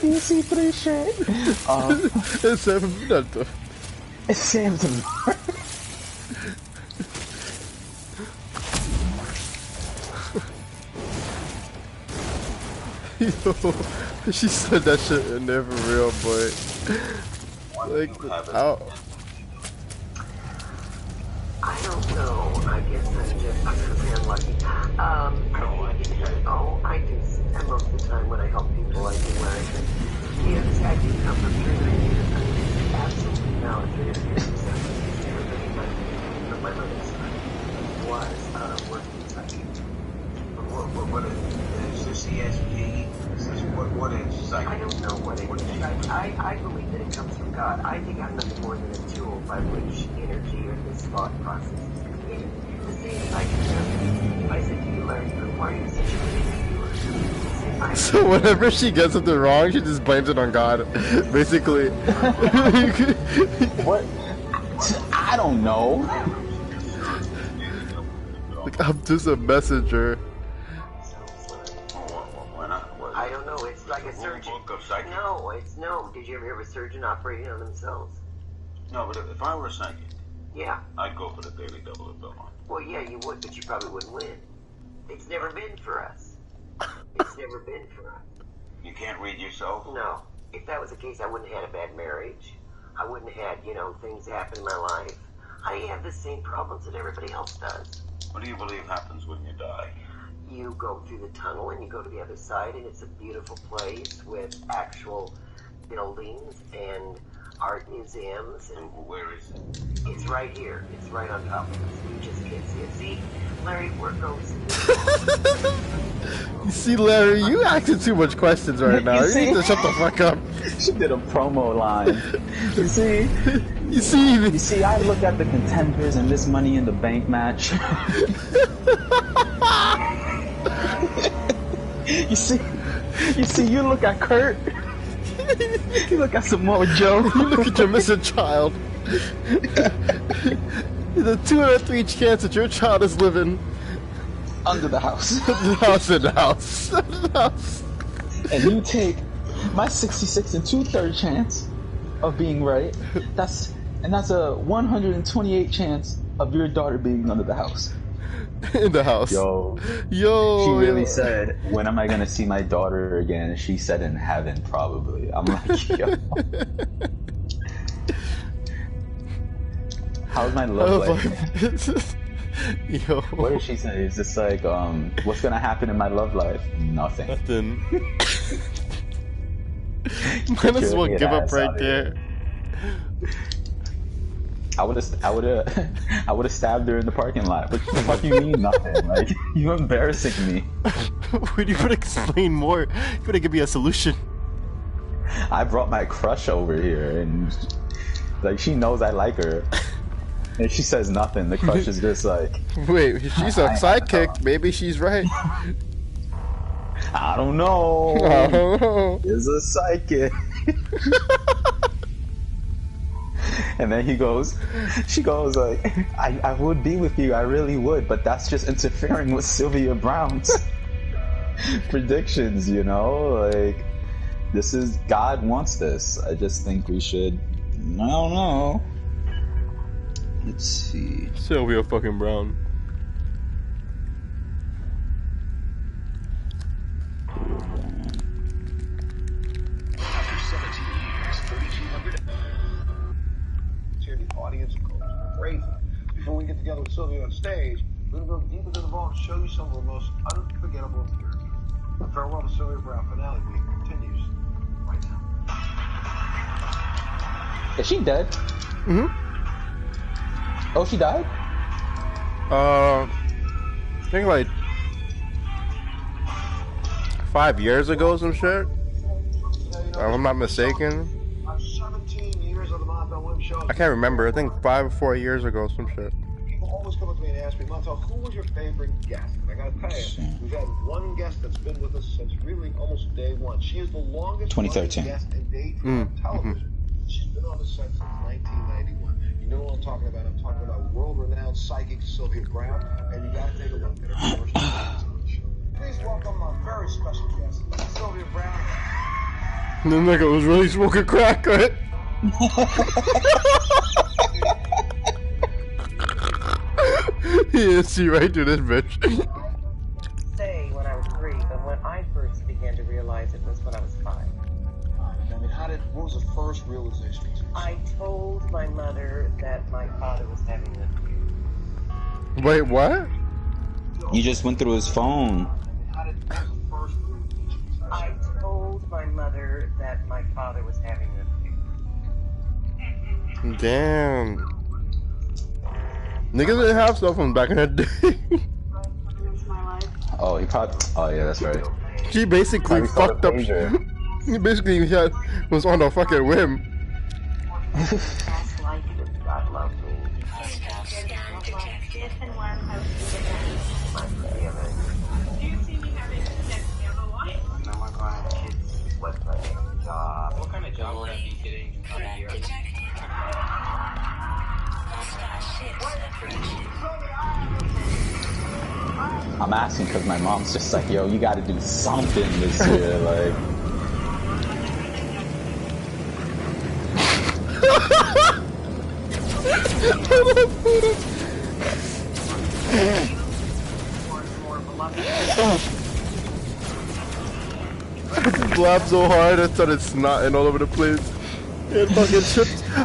S3: Easy 3 shit.
S2: Esse é muito.
S3: It's sempre.
S2: Yo, she said that shit in there for real, boy. Like, how?
S8: I don't know. I guess I'm just unlucky. I do. And most of the time when I help people, I do learn. Yes, I do come from 300 years. I mean, it's absolutely valid. 300 years. Everybody from my mother's side was working psychic.
S9: What is this ESP? What is psychic?
S8: I don't know what it is. I believe that it comes from God. I think I'm nothing more than a tool by which energy or this thought process is created. The same as I can do. I said to you, Larry, why are you such a ridiculous?
S2: So whenever she gets something wrong, she just blames it on God, basically.
S3: What? I don't know.
S2: Like, I'm just a messenger.
S8: I don't know. It's like a surgeon. No, no. Did you ever hear of a surgeon operating on themselves?
S9: No, but if I were a psychic,
S8: yeah,
S9: I'd go for the daily double at Belmont.
S8: Well, yeah, you would, but you probably wouldn't win. It's never been for us. It's never been for us.
S9: You can't read yourself?
S8: No. If that was the case, I wouldn't have had a bad marriage. I wouldn't have had, things happen in my life. I have the same problems that everybody else does.
S9: What do you believe happens when you die?
S8: You go through the tunnel and you go to the other side, and it's a beautiful place with actual buildings and art museums. And
S9: where is it?
S8: It's right here. It's right on top of us. You just can't see it. See, Larry, where goes it?
S2: You see, Larry, you asking too much questions right now. You need to shut the fuck up.
S3: She did a promo line. You see, I look at the contenders and this Money in the Bank match. You see, you look at Kurt. You look at Samoa Joe.
S2: You look at your missing child. The 2 out of 3 chance that your child is living
S3: under the house.
S2: Under the house.
S3: And you take my 66 2/3 chance of being right. That's a 128 chance of your daughter being under the house.
S2: in the house.
S3: Yo.
S2: Yo.
S3: She really said, when am I going to see my daughter again? She said in heaven, probably. I'm like, yo. How's my love life?
S2: Yo.
S3: What did she say? It's just like, what's going to happen in my love life? Nothing.
S2: Nothing. Might as well give up right there.
S3: I would have stabbed her in the parking lot. What the fuck you mean nothing? Like, you embarrassing me.
S2: You could explain more. You could give me a solution.
S3: I brought my crush over here, and like she knows I like her, and she says nothing. The crush is just like,
S2: wait, she's a sidekick. Maybe she's right.
S3: I don't know.
S2: I don't know.
S3: Is a psychic. And then she goes like, I would be with you, I really would, but that's just interfering with Sylvia Brown's predictions, you know? Like, this is, God wants this. I just think we should, I don't know. Let's see.
S2: Sylvia fucking Brown.
S9: Audience goes crazy. Before we get together with Sylvia on stage, we're going to go deep into the vault and show you some of the most unforgettable appearances. The Farewell to Sylvia Brown finale week continues right now.
S3: Is she dead?
S2: Mm-hmm.
S3: Oh, she died?
S2: I think like 5 years ago, some shit. If I'm not mistaken.
S9: 17 years of the Montel Williams show.
S2: I can't remember. I think 5 or 4 years ago, some shit.
S9: People always come up to me and ask me, Montel, who was your favorite guest? And I gotta tell you, we've had one guest that's been with us since really almost day one. She is the longest
S3: 2013
S9: guest in daytime television. She's been on the set since 1991. You know what I'm talking about? I'm talking about world-renowned psychic Sylvia Brown, and you gotta take a look at her first appearance on the show. Please welcome our very special guest, Sylvia Brown.
S2: And then nigga was really smoking crack, right? He didn't see right through this bitch.
S10: Say when I was 3, but when I first began to realize it was when I was 5.
S9: I mean, what was the first realization?
S10: I told my mother that my father was having an affair.
S2: Wait, what?
S3: You just went through his phone.
S9: What was the first realization?
S10: I told my mother that my father was having an affair.
S2: Damn. Niggas didn't have cell phones back in the day.
S3: Oh, he probably. Oh yeah, that's right.
S2: She basically fucked up. He basically was on a fucking whim.
S5: What kind of job would I be getting out of here?
S3: I'm asking because my mom's just like, yo, you gotta do something this year, like.
S2: I just laughed so hard I started snotting all over the place. And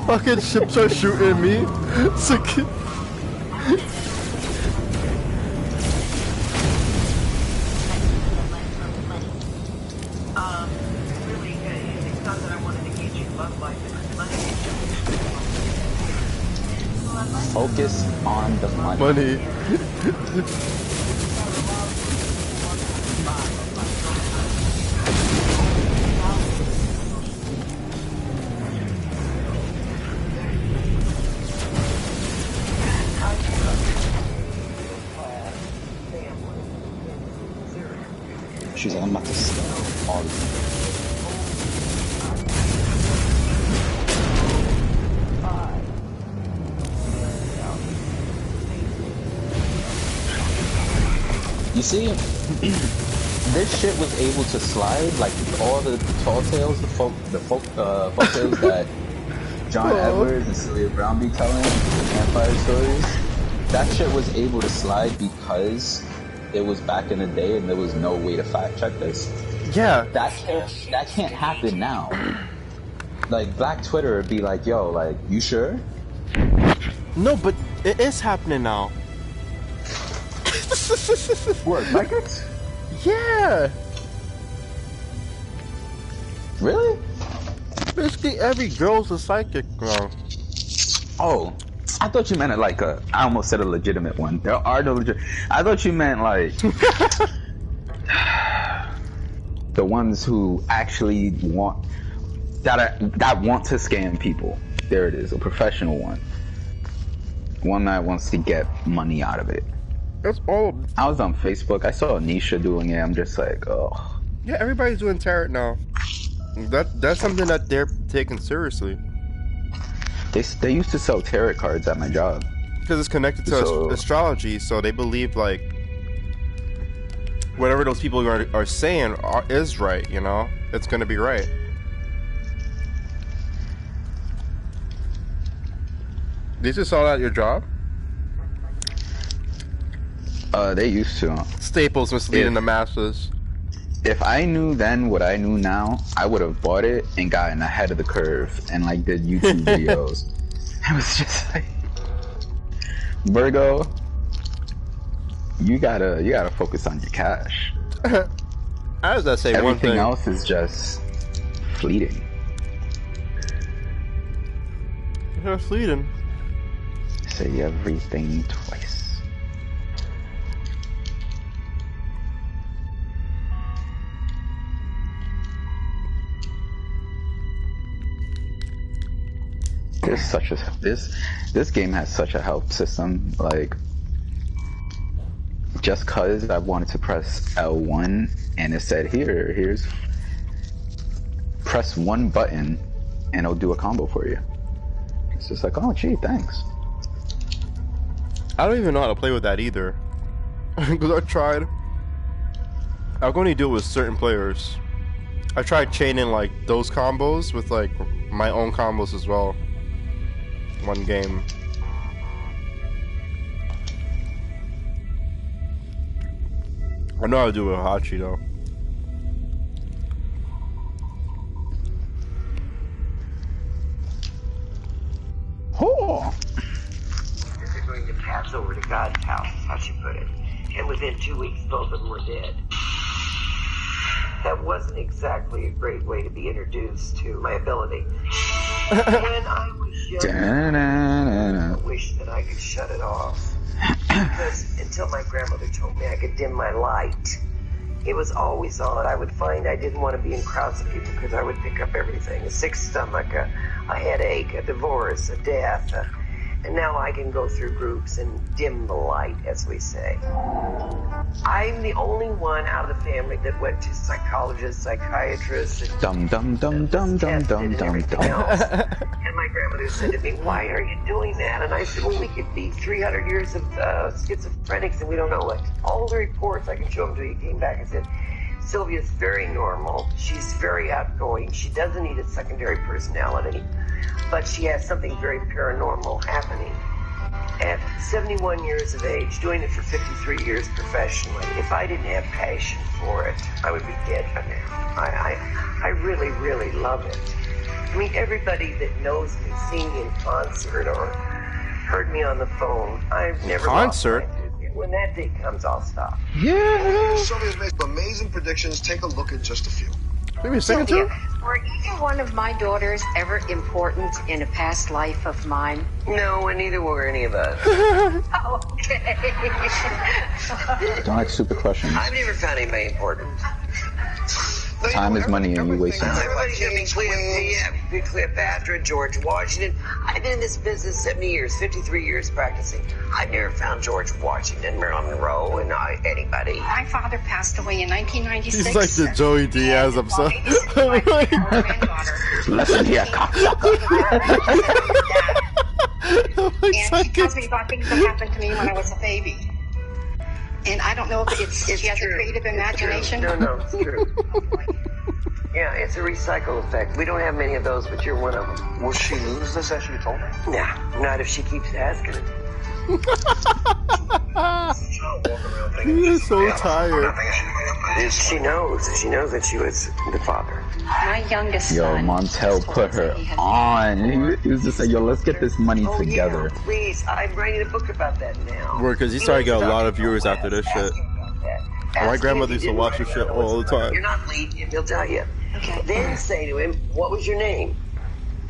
S2: fucking chips are shooting me. So
S10: It's not that I wanted to get you love life, it's money.
S3: Focus on the money.
S2: Money.
S3: She's like, I'm about to sell all of them. You see, this shit was able to slide, like all the tall tales, the folk tales that John Edwards and Sylvia Brown be telling, the campfire stories. that shit was able to slide because it was back in the day and there was no way to fact check this.
S2: Yeah.
S3: That can't happen now. Like, Black Twitter would be like, yo, like, you sure?
S2: No, but it is happening now.
S3: What, psychics?
S2: Yeah.
S3: Really?
S2: Basically, every girl's a psychic now.
S3: Oh, I thought you meant it like I almost said a legitimate one. There are no legit. I thought you meant like the ones who actually want that want to scam people. There it is, a professional one. One that wants to get money out of it.
S2: That's all.
S3: I was on Facebook. I saw Anisha doing it. I'm just like, oh.
S2: Yeah, everybody's doing tarot now. That's something that they're taking seriously.
S3: They used to sell tarot cards at my job.
S2: Because it's connected to astrology, so they believe like whatever those people are saying is right. You know, it's gonna be right. Did you saw that at your job?
S3: They used to.
S2: Staples misleading the masses.
S3: If I knew then what I knew now, I would have bought it and gotten ahead of the curve and like did YouTube videos. I was just like, Virgo, you gotta focus on your cash.
S2: How does that say one thing?
S3: Everything else is just fleeting.
S2: Yeah, fleeting.
S3: Say everything twice. This game has such a help system. Like, just cause I wanted to press L1 and it said here's press one button and it'll do a combo for you. It's just like, oh gee, thanks.
S2: I don't even know how to play with that either. Because I tried. I can only do it with certain players. I tried chaining like those combos with like my own combos as well. One game. I know how to do it with Hachi though.
S3: Oh.
S8: They're going to pass over to God's house, how she put it. And within 2 weeks, both of them were dead. That wasn't exactly a great way to be introduced to my ability. When I was young, I wish that I could shut it off. Because until my grandmother told me I could dim my light, it was always on. I would find I didn't want to be in crowds of people because I would pick up everything. A sick stomach, a headache, a divorce, a death. And now I can go through groups and dim the light, as we say. I'm the only one out of the family that went to psychologists, psychiatrists, and
S3: dum dum dum dum dum dum dum dum.
S8: And my grandmother said to me, "Why are you doing that?" And I said, "Well, we could be 300 years of schizophrenics and we don't know it." All the reports, I can show them to you, came back and said, "Sylvia's very normal. She's very outgoing. She doesn't need a secondary personality, but she has something very paranormal happening." At 71 years of age, doing it for 53 years professionally, if I didn't have passion for it, I would be dead by now. I really, really love it. I mean, everybody that knows me, seen me in concert or heard me on the phone, I've never
S2: concert.
S8: Lost my enthusiasm. When that day comes, I'll stop.
S3: Yeah.
S9: Sylvia's made amazing predictions. Take a look at just a few.
S2: Maybe a second too?
S6: Were either one of my daughters ever important in a past life of mine?
S8: No, and neither were any of us.
S6: Oh, okay.
S3: Don't ask stupid questions.
S8: I've never found anybody important.
S3: Time is money and you waste it.
S8: Everybody give me Cleopatra, George Washington. I've been in this business 70 years, 53 years practicing. I've never found George Washington, Marilyn Monroe, and anybody.
S6: My father passed away in 1996.
S2: He's like the Joey Diaz episode.
S3: Listen here, cocksucker.
S6: And she tells me about things that happened to me when I was a baby. And I don't know if she has
S8: true.
S6: a creative imagination.
S8: No, it's true. Yeah, it's a recycle effect. We don't have many of those, but you're one of them.
S9: Will she lose this as you told her?
S8: Nah, not if she keeps asking it.
S2: He is so tired.
S8: She knows. She knows that she was the father.
S6: My youngest
S3: Yo,
S6: son.
S3: Montel put her on. He was just like, yo, let's get this money together.
S8: Yeah, please. I'm writing a book about that now.
S2: Word, because he started getting a lot of viewers after this shit. My grandmother used to watch this shit all the time.
S8: You're not late, and he'll tell you.
S6: Okay.
S8: Then say to him, what was your name?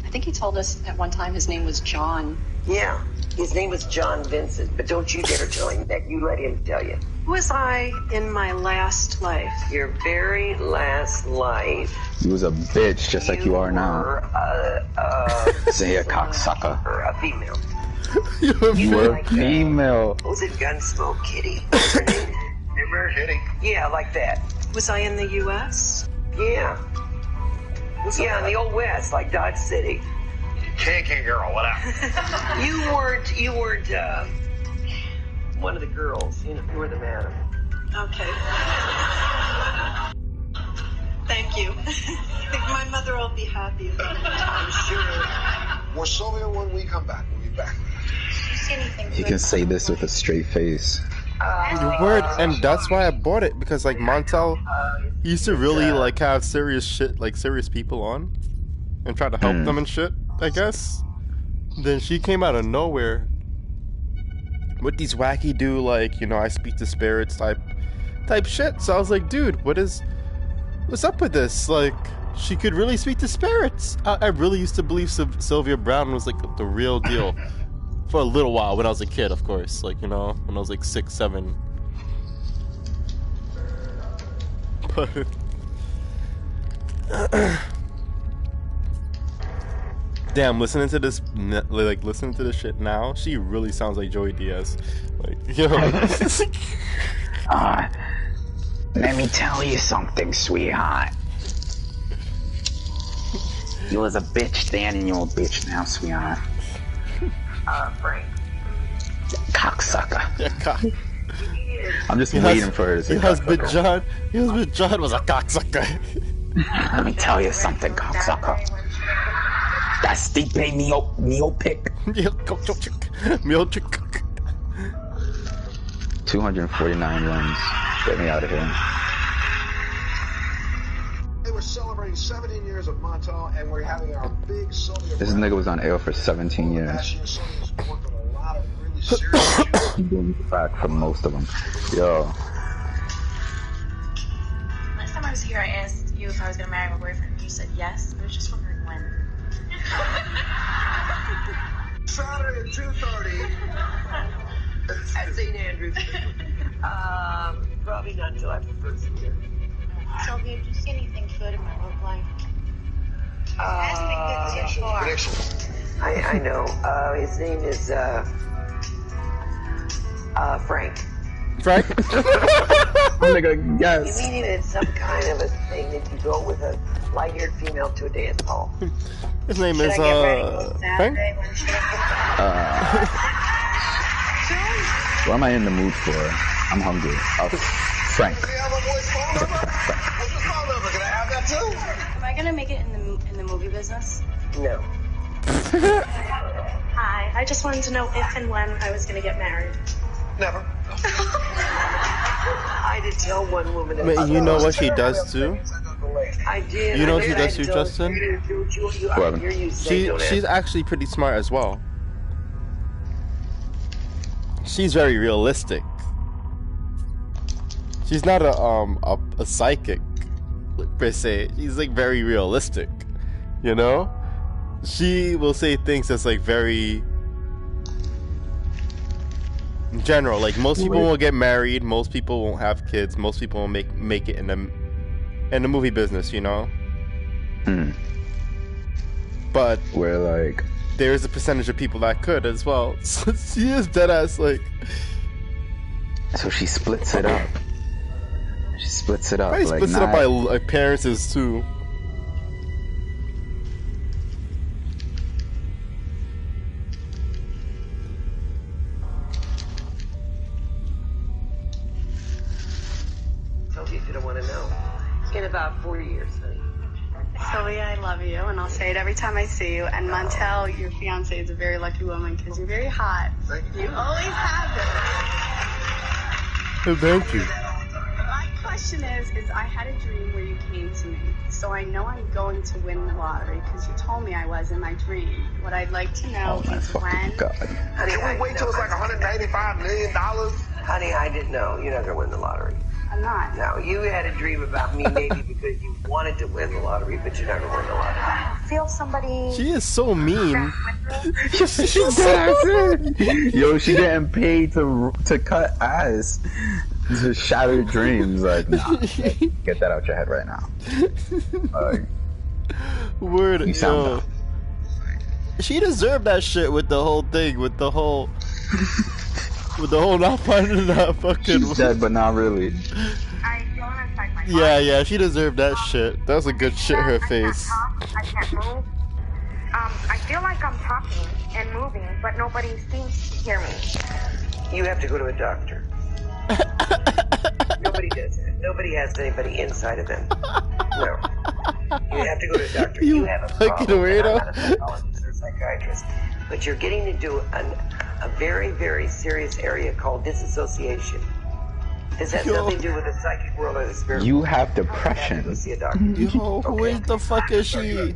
S6: I think he told us at one time his name was John.
S8: Yeah, his name was John Vincent, but don't you dare tell him that. You let him tell you.
S4: Who was I in my last life?
S8: Your very last life.
S3: He was a bitch, just like you are now. Say a cocksucker.
S8: Or a female.
S3: You're a female.
S8: What was it? Gunsmoke Kitty. What's her name? Remember Kitty? Yeah, like that.
S4: Was I in the U.S.?
S8: Yeah. Yeah, in the old West, like Dodge City.
S9: Kinky girl, whatever.
S8: You weren't, one of the girls. You know, you were the madam.
S4: Okay. Thank you. I think my mother will be happy about it.
S8: I'm sure.
S9: We're Sylvia when we come back. We'll be back.
S6: You see anything
S3: You can say this with a straight face.
S2: Word, and that's why I bought it, because like Montel used to really like have serious shit, like serious people on and try to help them and shit, I guess. Then she came out of nowhere with these wacky like, you know, I speak to spirits type shit. So I was like, dude, what's up with this? Like, she could really speak to spirits. I really used to believe Sylvia Browne was like the real deal. For a little while, when I was a kid, of course. Like, you know, when I was like 6, 7. But... Damn, listening to this shit now, she really sounds like Joey Diaz. Like, yo.
S3: Let me tell you something, sweetheart. You was a bitch then and you're a bitch now, sweetheart.
S8: Frank.
S3: Cocksucker.
S2: Yeah, cock.
S3: I'm just waiting for her to say
S2: Your husband John was a cocksucker.
S3: Let me tell you something, cocksucker. That Stipe meal pick.
S2: Meal chick.
S3: 249 runs. Get me out of here.
S9: They were celebrating 17 years of Montel, and we're having our big Sylvia.
S3: This nigga was on air for 17 years.
S9: Sylvia's worked on a lot of really serious shit.
S3: Doing back for most of them. Yo.
S11: Last time I was here, I asked you if I was gonna marry my boyfriend. You said yes. I was just wondering when.
S9: Saturday at 2:30
S8: At St. Andrews. Probably not until after first year.
S6: Sylvia, do you see anything good in my love life?
S9: prediction.
S8: I know. His name is Frank.
S2: Frank?
S3: Nigga,
S8: You
S3: yes.
S8: mean it's some kind of a thing that you go with a light-haired female to a dance hall?
S2: His name is Frank?
S3: What am I in the mood for? I'm hungry. Frank.
S9: Can I have that too?
S11: Am I gonna make it in the movie business?
S8: No.
S11: Hi. I just wanted to know if and when I was gonna get married.
S9: Never.
S8: I did tell one woman that.
S2: But you know what she does too?
S8: I did.
S2: You know what
S8: I
S2: she
S8: did.
S2: does too,
S8: I told
S2: Justin?
S8: you, I hear you say don't
S2: She's
S8: ask.
S2: actually pretty smart as well. She's very realistic. She's not a psychic per se. She's like very realistic, you know. She will say things that's like very general. Like most people won't get married, most people won't have kids, most people won't make it in the movie business, you know. But
S3: we're like,
S2: there's a percentage of people that could as well. So she is dead ass like.
S3: So she splits it up. She splits it up.
S2: Probably
S3: like
S2: splits it up by appearances too.
S8: Told you if you don't want to know. In about 4 years, honey.
S12: Sylvia, I love you, and I'll say it every time I see you. And Montel, your fiance, is a very lucky woman because you're very hot. You always have been.
S2: Thank you.
S12: My question is I had a dream where you came to me, so I know I'm going to win the lottery because you told me I was in my dream. What I'd like to know is when.
S9: God. Can we wait till it's like $195 million?
S8: Honey, I didn't know. You're not going to win the lottery.
S12: I'm not.
S8: No, you had a dream about me maybe because you wanted to win the lottery, but you're not going to win the lottery.
S12: I feel somebody.
S2: She is so mean.
S3: Yo, she getting paid to cut ass. To shatter dreams. Like, nah. Get that out your head right now.
S2: Word,
S3: you sound
S2: yo.
S3: dumb.
S2: She deserved that shit with the whole thing, with the whole not finding that fucking.
S3: She's dead, but not really.
S2: Yeah, she deserved that shit. That was a good shit her face.
S1: I can't move. I feel like I'm talking and moving, but nobody seems to hear me.
S8: You have to go to a doctor. Nobody does it. Nobody has anybody inside of them. No. You have to go to a doctor. You have a problem. I'm not a psychologist or a psychiatrist. But you're getting into a very, very serious area called disassociation. This has nothing to do with the psychic world or the spirit.
S3: You have depression.
S8: You have to go see a doctor.
S2: Yo, who the fuck is she?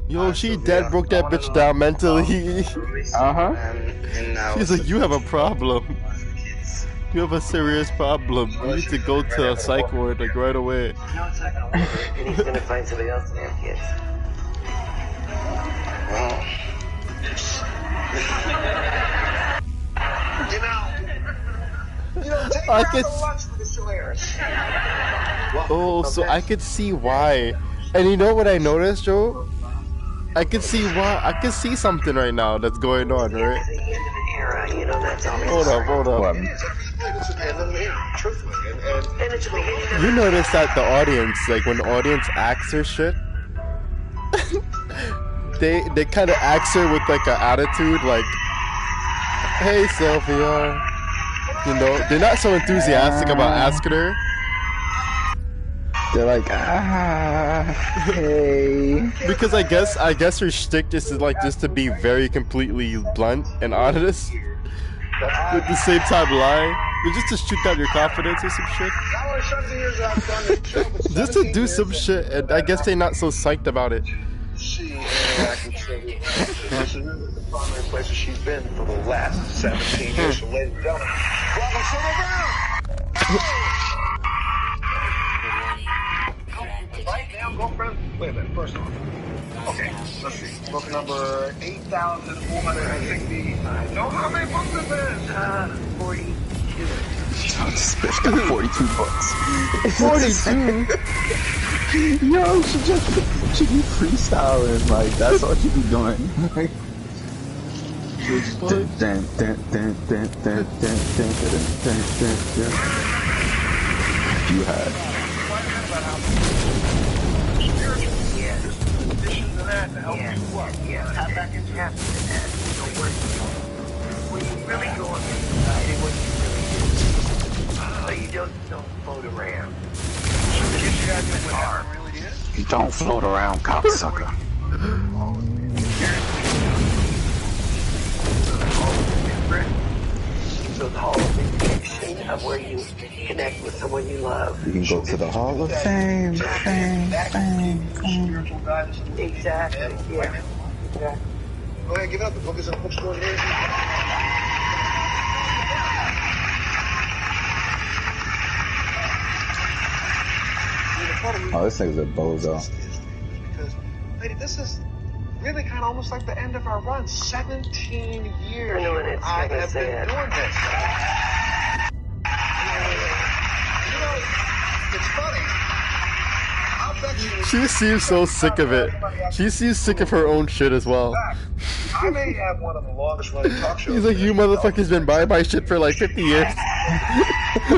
S2: Yo, she dead broke that bitch down mentally. She's like, you have a problem. You have a serious problem. You need to go to a psych ward like right away.
S8: No, it's not gonna work. And he's gonna find somebody else to have kids.
S2: I could. Oh, so I could see why. And you know what I noticed, Joe? I could see why. I could see something right now that's going on, right? Hold up. You notice that the audience, like when the audience acts her shit, they kind of acts her with like an attitude, like, "Hey, Sylvia," you know. They're not so enthusiastic about asking her.
S3: They're like, hey.
S2: Because I guess her shtick is like just to be very completely blunt and honest, at the same time lie. Just to shoot down your confidence or some shit. Just to do some shit, and I guess they're not so psyched about it.
S9: She interacted with this is the primary places she's been for the last 17 years. So, ladies and gentlemen, welcome Silver Brown! Right now, girlfriend. Wait a minute, first off. Okay, let's see. Book number 8,469. Know how many books is this?
S8: 42.
S3: This bitch got 42 books.
S2: 42?
S3: Yo, she be freestyling, like, that's all she be doing. You had.
S8: Yeah, how about this happen to that? Don't worry. When you really go on inside and what you really do. So you don't float around.
S3: You don't float around, cocksucker.
S8: So the Hall of Fame of where you connect with someone you love.
S3: You can go to the Hall of Fame, fame.
S8: Exactly, yeah. Exactly.
S9: Go ahead, give it up. The book is in the bookstore near you.
S3: Oh, this nigga's a bozo.
S9: Because, lady, this is really kind of almost like the end of our run. 17 years.
S8: I know, and it's
S9: I
S8: kinda
S9: have
S8: sad.
S9: been doing this. You know, it's funny. I'll bet you.
S2: She seems so sick of it. She seems sick of her own shit as well.
S9: I may have one of the longest running talk shows.
S2: He's like, you motherfuckers been buying my shit for like 50 years.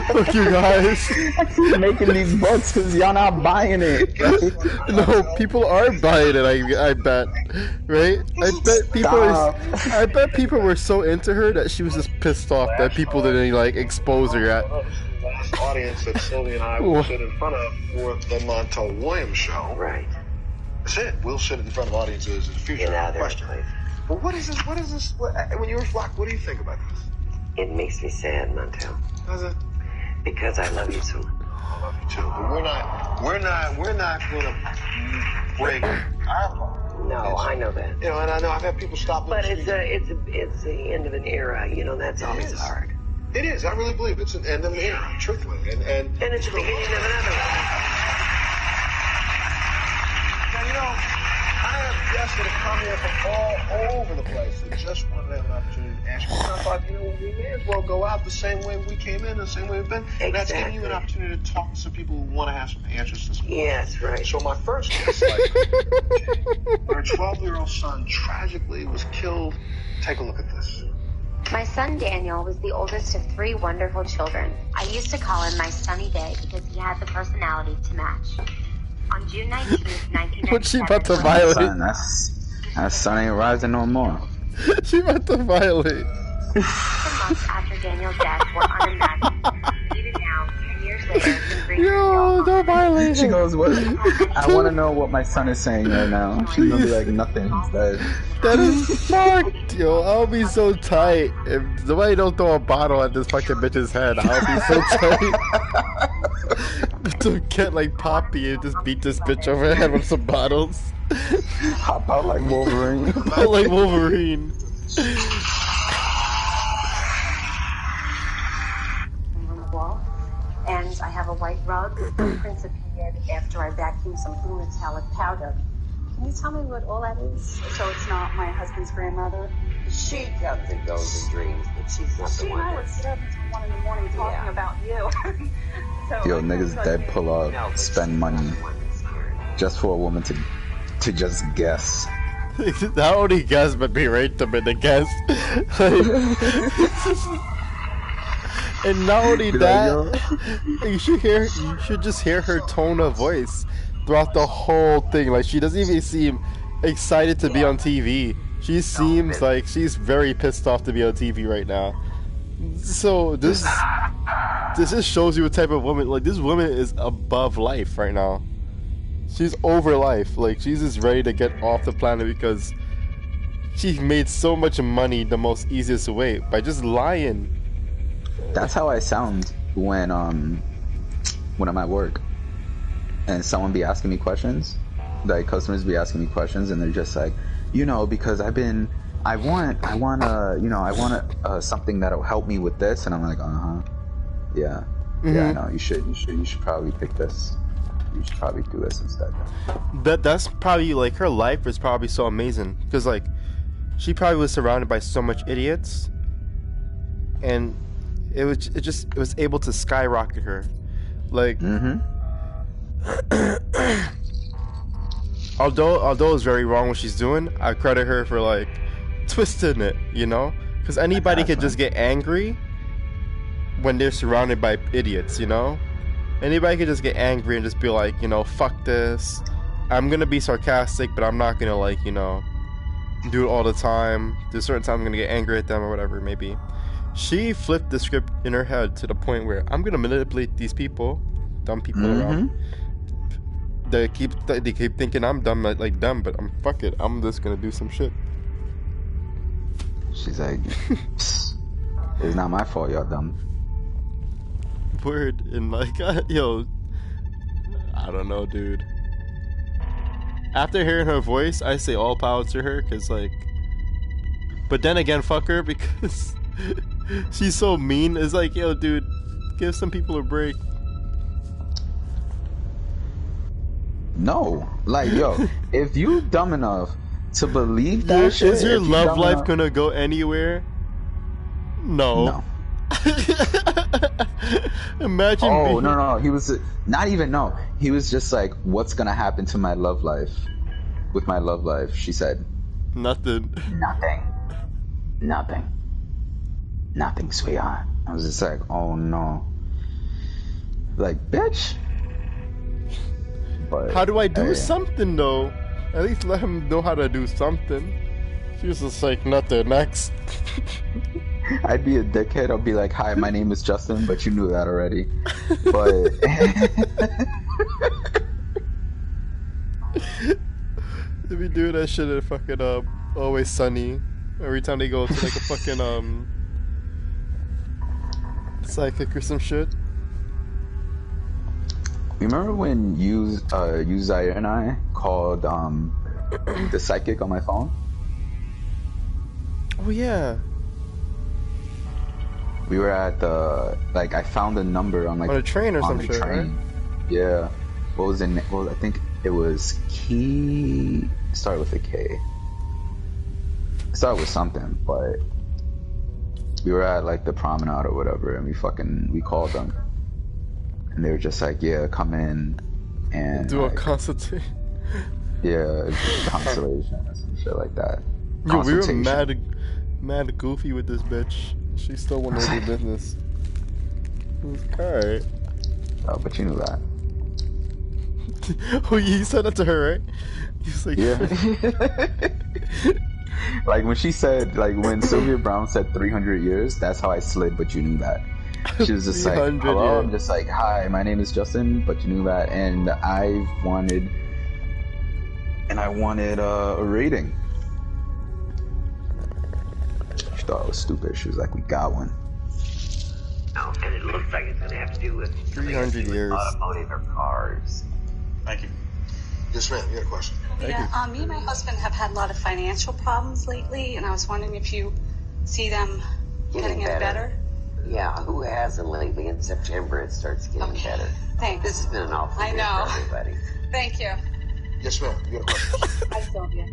S2: Fuck you guys.
S3: I keep making these books because y'all not buying it.
S2: No, people are buying it, I bet. Right? I bet people were so into her that she was just pissed off that people didn't like expose her yet.
S9: Audience that Sylvia and I will sit in front of for the Montel Williams show.
S8: Right.
S9: That's it. We'll sit in front of audiences in the future.
S8: In other
S9: Question.
S8: places.
S9: But what is this? When you reflect, what do you think about this?
S8: It makes me sad, Montel.
S9: How's it?
S8: Because I love you so much.
S9: I love you too. But we're not going to break our law.
S8: No, I know that.
S9: You know, and I know I've had people stop.
S8: But it's the end of an era. You know, that's always hard.
S9: It is. I really believe it's an end of an era, truthfully, and
S8: it's the beginning of another one.
S9: Now, you know, I have guests that have come here from all over the place that just wanted to have an opportunity to ask me. And I thought, you know, we may as well go out the same way we came in, the same way we've been. And that's giving you an opportunity to talk to some people who want to have some answers to some questions.
S8: Yes, right.
S9: So my first guest, her 12-year-old son tragically was killed. Take a look at this.
S13: My son Daniel was the oldest of 3 wonderful children. I used to call him my sunny day because he had the personality to match. On June 19th, 1997...
S2: What's she about to violate?
S3: Son, that son ain't rising no more.
S2: She about to violate.
S13: The months after Daniel's death were unimaginable. Even now, 10 years later,
S2: yo, don't violate.
S3: She goes, what? I want to know what my son is saying right now. She's gonna be like, nothing. He's dead.
S2: That is fucked, yo. I'll be so tight. If somebody don't throw a bottle at this fucking bitch's head, I'll be so tight. To get like Poppy and just beat this bitch over the head with some bottles.
S3: Hop out like Wolverine.
S2: Hop out like Wolverine.
S13: And I have a white rug with footprints appeared after I vacuumed some blue metallic powder. Can you tell me what all that is? So it's not my husband's grandmother?
S8: She comes and goes in dreams, but she's not the
S13: She and I
S8: one.
S13: would sit up until 1 in the morning talking about you. So
S3: Yo, niggas dead pull up, spend money just for a woman to just guess.
S2: Not only guess, but berate them in the guess. And not only that, you should just hear her tone of voice throughout the whole thing. Like, she doesn't even seem excited to be on TV. She seems like she's very pissed off to be on TV right now. So this just shows you what type of woman. Like, this woman is above life right now. She's over life. Like, she's just ready to get off the planet because she made so much money the most easiest way by just lying.
S3: That's how I sound when I'm at work and someone be asking me questions. Like, customers be asking me questions and they're just like, you know, because I want something that'll help me with this, and I'm like, yeah, I know, you should probably pick this. You should probably do this instead.
S2: That's probably, like, her life was probably so amazing because, like, she probably was surrounded by so much idiots, and it was able to skyrocket her, like. Although it's very wrong what she's doing, I credit her for, like, twisting it, you know, because anybody could just get angry when they're surrounded by idiots, you know. Anybody could just get angry and just be like, you know, fuck this. I'm gonna be sarcastic, but I'm not gonna, like, you know, do it all the time. There's certain times I'm gonna get angry at them or whatever it may be. She flipped the script in her head to the point where I'm gonna manipulate these people, dumb people around. They keep thinking I'm dumb, like dumb, but fuck it. I'm just gonna do some shit.
S3: She's like, it's not my fault, y'all dumb.
S2: Word. And, like, yo, I don't know, dude. After hearing her voice, I say all power to her, cause, like, but then again, fuck her, because she's so mean. It's like, yo, dude, give some people a break.
S3: No, like, yo, if you dumb enough to believe that shit,
S2: is your love life gonna go anywhere? No. Imagine.
S3: Oh, no. He was not even. No, he was just like, "What's gonna happen to my love life? With my love life?" She said,
S2: "Nothing.
S3: Nothing, sweetheart." I was just like, "Oh no." Like, bitch. But
S2: how do I do something though? At least let him know how to do something. She was just like, nothing. Next.
S3: I'd be a dickhead. I'll be like, "Hi, my name is Justin," but you knew that already. But
S2: be doing that shit at fucking Always Sunny. Every time they go to like a fucking psychic or some shit.
S3: You remember when you Zaire and I called the psychic on my phone?
S2: Oh yeah.
S3: We were at the I found a number on
S2: a train or some shit, right?
S3: Yeah. What was in? Well, I think it was Key. Start with a K. Start with something, but we were at like the promenade or whatever, and we called them, and they were just like, "Yeah, come in and
S2: do
S3: like,
S2: a consultation."
S3: Yeah, constellation or some shit like that.
S2: Yo, we were mad goofy with this bitch. She still wanted to do business. Alright.
S3: Oh, but you knew that.
S2: Oh, you said that to her, right? He's like,
S3: yeah. Like when she said, like when Sylvia Brown said 300 years, that's how I slid, but you knew that. She was just like, hello, I'm just like, hi, my name is Justin, but you knew that, and I wanted a rating. She thought it was stupid. She was like, we got one.
S8: Oh, and it looks like it's going to have to do with
S2: 300 years.
S8: Automotive or cars.
S9: Thank you. Yes, ma'am. You got a question?
S12: Yeah, me and my husband have had a lot of financial problems lately, and I was wondering if you see them getting any better.
S8: Yeah, who hasn't lately? In September, it starts getting better.
S12: Thanks.
S8: This has been an awful year for everybody.
S12: Thank you.
S9: Yes, ma'am. You got a question?
S12: Hi, Sylvia.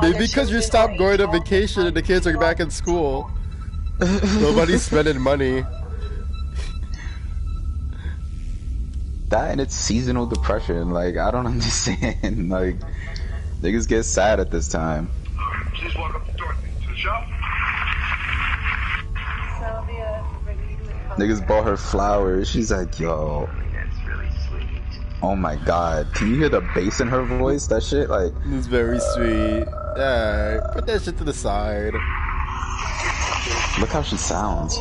S2: Maybe because you stopped going on vacation and the kids are back in school. Nobody's spending money.
S3: That and it's seasonal depression. Like, I don't understand. Like, niggas get sad at this time.
S9: Please walk up to Dorothy to the shop.
S12: Sylvia,
S3: niggas bought her flowers. She's like, yo.
S8: That's really sweet.
S3: Oh my god. Can you hear the bass in her voice? That shit, like.
S2: It's very sweet. Yeah, put that shit to the side.
S3: Look how she sounds.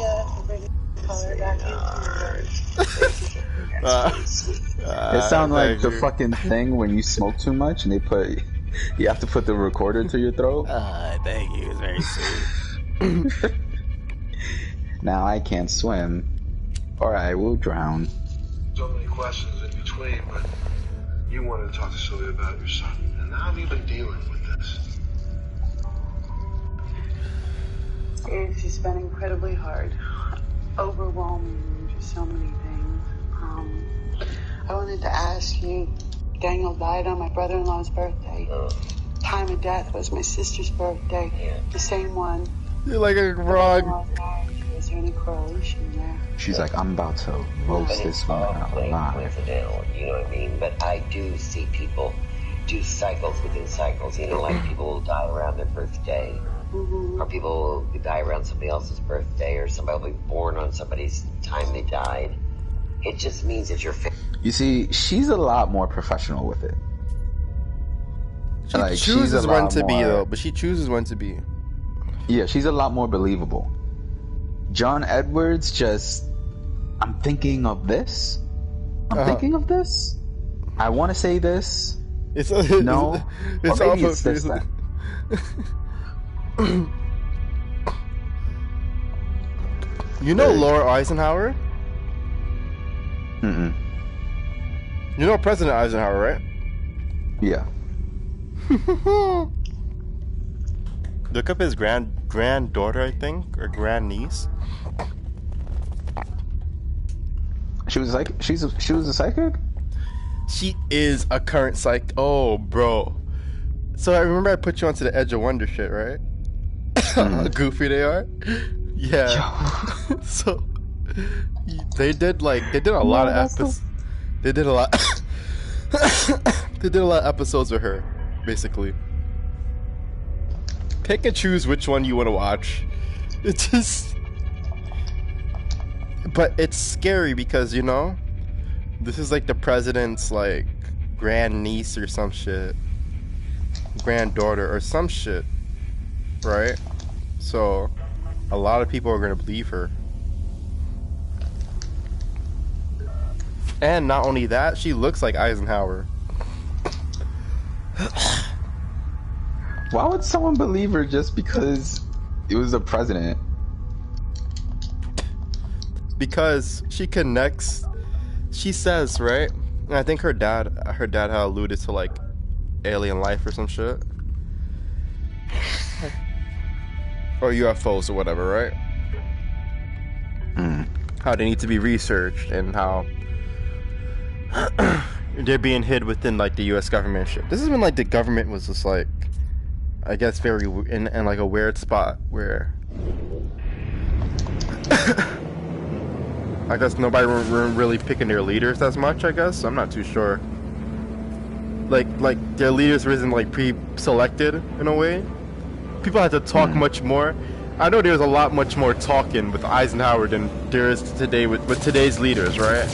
S3: It sounds like the fucking thing when you smoke too much and you have to put the recorder to your throat.
S2: Thank you. It's very sweet.
S3: Now I can't swim, or I will drown.
S9: So many questions in between, but you wanted to talk to Sylvia about your son, and how have you been dealing with this?
S12: It's just been incredibly hard, overwhelming, just so many things. I wanted to ask you, Daniel died on my brother-in-law's birthday. Time of death was my sister's birthday, the same one.
S2: You're like a frog.
S12: Is there any correlation there?
S3: She's like, I'm about to roast this one out alive.
S8: Coincidental, you know what I mean? But I do see people do cycles within cycles. You know, like people will die around their birthday. Or people will die around somebody else's birthday, or somebody will be born on somebody's time they died. It just means that you're...
S3: You see, she's a lot more professional with it.
S2: She chooses when to be, though. But she chooses when to be.
S3: Yeah, she's a lot more believable. John Edwards just... I'm thinking of this. I'm thinking of this. I want to say this. No.
S2: It's
S3: or maybe it's this then.
S2: You know Laura Eisenhower?
S3: Mm-mm.
S2: You know President Eisenhower, right?
S3: Yeah.
S2: Look up his granddaughter, I think, or grandniece.
S3: She was like, she was a psychic?
S2: She is a current psych. Oh, bro. So I remember I put you onto the Edge of Wonder shit, right? How goofy they are. Yeah. So they did a lot of episodes. They did a lot. They did a lot of episodes with her, basically. Pick and choose which one you want to watch. It's just, but it's scary because, you know, this is like the president's like grandniece or some shit, granddaughter or some shit, right? So a lot of people are gonna believe her. And not only that, she looks like Eisenhower.
S3: Why would someone believe her just because it was the president?
S2: Because she connects. She says, right? And I think her dad had alluded to like alien life or some shit, or UFOs or whatever, right? How they need to be researched and how they're being hid within like the U.S. government shit. This is when like the government was just like, I guess, very in like a weird spot where I guess nobody were really picking their leaders as much. I guess I'm not too sure. Like their leaders wasn't like pre-selected in a way. People had to talk much more. I know there's a lot much more talking with Eisenhower than there is today with today's leaders, right?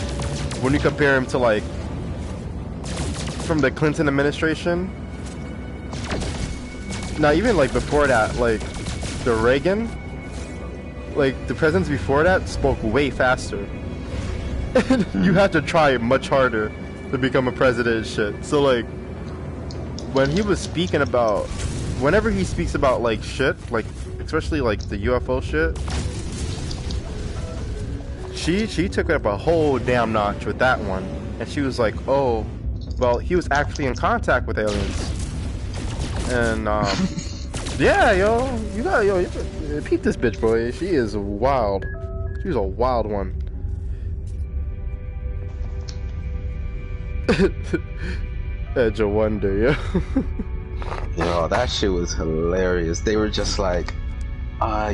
S2: When you compare him to like from the Clinton administration. Now even like before that, like the Reagan, like the presidents before that spoke way faster. You had to try much harder to become a president and shit. So like when he was speaking about, whenever he speaks about like shit, like especially like the UFO shit, she took it up a whole damn notch with that one, and she was like, oh, well, he was actually in contact with aliens, and yeah, you peep this bitch, boy. She is wild. She's a wild one. Edge of Wonder, yo.
S3: Yo, that shit was hilarious. They were just like,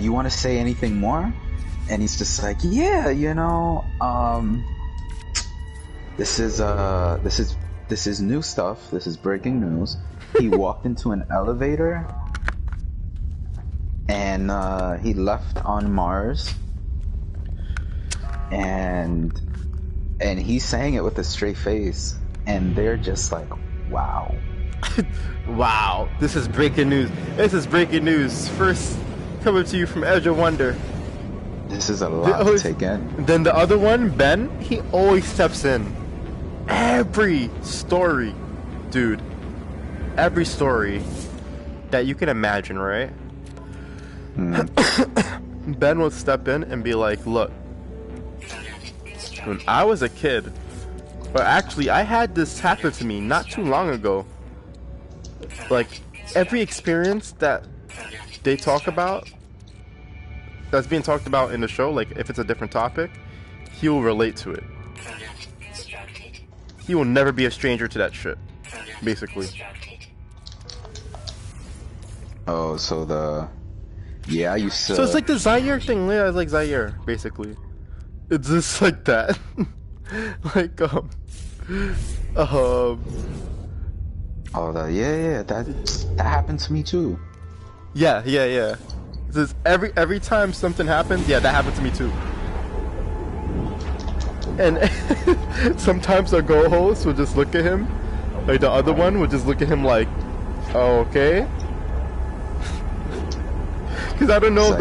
S3: you want to say anything more? And he's just like, yeah, you know, this is new stuff. This is breaking news. He walked into an elevator and he left on Mars, and he's saying it with a straight face, and they're just like, wow.
S2: Wow, this is breaking news. This is breaking news. First coming to you from Edge of Wonder.
S3: This is a lot to take in.
S2: Then the other one, Ben, he always steps in. Every story, dude. Every story that you can imagine, right? Ben will step in and be like, look, when I was a kid, or actually I had this happen to me not too long ago. Like, every experience that they talk about, that's being talked about in the show, like if it's a different topic, he will relate to it. He will never be a stranger to that shit, basically.
S3: Oh, so yeah, I used to...
S2: So it's like the Zaire thing, yeah, it's like Zaire, basically. It's just like that. Like,
S3: Oh, yeah, that happened to me too.
S2: Yeah. It's just every time something happens, yeah, that happened to me too. And sometimes our co-host will just look at him, like the other one would just look at him like, oh, okay. Because I don't know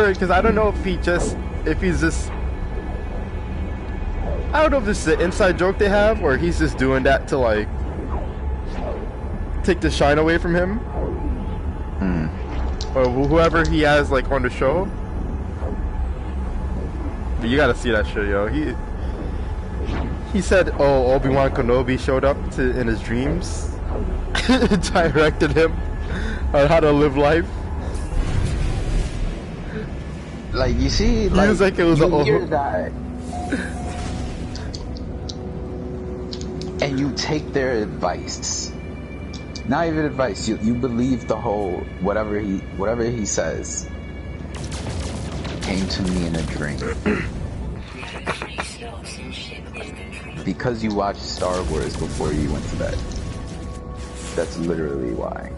S2: because I don't know if he's just, I don't know if this is an inside joke they have, or he's just doing that to like take the shine away from him, or whoever he has like on the show. But you gotta see that shit, yo. He said, oh, Obi-Wan Kenobi showed up in his dreams, directed him on how to live life.
S3: Like, you see,
S2: he was like, it was
S3: you hear that, and you take their advice. Not even advice. You believe the whole whatever he says. Came to me in a dream. Because you watched Star Wars before you went to bed. That's literally why.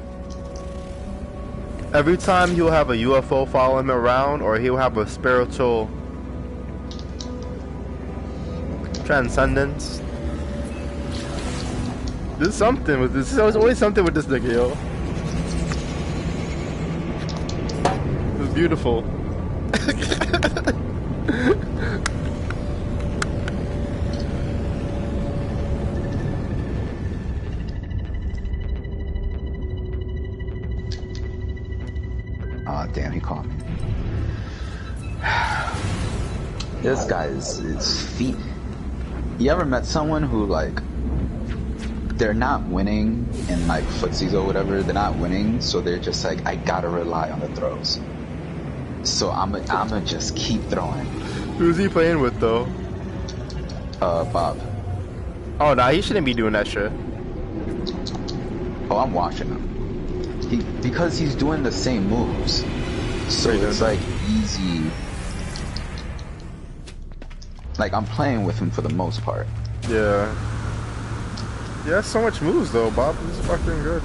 S2: Every time he'll have a UFO follow him around, or he'll have a spiritual transcendence. There's something with this. There's always something with this nigga, yo. It's beautiful.
S3: This guy's feet. You ever met someone who like they're not winning in like footsies or whatever? They're not winning, so they're just like, I gotta rely on the throws. So I'ma just keep throwing.
S2: Who's he playing with though?
S3: Bob.
S2: Oh nah, he shouldn't be doing that shit.
S3: Oh, I'm watching him. Because he's doing the same moves. So it's like easy. Like I'm playing with him for the most part.
S2: Yeah. He has so much moves though, Bob. This is fucking good.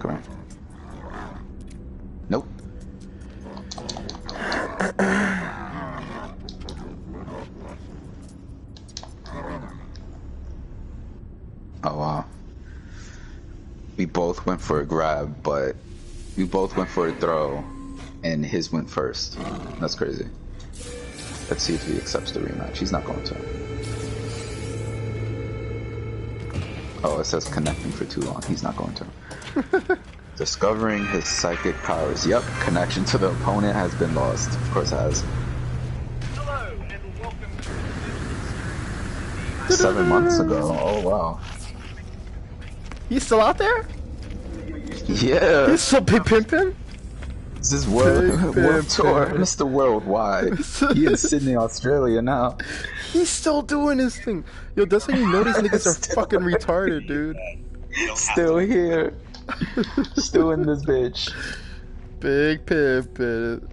S3: Come on. Nope. Oh wow. We both went for a grab, but we both went for a throw, and his went first. That's crazy. Let's see if he accepts the rematch. He's not going to. Oh, it says connecting for too long. He's not going to. Discovering his psychic powers. Yep, connection to the opponent has been lost. Of course it has.
S14: Hello, and welcome to
S3: 7 months ago. Oh wow.
S2: He's still out there?
S3: Yeah.
S2: He's still big pimping?
S3: This is world tour, Mr. Worldwide. He in Sydney, Australia now.
S2: He's still doing his thing. Yo, doesn't he know these niggas are fucking retarded, dude?
S3: Still here. Still in this bitch.
S2: Big pimpin'.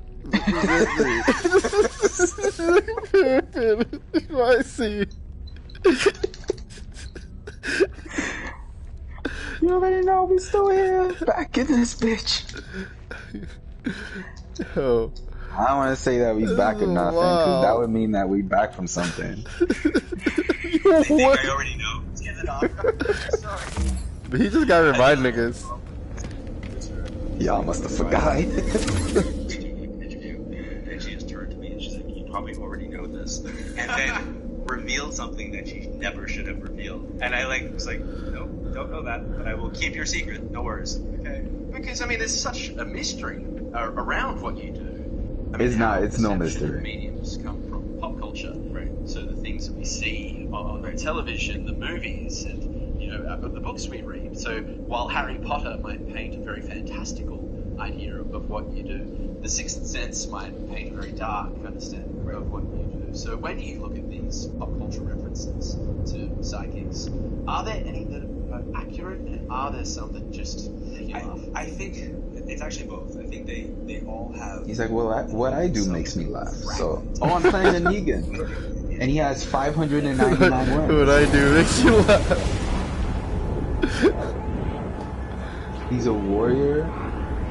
S2: I see.
S3: You already know we still here. Back in this bitch.
S2: Yo.
S3: I don't want to say that we back in nothing, because that would mean that we back from something.
S14: I think I already know. Get it off. Sorry.
S2: But he just gotta remind niggas.
S3: Y'all must have forgot.
S14: Interview, and she just turned to me and she's like, "You probably already know this," and then revealed something that she never should have revealed. And I was like, "No, don't know that, but I will keep your secret. No worries." Okay? Because I mean, there's such a mystery around what you do. I mean,
S3: It's no mystery.
S14: Mediums come from pop culture, right? So the things that we see on television, the movies, and the books we read. So while Harry Potter might paint a very fantastical idea of what you do, The Sixth Sense might paint a very dark understanding of what you do. So when you look at these pop culture references to psychics, are there any that are accurate, and are there some that just I think it's actually both. I think they all have.
S3: He's like, well, what I do makes me laugh. So, I'm playing a Negan, and he has 599 wins.
S2: What I do makes you laugh.
S3: He's a warrior,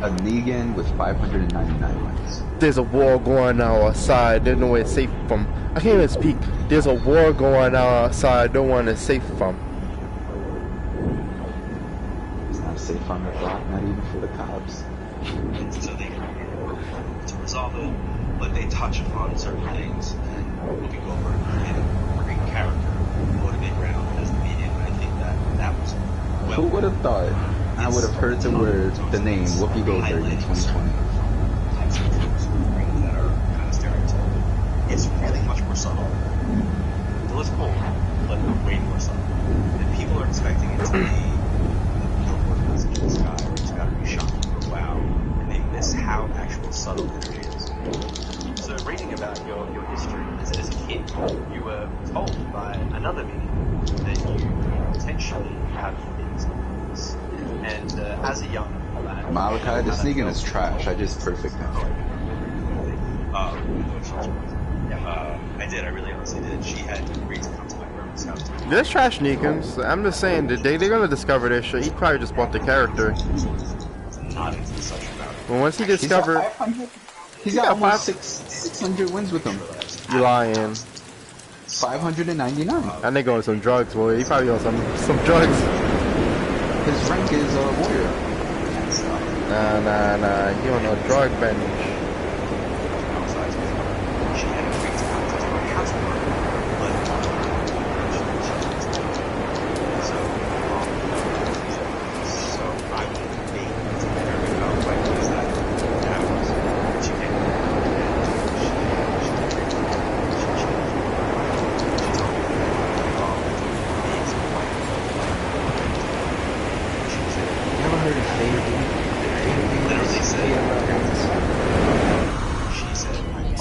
S3: a Negan with 599 wins.
S2: There's a war going on outside. There's no way it's safe from. I can't even speak. There's a war going on outside. No one is safe from.
S3: It's not safe on the block, not even for the cops.
S14: So they to resolve it, but they touch upon certain things, and Whoopi Goldberg and a great character, motivate around as the medium. I think that was well.
S3: Who would have thought I would have heard the word, the name Whoopi Goldberg in 2020?
S14: Types of tropes that are kind of stereotypical. It's really much more subtle. Well, it's cool, but way more subtle. And people are expecting it to be the word message in the sky, or it's got to be shocking or wow, and they miss how actual subtle energy is. So reading about your history as a kid, you were told by another medium that you potentially have things like this. And as a young lad,
S3: Malachi, this Negan is trash. I just perfect him.
S14: I did. I really honestly did. She had agreed to come to my grandma's house.
S2: There's trash Neekans. I'm just saying, they're gonna discover this shit. He probably just bought the character. Well, once he discovered,
S3: He's got almost 600 wins with him.
S2: you lying.
S3: 599.
S2: That nigga on some drugs, boy. He probably on some drugs.
S3: His rank is warrior.
S2: Nah. He on a drug bench.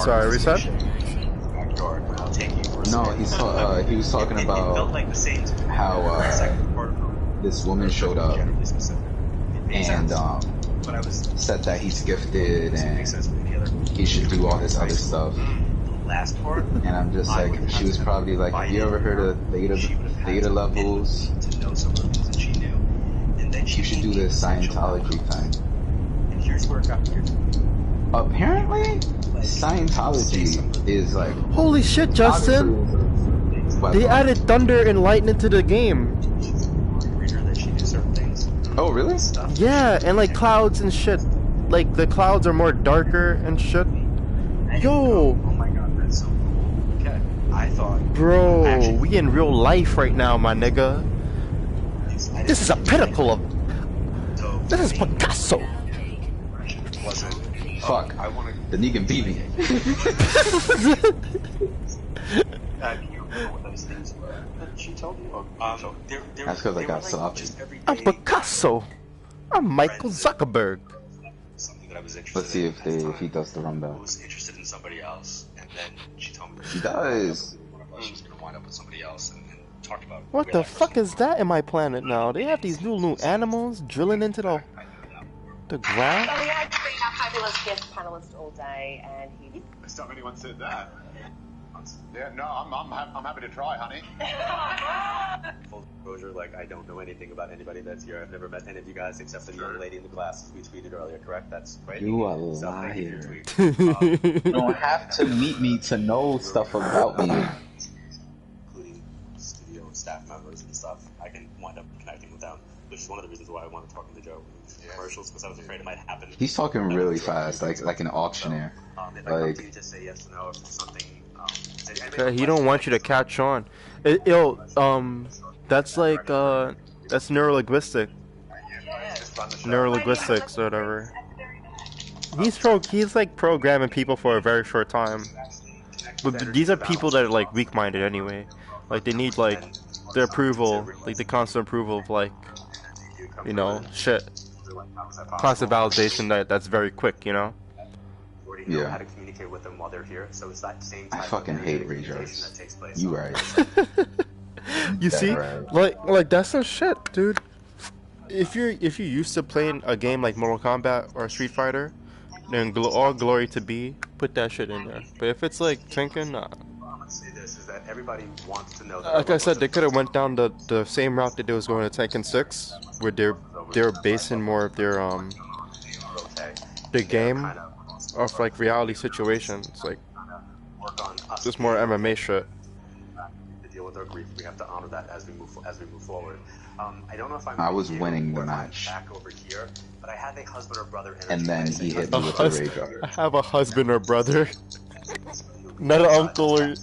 S2: Sorry, reset?
S14: Backyard, and I'll take you for a
S3: No,
S14: spin.
S3: he was talking
S14: It
S3: about
S14: felt like the same to me.
S3: how
S14: The second part of her
S3: this woman showed up
S14: generally specific. It made
S3: and
S14: sense, but I was
S3: said that he's gifted
S14: makes sense
S3: and
S14: with the other.
S3: he should do all this other stuff.
S14: The last part,
S3: And I'm just
S14: I
S3: like,
S14: would
S3: she
S14: have
S3: was
S14: to
S3: probably like, have you ever heard of theta levels?
S14: to know some of the things that she knew, and then
S3: You should do this Scientology thing.
S14: And here's where it got weird.
S3: Apparently, Scientology is like,
S2: Holy shit, Justin! They added thunder and lightning to the game.
S14: Reader that she knew certain things.
S3: Oh, really?
S2: Yeah, and like clouds and shit. Like the clouds are more darker and shit. Yo,
S14: Oh my god, that's so cool. Okay, I thought.
S2: bro, we in real life right now, my nigga. This is a pinnacle of. This is Picasso.
S14: Wasn't.
S3: Fuck, the Negan beat me.
S14: You remember what those things were that she told you?
S3: That's because I got sloppy.
S2: I'm Picasso. I'm Michael Zuckerberg.
S14: Something that I was interested
S3: Let's see
S14: in
S3: if he does the
S14: I
S3: rundown.
S14: was interested in somebody else, and then she told me that
S3: He does.
S14: she was going to wind up with somebody else, and talked about
S2: What the fuck is that in my planet now? They have these new animals drilling into the ground.
S10: So we had been our fabulous guest panelist all day, and he.
S9: First time anyone said that. Yeah, no, I'm happy to try, honey.
S5: Full disclosure, like, I don't know anything about anybody that's here. I've never met any of you guys except for the young lady in the glasses we tweeted earlier, correct? That's right?
S3: You are
S5: So thank you for
S3: liar.
S5: your tweet.
S3: You don't have to meet me to know stuff about me.
S5: Including studio staff members and stuff. I can wind up connecting with them, which is one of the reasons why I wanted to talk to Joe in commercials, because I was afraid it might happen.
S3: He's talking really fast, like an auctioneer.
S5: If I come to you,
S3: Like,
S5: just say yes or no if there's something.
S2: Yeah, he don't want you to catch on. That's like that's neurolinguistic. Neurolinguistics or whatever. He's like programming people for a very short time. But these are people that are like weak-minded anyway. Like they need like the approval, like the constant approval of like, you know, shit. Constant validation that's very quick, you know.
S5: Know how to communicate with them while they're here, so it's that same type
S3: I fucking
S5: of
S3: hate
S5: communication
S3: readers.
S5: that takes place.
S3: You right.
S2: You
S3: That's
S2: see,
S3: right.
S2: like that's some shit, dude. If you're used to playing a game like Mortal Kombat or Street Fighter, then all glory to be, put that shit in there. But if it's like Tekken, nah.
S5: Let's say this is that everybody wants to know that
S2: Like I said, they could have went down the same route that they was going to Tekken 6, where they're basing more of their game off like reality situations, like just more MMA shit.
S5: to deal with our grief. We have to honor that as we move forward. I don't know if I'm.
S3: I was winning the
S5: or if I'm
S3: match.
S5: back over here, but I have a husband or brother.
S3: And then he hit me with a rage drop.
S2: I have a husband or brother, not an uncle or not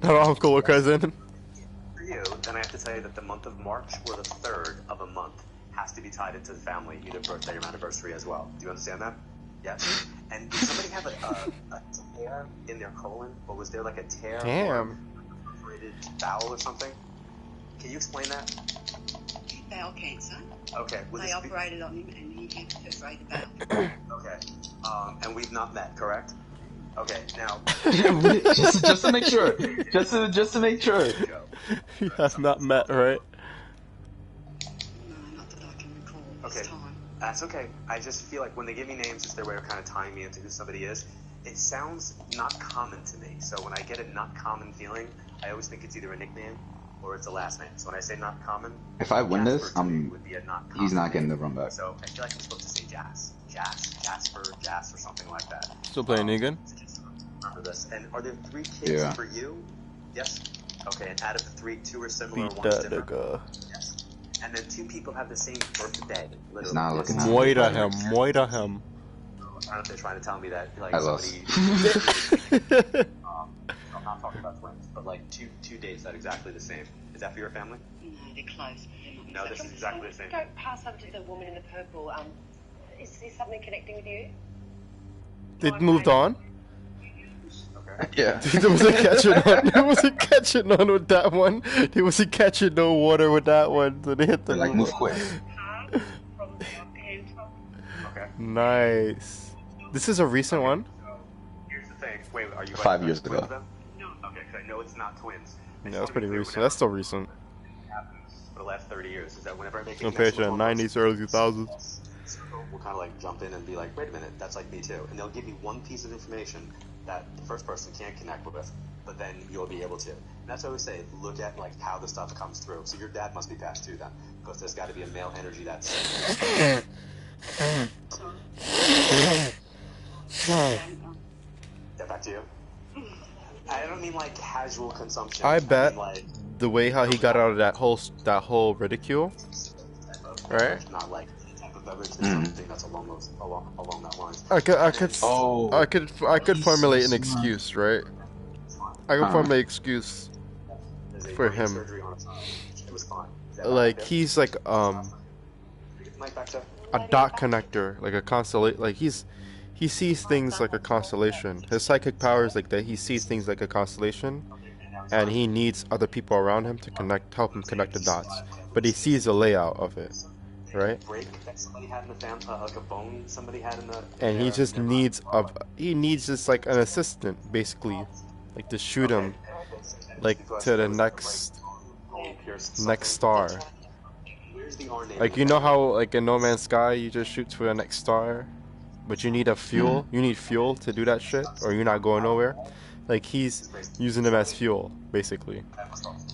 S2: an uncle or cousin.
S5: For you, then I have to tell you that the month of March or the 3rd of a month has to be tied into the family, either birthday or anniversary as well. Do you understand that? Yes. And did somebody have a tear in their colon, or was there like a tear?
S2: Damn.
S5: Or a perforated bowel or something? Can you explain that?
S6: Bowel cancer.
S5: Okay. Was
S6: They
S5: this
S6: operated on him and he had perforated bowel.
S5: Okay. And we've not met, correct? Okay. Now.
S3: just to make sure. Just to make sure.
S2: You have not met, right?
S5: Okay. That's okay. I just feel like when they give me names, it's their way of kind of tying me into who somebody is. It sounds not common to me. So when I get a not common feeling, I always think it's either a nickname or it's a last name. So when I say not common,
S3: If I win this,
S5: would be a not
S3: he's
S5: common
S3: not getting the
S5: name.
S3: run back.
S5: So I feel like I'm supposed to say Jasper, Jas, or something like that.
S2: Still playing Negan?
S5: Remember this. And are there 3 kids
S3: Yeah.
S5: for you? Yes. Okay. And out of the 3, 2 are similar,
S2: Beat
S5: 1's
S2: that
S5: different.
S2: nigga.
S5: Yes. And then 2 people have the same birthday.
S3: It's not looking
S5: Yes.
S3: at
S2: Moira him, Moira him.
S5: I don't know if they're trying to tell me that, like,
S3: I lost.
S5: somebody. I'm not talking about twins, but like two dates that are exactly the same. Is that for your family?
S6: No, they're close.
S5: No, this is exactly the same.
S10: Go pass over to the woman in the purple. Is there something connecting with you?
S2: It moved on.
S5: Okay.
S3: Yeah.
S2: There wasn't catching on. There wasn't catching on with that one. There wasn't catching no water with that one. So they hit the
S3: Like, move quick.
S5: Okay.
S2: Nice. This is a recent one.
S5: Here's the
S14: Are you
S3: 5 years ago.
S14: Them? No. Okay, because I know it's not twins.
S2: Yeah, that's pretty recent. That's still recent.
S14: For the last 30 years, is that whenever I make a
S2: compared to the 90s, early 2000s.
S14: We'll kind of like jump in and be like, wait a minute, that's like me too. And they'll give you one piece of information that the first person can't connect with, but then you'll be able to. And that's what I always say, look at like how the stuff comes through. So your dad must be passed too then, because there's got to be a male energy that's... Get back to you. I don't mean like casual consumption.
S2: I bet
S14: mean, like,
S2: the way how he got out of that whole ridicule, right?
S14: Not like something that's along that lines.
S2: I could formulate an excuse, right? I could formulate an excuse for him. Like he's like a dot connector, like a constellation. Like he sees things like a constellation. His psychic powers like that. He sees things like a constellation, and he needs other people around him to help him connect the dots. But he sees the layout of it, right? And he just needs just like an assistant, basically, like to shoot him, like to the next star. Like you know how like in No Man's Sky you just shoot to the next star, but you need fuel. You need fuel to do that shit, or you're not going nowhere. Like he's using them as fuel, basically.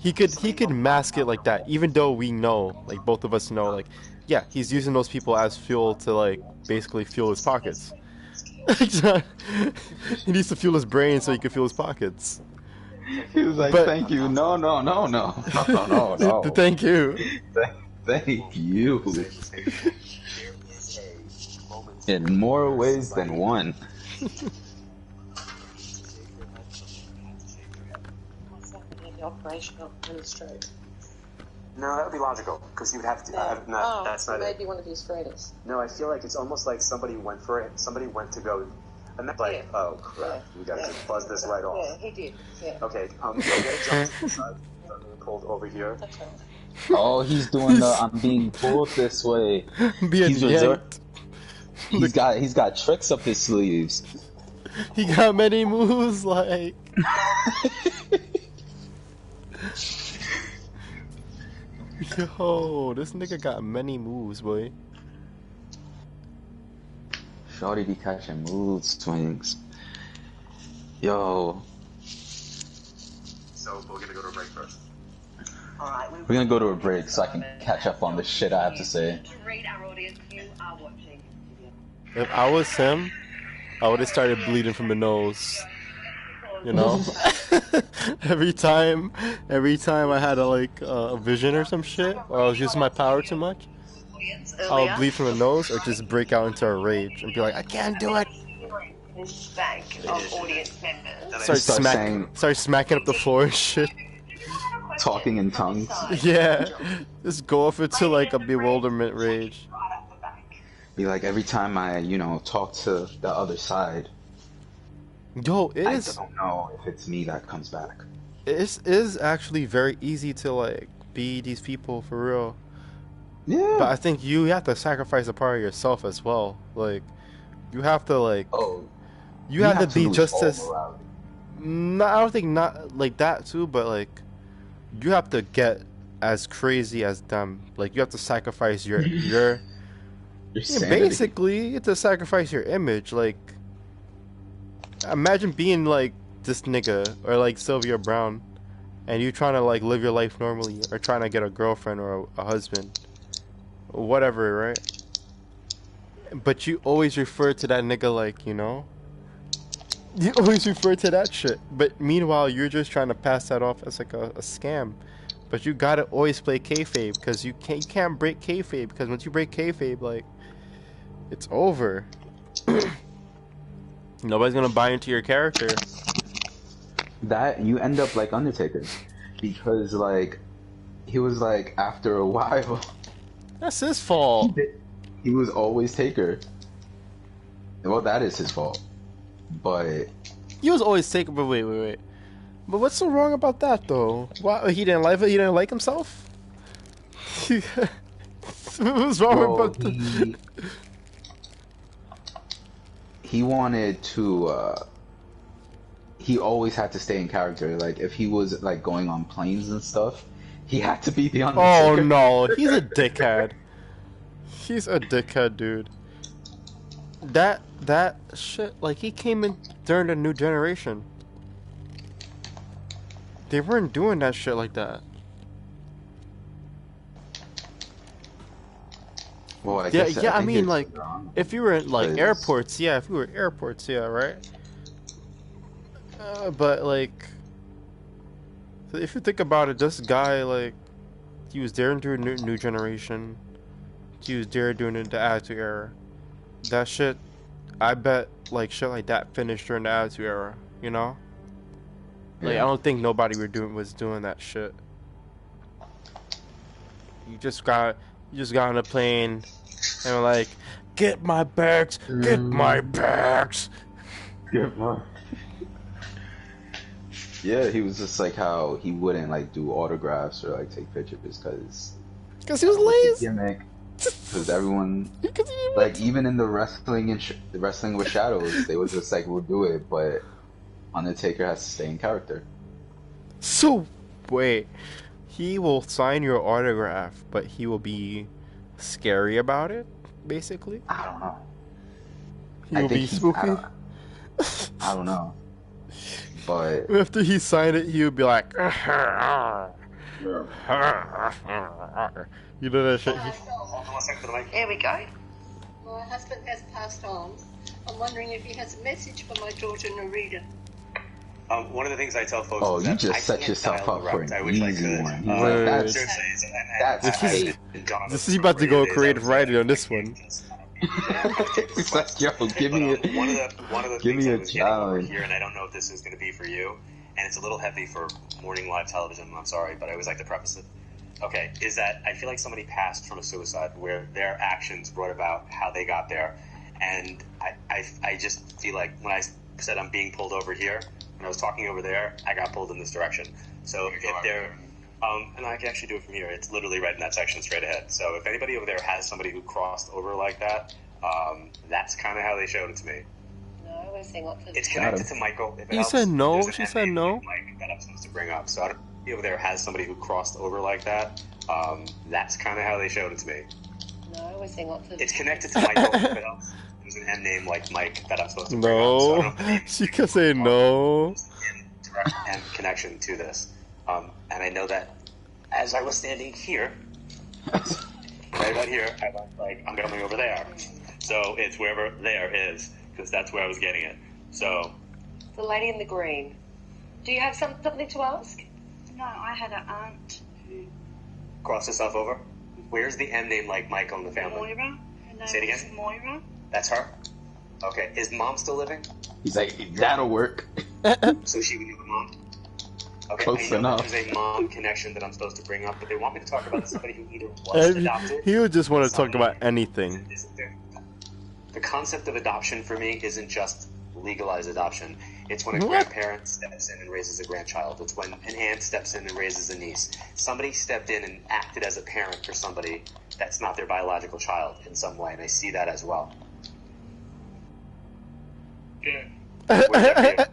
S2: He could mask it like that, even though we know, like both of us know, like yeah, he's using those people as fuel to like basically fuel his pockets. He needs to fuel his brain so he can fuel his pockets.
S3: He was like, thank you. No.
S2: Thank you.
S3: Thank you. In more ways than one.
S10: Operational administrator.
S14: No, that would be logical, because you would have to... that's not
S10: maybe one of his friends.
S14: No, I feel like it's almost like somebody went for it, somebody went to go... And that's like, oh crap, we gotta just buzz this right off.
S10: Yeah, he did. Yeah.
S14: Okay, get pulled over here.
S10: Okay.
S3: Oh, he's doing the I'm being pulled this way. He's got tricks up his sleeves.
S2: He got many moves, like... Yo, this nigga got many moves, boy.
S3: Shorty be catching mood swings. Yo.
S14: So we're gonna go to a break first.
S10: Alright,
S3: we're gonna go to a break so I can catch up on the shit I have to say.
S2: If I was him, I would have started bleeding from the nose. You know? every time I had a vision or some shit, or I was using my power too much, I would bleed from the nose or just break out into a rage and be like, I can't do it. Start smacking up the floor and shit.
S3: Talking in tongues.
S2: Yeah. Just go off into like a bewilderment rage.
S3: Be like, every time I, talk to the other side.
S2: Yo,
S3: I don't know if it's me that comes back.
S2: It is actually very easy to like be these people for real.
S3: Yeah.
S2: But I think you have to sacrifice a part of yourself as well. Like, you have to like.
S3: Oh.
S2: You have to be just as. No, I don't think not like that too, but like, you have to get as crazy as them. Like, you have to sacrifice your basically, you have to sacrifice your image. Like, imagine being like this nigga or like Sylvia Brown, and you trying to like live your life normally, or trying to get a girlfriend or a husband, or whatever, right? But you always refer to that nigga like, you always refer to that shit. But meanwhile, you're just trying to pass that off as like a scam. But you gotta always play kayfabe, because you can't break kayfabe, because once you break kayfabe, like, it's over. Nobody's gonna buy into your character.
S3: That you end up like Undertaker, because like he was like after a while.
S2: That's his fault.
S3: He was always Taker. Well, that is his fault. But
S2: he was always Taker. But wait. But what's so wrong about that though? Why he didn't like it? He didn't like himself. What's wrong about that?
S3: He wanted to. he always had to stay in character. Like if he was like going on planes and stuff, he had to be the Undertaker.
S2: Oh no, he's a dickhead. He's a dickhead, dude. That shit, like he came in during the new generation. They weren't doing that shit like that.
S3: Well, I
S2: Yeah,
S3: guess,
S2: yeah. I
S3: think
S2: mean,
S3: it's
S2: like,
S3: wrong.
S2: if you were in like
S3: Because-
S2: airports, yeah. If you were airports, yeah, right. But like, if you think about it, this guy, like, he was there during new generation. He was there during the Attitude Era. That shit, I bet, like shit like that finished during the Attitude Era. You know. Like,
S3: Yeah.
S2: I don't think nobody was doing that shit. You just got on a plane and were like, get my bags, get my bags.
S3: Get my. Yeah, he was just like how he wouldn't like do autographs or like take pictures because
S2: he was lazy.
S3: Gimmick. Because everyone, like even in the wrestling and the wrestling with shadows, they was just like, we'll do it, but Undertaker has to stay in character.
S2: So, wait, he will sign your autograph, but he will be scary about it, basically?
S3: I don't know.
S2: He will be spooky?
S3: I don't know. But
S2: after he signed it, he would be like, you know that shit?
S6: Here we go. My husband has passed on. I'm wondering if he has a message for my daughter Narita.
S5: One of the things I tell folks
S3: oh,
S5: is
S3: you
S5: that
S3: just
S5: I
S3: set
S5: can't
S3: yourself
S5: dial
S3: up
S5: the
S3: for
S5: route. I
S3: an
S5: wish I
S3: easy
S5: could.
S3: one.
S5: Seriously,
S2: This is about to go creative writing on this one.
S3: It's like, yo, give me
S5: one of the
S3: give
S5: things
S3: me
S5: I
S3: a
S5: was getting over
S3: challenge.
S5: here, and I don't know if this is going to be for you, and it's a little heavy for morning live television. I'm sorry, but I always like to preface it. Okay, is that I feel like somebody passed from a suicide where their actions brought about how they got there, and I just feel like when I said I'm being pulled over here, when I was talking over there, I got pulled in this direction. So if they're and I can actually do it from here. It's literally right in that section straight ahead. So if anybody over there has somebody who crossed over like that, that's kind of how they showed it to me.
S6: No, I was saying what for the
S5: It's connected to Michael. If it
S2: He
S5: helps,
S2: said no.
S5: there's an
S2: She
S5: end
S2: said
S5: name
S2: no.
S5: like Mike that I'm supposed to bring up. So I don't know if over there has somebody who crossed over like that. That's kind of how they showed it to me.
S6: No, I was saying what for
S5: It's connected to Michael. If it helps, there's an end name like Mike that I'm supposed to bring up. So I don't know
S2: No. She can say no.
S5: direct and connection to this. And I know that as I was standing here, right about here, I was like, I'm going over there. So it's wherever there is, because that's where I was getting it. So.
S6: the lady in the green. Do you have something to ask?
S11: No, I had an aunt who...
S5: Cross yourself over? Where's the M name like Michael in the family?
S11: Moira. Her name
S5: Say it
S11: is
S5: again?
S11: Moira.
S5: That's her? Okay. Is mom still living?
S3: He's like, that'll work.
S5: So she would know the mom? Okay,
S3: Close
S5: I know
S3: enough.
S5: that there's a mom connection that I'm supposed to bring up, but they want me to talk about somebody who either was adopted.
S2: He would just want to talk about anything.
S5: The concept of adoption for me isn't just legalized adoption. It's when a
S2: What?
S5: grandparent steps in and raises a grandchild. It's when an aunt steps in and raises a niece. Somebody stepped in and acted as a parent for somebody that's not their biological child in some way, and I see that as well.
S15: Yeah.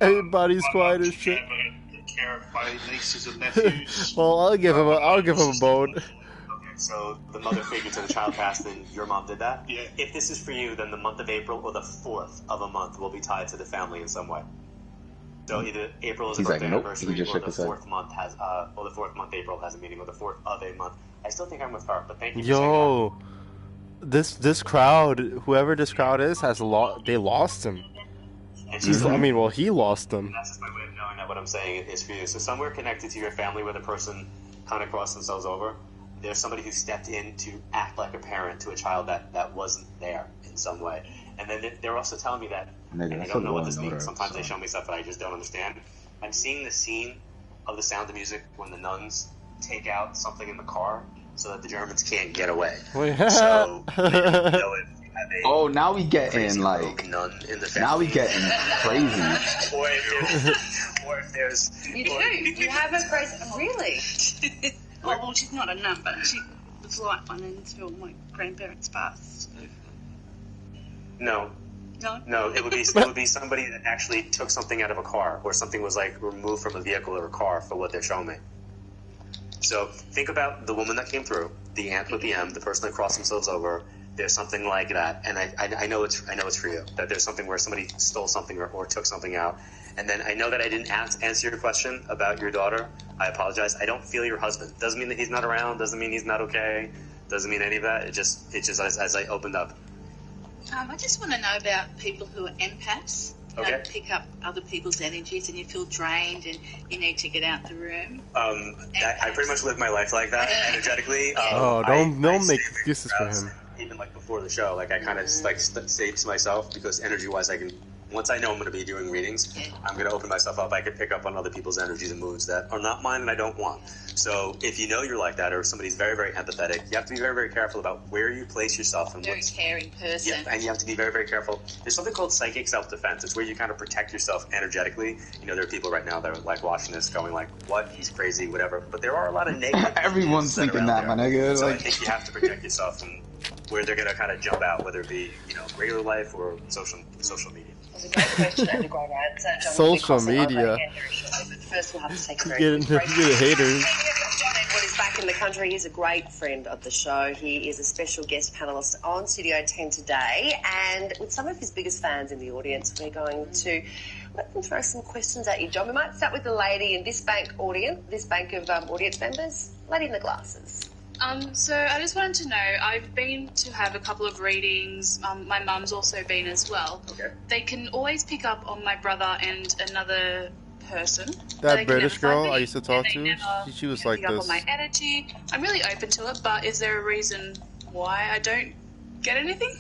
S2: Everybody's quiet as shit.
S15: Care of my nieces and nephews.
S2: Well, I'll give him a bone.
S5: Okay, so the mother figure to the child passed and your mom did that?
S15: Yeah.
S5: If this is for you, then the month of April or the 4th of a month will be tied to the family in some way. So either April is a
S3: He's like,
S5: birthday
S3: nope.
S5: anniversary,
S3: He just
S5: or
S3: shook
S5: the
S3: his head.
S5: 4th month has, or the 4th month April has a meaning, or the 4th of a month. I still think I'm with her, but thank you. For saying
S2: Yo, this crowd, whoever this crowd is, they lost him. I mean, well, he lost him.
S5: That's just my way of knowing that what I'm saying is for you. So somewhere connected to your family where the person kind of crossed themselves over, there's somebody who stepped in to act like a parent to a child that wasn't there in some way. And then they're also telling me that, and I don't know what this means. Sometimes they show me stuff that I just don't understand. I'm seeing the scene of The Sound of Music when the nuns take out something in the car so that the Germans can't get away. So, I don't know if you have a
S3: Oh, now we getting like,
S5: nun in the
S3: now we getting crazy.
S5: or if there's
S11: You do? You have a crazy... Really? Oh, well, she's not a nun, but she was like one until my grandparents passed.
S5: no.
S14: No, it would be somebody that actually took something out of a car, or something was like removed from a vehicle or a car for what they're showing me. So think about the woman that came through, the ant with the M, the person that crossed themselves over. There's something like that, and I know it's for you. That there's something where somebody stole something or took something out. And then I know that I didn't answer your question about your daughter. I apologize. I don't feel your husband. Doesn't mean that he's not around. Doesn't mean he's not okay. Doesn't mean any of that. It just as I opened up.
S16: I just want to know about people who are empaths. You know, pick up other people's energies, and you feel drained, and you need to get out the room.
S14: I pretty much live my life like that, energetically.
S2: Don't make excuses for him.
S14: Even like before the show, like I kind of like say to myself, because energy-wise, I can. Once I know I'm going to be doing readings, I'm going to open myself up. I can pick up on other people's energies and moods that are not mine and I don't want. So if you know you're like that, or somebody's very, very empathetic, you have to be very, very careful about where you place yourself. And
S16: very caring person.
S14: Yeah, and you have to be very, very careful. There's something called psychic self-defense. It's where you kind of protect yourself energetically. You know, there are people right now that are like watching this going like, what? He's crazy, whatever. But there are a lot of negative
S3: Everyone's thinking that, my nigga.
S14: So I think you have to protect yourself from where they're going to kind of jump out, whether it be, you know, regular life or social media.
S10: It's a great question and a great answer. John,
S2: social media.
S10: First, we'll have to take a
S2: Get haters.
S10: John Edward is back in the country. He's a great friend of the show. He is a special guest panellist on Studio 10 today. And with some of his biggest fans in the audience, we're going to let them throw some questions at you, John. We might start with the lady in this bank of audience members. Lady in the glasses.
S11: So I just wanted to know, I've been to have a couple of readings, my mum's also been as well.
S14: Okay.
S11: They can always pick up on my brother and another person.
S2: That British girl I used to talk to, she was like
S11: pick up
S2: this.
S11: on my energy. I'm really open to it, but is there a reason why I don't get anything?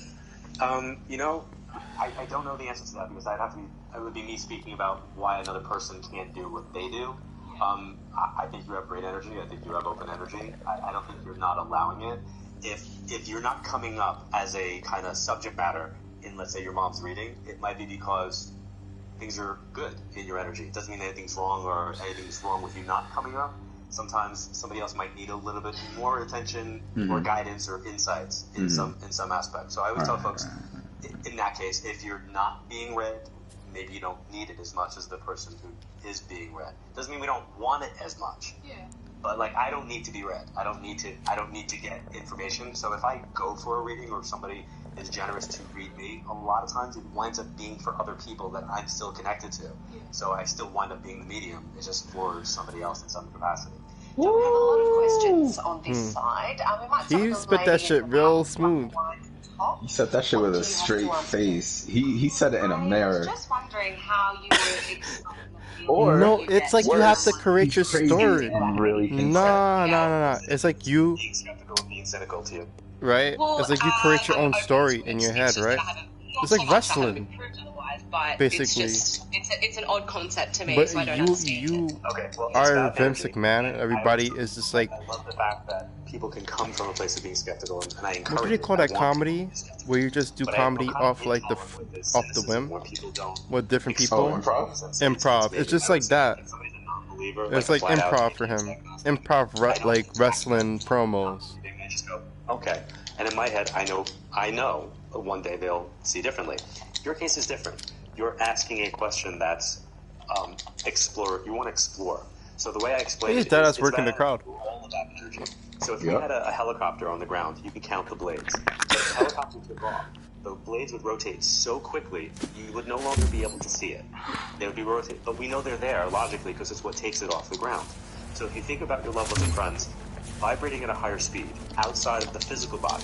S14: You know, I don't know the answer to that, because it would be me speaking about why another person can't do what they do. I think you have great energy. I think you have open energy. I don't think you're not allowing it. If you're not coming up as a kind of subject matter in, let's say, your mom's reading, it might be because things are good in your energy. It doesn't mean anything's wrong or anything's wrong with you not coming up. Sometimes somebody else might need a little bit more attention or guidance or insights in some aspect. So I always tell folks, in that case, if you're not being read, maybe you don't need it as much as the person who is being read. Doesn't mean we don't want it as much.
S11: Yeah.
S14: But like, I don't need to be read. I don't need to get information. So if I go for a reading or somebody is generous to read me, a lot of times it winds up being for other people that I'm still connected to. Yeah. So I still wind up being the medium. It's just for somebody else in some capacity.
S10: We have a lot of questions on this side. We might start
S2: He
S10: with the
S2: spit that
S10: lady
S2: shit
S10: in the
S2: real
S10: house.
S2: smooth.
S3: He said that shit with a straight face. He said it in a mirror.
S13: I was just wondering how you were explaining
S3: Or
S2: no, it's like you have to create your story.
S3: And really
S2: No. It's like you,
S14: Being skeptical and being cynical to you.
S2: right? It's like you create your own story in your head, right? It's like wrestling,
S17: But
S2: basically.
S17: it's an odd concept to me,
S2: But
S17: so I don't understand
S2: you
S14: It's
S2: are
S14: about
S2: Vince
S14: energy.
S2: McMahon, and everybody is just like,
S14: I love the fact that people can come from a place of being skeptical, and I encourage
S2: what do you call
S14: it. I
S2: that,
S14: want
S2: comedy? Where you just do
S14: But I have
S2: comedy
S14: no kind of
S2: off like
S14: problem with this
S2: off the
S14: cynicism
S2: whim
S14: where people don't
S2: with different
S14: explore
S2: people.
S3: improv?
S2: It's just like that.
S14: Somebody's a non-believer,
S2: It's like
S14: flat out
S2: improv for him. Improv like wrestling promos.
S14: They just go, okay. And in my head, I know one day they'll see differently. Your case is different. You're asking a question that's explore. You want to explore. So the way I explain
S2: He's
S14: it
S2: dead
S14: is,
S2: ass working the crowd.
S14: all of that energy. So if you had a helicopter on the ground, you can count the blades. So if the helicopter took off, the blades would rotate so quickly, you would no longer be able to see it. They would be rotating. But we know they're there, logically, because it's what takes it off the ground. So if you think about your loved ones and friends, vibrating at a higher speed, outside of the physical body,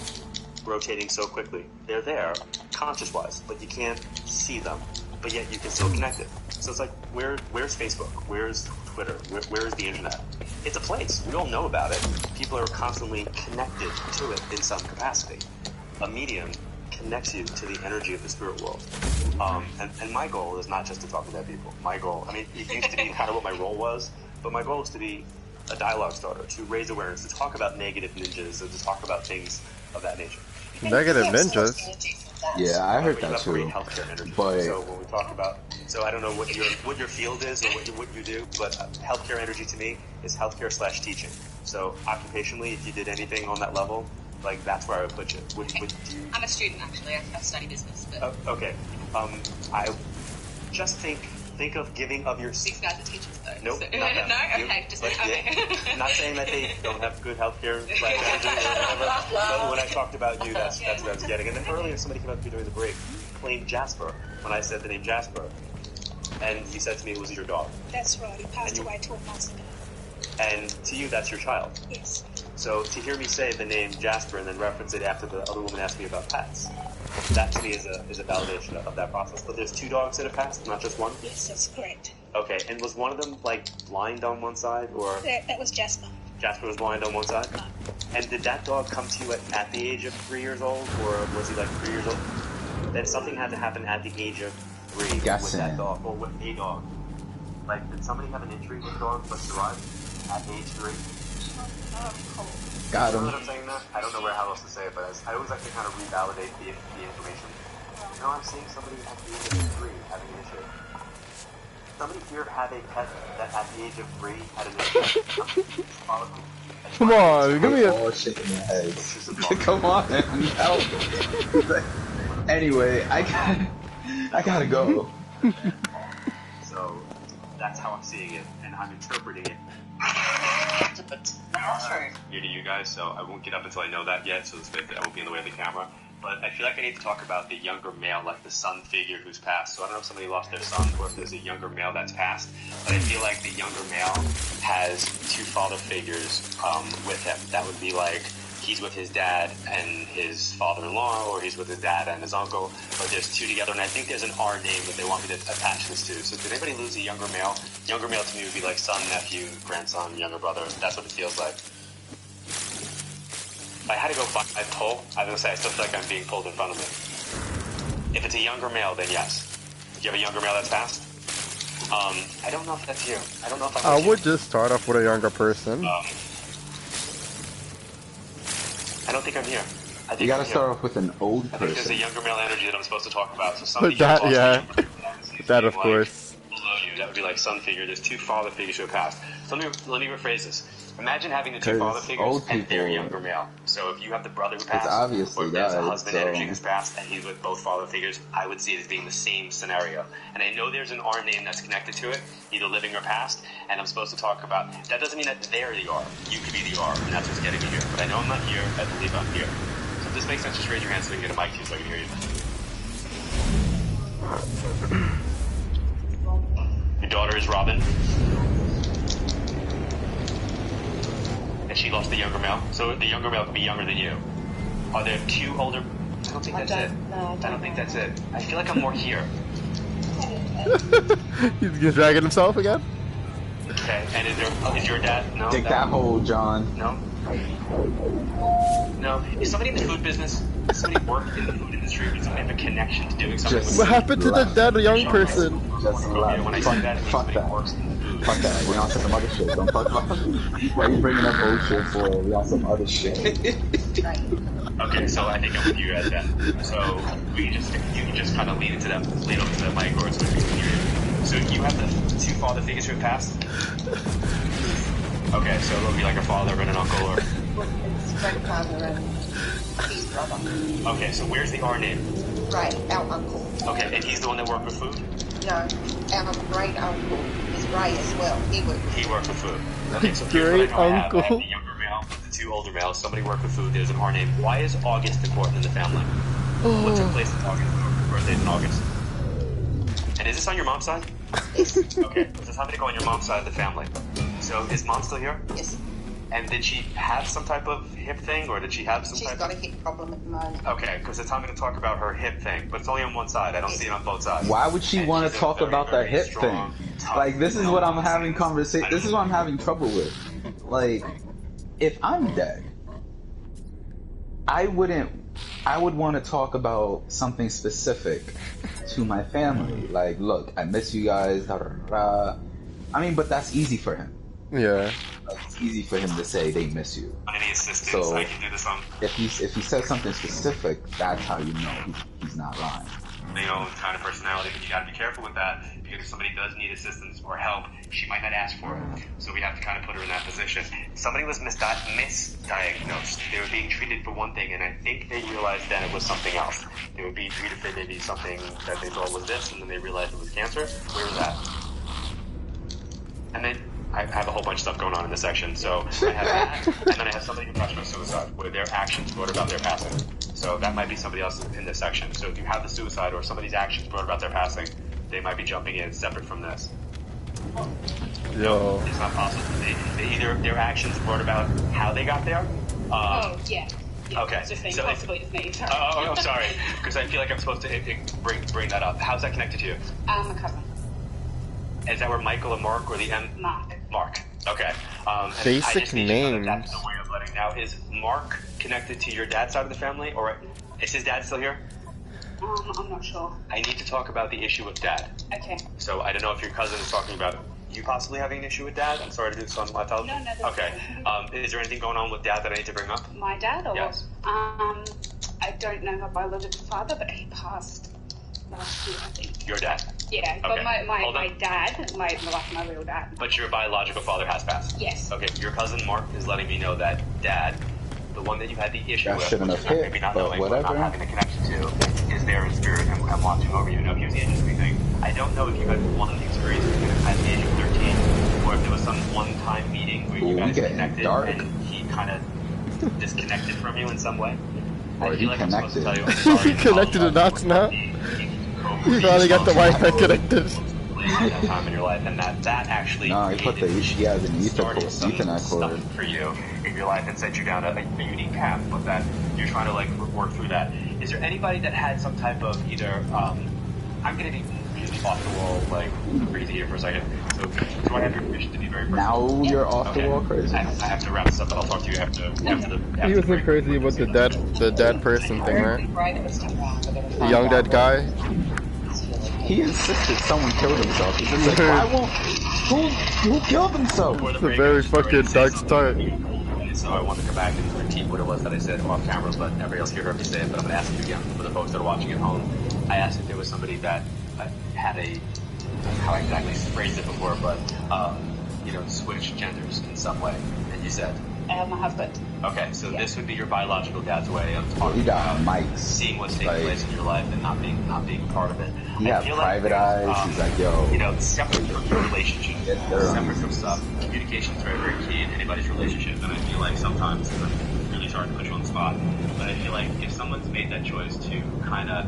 S14: rotating so quickly, they're there, conscious-wise, but you can't see them. But yet you can still connect it. So it's like, where's Facebook? Where's Twitter? Where's the internet? It's a place. We all know about it. People are constantly connected to it in some capacity. A medium connects you to the energy of the spirit world. And my goal is not just to talk to dead people. My goal, I mean, it used to be kind of what my role was, but my goal is to be a dialogue starter, to raise awareness, to talk about negative ninjas, or to talk about things of that nature.
S2: Negative ninjas?
S3: Yeah, I heard
S14: You
S3: that
S14: have great
S3: too.
S14: healthcare energy.
S3: But
S14: So when we talk about, so I don't know what your field is or what you do, but healthcare energy to me is healthcare / teaching. So occupationally, if you did anything on that level, Like, that's where I would put you.
S17: I'm a student, actually. I study business. But
S14: Okay. I just think of giving of your...
S17: These guys are teachers, though.
S14: Nope.
S17: So, no? Okay. Just okay.
S14: Not saying that they don't have good healthcare, like energy or whatever. But when I talked about you, that's what I was getting. And then earlier, somebody came up to me during the break, claimed Jasper, when I said the name Jasper. And he said to me it was your dog.
S6: That's right. He passed away 12 months ago.
S14: And to you, that's your child.
S6: Yes.
S14: So to hear me say the name Jasper and then reference it after the other woman asked me about pets, that to me is a validation of that process. But there's 2 dogs that have passed, not just one?
S6: Yes, that's correct.
S14: Okay, and was one of them, like, blind on one side, or...?
S6: That was Jasper.
S14: Jasper was blind on one side?
S6: No.
S14: And did that dog come to you at the age of 3 years old, or was he, like, 3 years old? Then something had to happen at the age of 3 with that dog, or with a dog. Like, did somebody have an injury with the dog but survive at age 3?
S3: Got
S14: You
S3: him.
S14: know what I'm saying now? I don't know how else to say it, but I always like to kind of revalidate the information. You know, I'm seeing somebody at the age of 3 having an issue. Somebody here had a pet that at the age of 3 had an issue.
S2: Come on, give me a...
S3: All shaking their heads. Come on, man. Help. Anyway, I gotta go.
S14: So, that's how I'm seeing it, and I'm interpreting it. New to you guys, so I won't get up until I know that yet, so I won't be in the way of the camera. But I feel like I need to talk about the younger male, like the son figure who's passed. So I don't know if somebody lost their son or if there's a younger male that's passed, but I feel like the younger male has 2 father figures with him. That would be like he's with his dad and his father-in-law, or he's with his dad and his uncle, but there's 2 together, and I think there's an R name that they want me to attach this to. So did anybody lose a younger male? Younger male to me would be like son, nephew, grandson, younger brother. That's what it feels like. If I had to go find my pull, I was going to say I still feel like I'm being pulled in front of me. If it's a younger male, then yes. Do you have a younger male that's passed? I don't know if that's you. I don't know if I'm
S2: I would just start off with a younger person.
S14: I don't think I'm here. I think
S3: You gotta
S14: I'm
S3: start
S14: here.
S3: off with an old
S14: I think there's a
S3: person.
S14: younger male energy that I'm supposed to talk about. So somebody
S2: That,
S14: here
S2: yeah. That, of
S14: like,
S2: course.
S14: below you, that would be like son figure. There's 2 father figures who have passed. So let me rephrase this. Imagine having the 2 father figures
S3: old
S14: and their
S3: people-
S14: younger male. So if you have the brother who passed,
S3: obviously
S14: or if there's a
S3: died,
S14: husband
S3: so-
S14: energy who's passed and he's with both father figures, I would see it as being the same scenario. And I know there's an R name that's connected to it, either living or past, and I'm supposed to talk about. That doesn't mean that they're the R. You could be the R, and that's what's getting me here. But I know I'm not here. I believe I'm here. So if this makes sense, just raise your hand so we can get a mic to you so I can hear you. Your daughter is Robin. And she lost the younger male. So the younger male could be younger than you. Are there 2 older... I don't think that's it. I don't think that's it. I feel like I'm more here.
S2: He's dragging himself again?
S14: Okay, and is your dad... No?
S3: Take that hole, John.
S14: No? No. Is somebody in the food business? Does somebody work in the food industry? Does somebody have a connection to doing something with
S2: What happened to the dead young person?
S3: Just relax.
S14: when I say that, it means
S3: Fuck
S14: somebody
S3: that.
S14: works in the food.
S3: Fuck that. We're on some other shit. Don't talk about Why are you bringing up old shit for? We on some other shit.
S14: Okay, so I think I'm with you guys then. So you can just kind of lean over to the mic, or it's going to be confusing. So you have the 2 father figures who have passed? Okay, so it'll be like a father and an uncle, or...
S6: It's grandfather and his brother.
S14: Okay, so where's the R name?
S6: Ray, our uncle.
S14: Okay, and he's the one that worked with food?
S6: No, our great uncle is Ray as well. He
S14: worked with food. Okay, so here's what I know I have. I have the younger male, the 2 older males. Somebody worked with food. There's an R name. Why is August important in the family? What took place in August? Birthday's in August. And is this on your mom's side?
S6: Yes.
S14: Okay, does this happen to go on your mom's side of the family? So is mom still here?
S6: Yes.
S14: And did she have some type of hip thing, or did she have some
S6: She's got a hip problem at the moment.
S14: Okay, because it's time to talk about her hip thing, but it's only on one side. I don't see it on both sides.
S3: Why would she want to talk about that hip thing? Like, this is what I'm having conversation. This is what I'm having trouble with. Like, if I'm dead, I would want to talk about something specific to my family. Like, look, I miss you guys. Da, da, da. I mean, but that's easy for him.
S2: Yeah.
S3: Like, it's easy for him to say they miss you.
S14: Any assistance?
S3: So
S14: I can do this on.
S3: if he says something specific, that's how you know he's not lying.
S5: kind of personality, but you got to be careful with that because if somebody does need assistance or help, she might not ask for it. So we have to kind of put her in that position. Somebody was misdiagnosed. They were being treated for one thing, and I think they realized that it was something else. They were being treated for maybe something that they thought was this, and then they realized it was cancer. Where was that? And then I have a whole bunch of stuff going on in this section. So I have that, and then I have somebody who talks about suicide, where their actions brought about their passing. So that might be somebody else in this section. So if you have the suicide or somebody's actions brought about their passing, they might be jumping in separate from this. No, it's not possible. They either their actions brought about how they got there.
S11: Yeah.
S5: Okay.
S11: So possibly with me. Sorry.
S5: I'm sorry, because I feel like I'm supposed to bring that up. How's that connected to you?
S11: A cousin.
S5: Is that where Michael and Mark or the M? Mark. Okay.
S2: Basic names.
S5: That's the way of letting now. Is Mark connected to your dad's side of the family, or is his dad still here?
S11: I'm not sure.
S5: I need to talk about the issue with dad.
S11: Okay.
S5: So I don't know if your cousin is talking about you possibly having an issue with dad. I'm sorry to do this on my television.
S11: No.
S5: Okay. Is there anything going on with dad that I need to bring up?
S11: My dad, or
S5: yes.
S11: I don't know my biological father, but he passed last year, I think.
S5: Your dad?
S11: Yeah, but
S5: okay.
S11: my dad, my real dad.
S5: But your biological father has passed?
S11: Yes.
S5: Okay, your cousin Mark is letting me know that dad, the one that you had the issue with,
S3: shouldn't have hit,
S5: maybe not
S3: but
S5: knowing
S3: whatever.
S5: or not having a connection to, is there in spirit and watching over you. Now, here's the interesting thing. I don't know if you had one experience with him at the age of 13, or if there was some one-time meeting where you guys connected and he kind of disconnected from you in some way.
S3: Or he connected.
S2: He connected the dots now. You finally got the Wi-Fi connected.
S5: That time in your life, and that actually
S3: he put the has an Ethernet cord
S5: for you in your life and set you down a unique path, but that you're trying to like work through that. Is there anybody that had some type of either I'm gonna be really off the wall, like crazy here for a second. So do I have your permission to be very personal?
S3: Now you're off the wall crazy.
S5: I have to wrap this up, but I'll talk to you after
S2: he was so crazy about the dead person thing, right? The young dead guy.
S3: He insisted someone killed himself. He's just like, why won't who killed himself?
S2: It's a very fucking dark start.
S5: So I want to come back and repeat what it was that I said off camera, but everybody else here heard me say it. But I'm going to ask you again for the folks that are watching at home. I asked if there was somebody that had how I exactly phrased it before, but switch genders in some way, and you said
S11: my husband.
S5: Okay, so this would be your biological dad's way of talking about seeing what's taking place in your life and not being part of it.
S3: You have private eyes. He's like, yo,
S5: separate from your relationship, separate from stuff. Communication is very, very key in anybody's relationship, and I feel like sometimes it's really hard to put you on the spot. But I feel like if someone's made that choice to kind of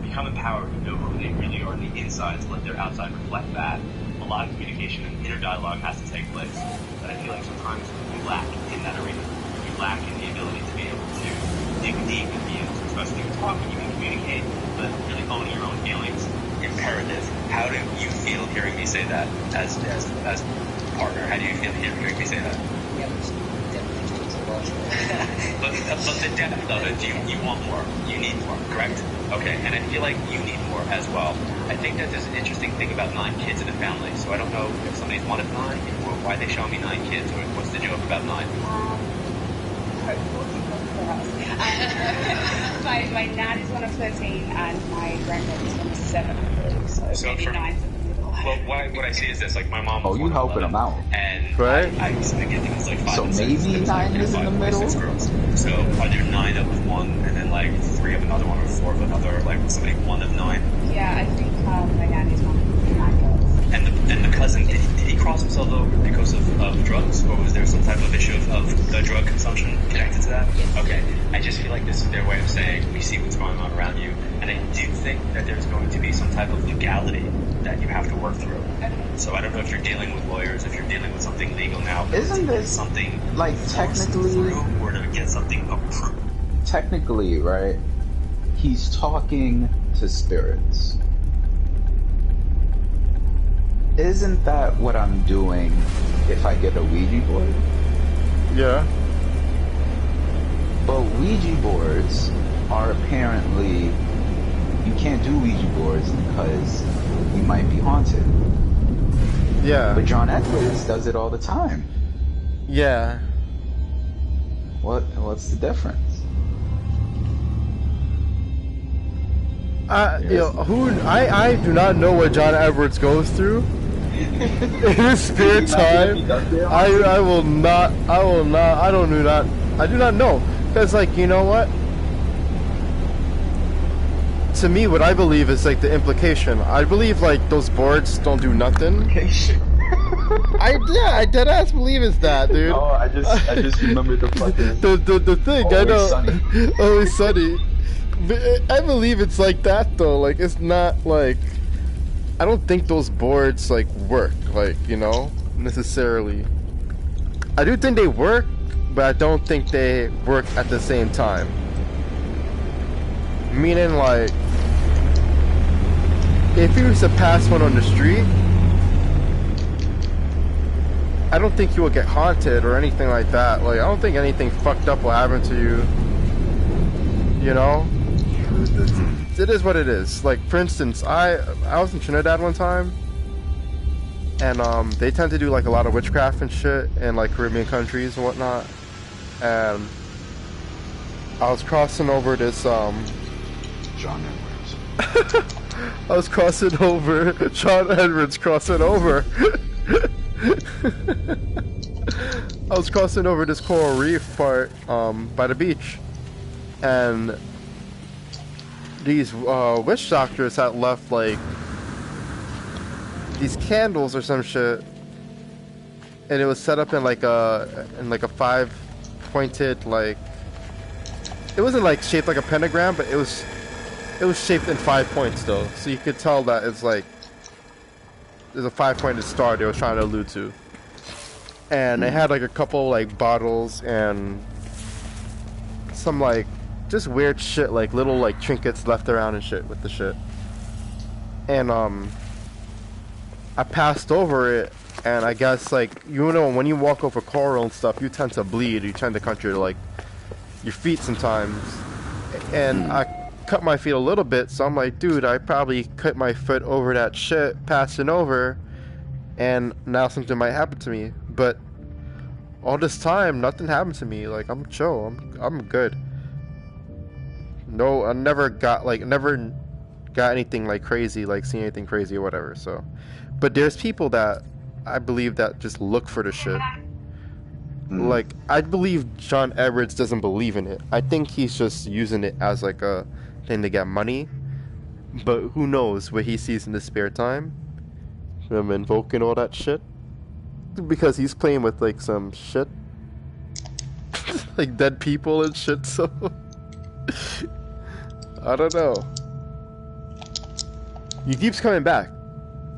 S5: become empowered to know who they really are on the inside, to let their outside reflect that, a lot of communication and inner dialogue has to take place. But I feel like sometimes we lack in that arena. We lack in the ability to be able to dig deep and be able to express through talking, you can communicate, but really owning your own feelings. Imperative. How do you feel hearing me say that as partner? How do you feel hearing me say that?
S17: Yeah, definitely too much.
S5: but the depth of it, you want more. You need more, correct? Okay, and I feel like you need more as well. I think that there's an interesting thing about 9 kids in a family. So I don't know if somebody's one of 9, or why they show me 9 kids, or what's the joke about 9?
S11: My dad is one of 13 and my granddad is one of 7, I believe. So maybe 9 in the middle.
S5: Well, what I see is this, like my mom.
S3: Oh, you helping them out.
S5: And
S2: right?
S5: I think it's like 5
S3: so
S5: and
S3: 6. So maybe
S5: 6,
S3: 9 is in the middle.
S5: 6 girls. So are there 9 of one, and then like 3 of another one, or 4 of another, like somebody 1 of 9?
S11: Yeah, I think my dad is one of 9 girls.
S5: And the cousin, did he cross himself over because of drugs, or was there some type of issue of the drug consumption connected to that? Yes. Okay, I just feel like this is their way of saying we see what's going on around you, and I do think that there's going to be some type of legality that you have to work through. Okay. So I don't know if you're dealing with lawyers, if you're dealing with something legal now.
S3: Isn't this
S5: something
S3: like technically
S5: or to get something approved?
S3: Technically, right? He's talking to spirits. Isn't that what I'm doing if I get a Ouija board?
S2: Yeah.
S3: But Ouija boards are apparently... You can't do Ouija boards because you might be haunted.
S2: Yeah.
S3: But John Edwards does it all the time.
S2: Yeah.
S3: What's the difference?
S2: I do not know what John Edwards goes through in his spare time. I do not know, because like, you know what? To me, what I believe is like the implication. I believe like those boards don't do nothing. I dead ass believe it's that, dude.
S3: Oh, I just remembered the fucking
S2: the thing. I know.
S3: Sunny.
S2: Always Sunny. I believe it's like that though. Like, it's not like, I don't think those boards like work, like, you know, necessarily. I do think they work, but I don't think they work at the same time. Meaning, like, if you was to pass one on the street, I don't think you will get haunted or anything like that. Like, I don't think anything fucked up will happen to you. You know? It is what it is. Like, for instance, I was in Trinidad one time, and they tend to do like a lot of witchcraft and shit in like Caribbean countries and whatnot. And I was crossing over this
S3: John Edwards.
S2: I was crossing over John Edwards crossing over. I was crossing over this coral reef part by the beach, and these witch doctors had left like these candles or some shit, and it was set up in like a 5-pointed, like, it wasn't like shaped like a pentagram, but it was shaped in 5 points though, so you could tell that it's like there's a 5-pointed star they were trying to allude to. And they had like a couple like bottles and some like just weird shit, like little like trinkets left around and shit with the shit. And I passed over it, and I guess like, you know, when you walk over coral and stuff, you tend to bleed, you tend to cut your like your feet sometimes. And I cut my feet a little bit, so I'm like, dude, I probably cut my foot over that shit passing over, and now something might happen to me. But all this time, nothing happened to me. Like, I'm chill. I'm good. No, I never got anything like crazy, like seen anything crazy or whatever. So, but there's people that I believe that just look for the shit. Like, I believe John Edwards doesn't believe in it. I think he's just using it as like a thing to get money. But who knows what he sees in his spare time? Him invoking all that shit. Because he's playing with like some shit. Like dead people and shit, so I don't know. He keeps coming back.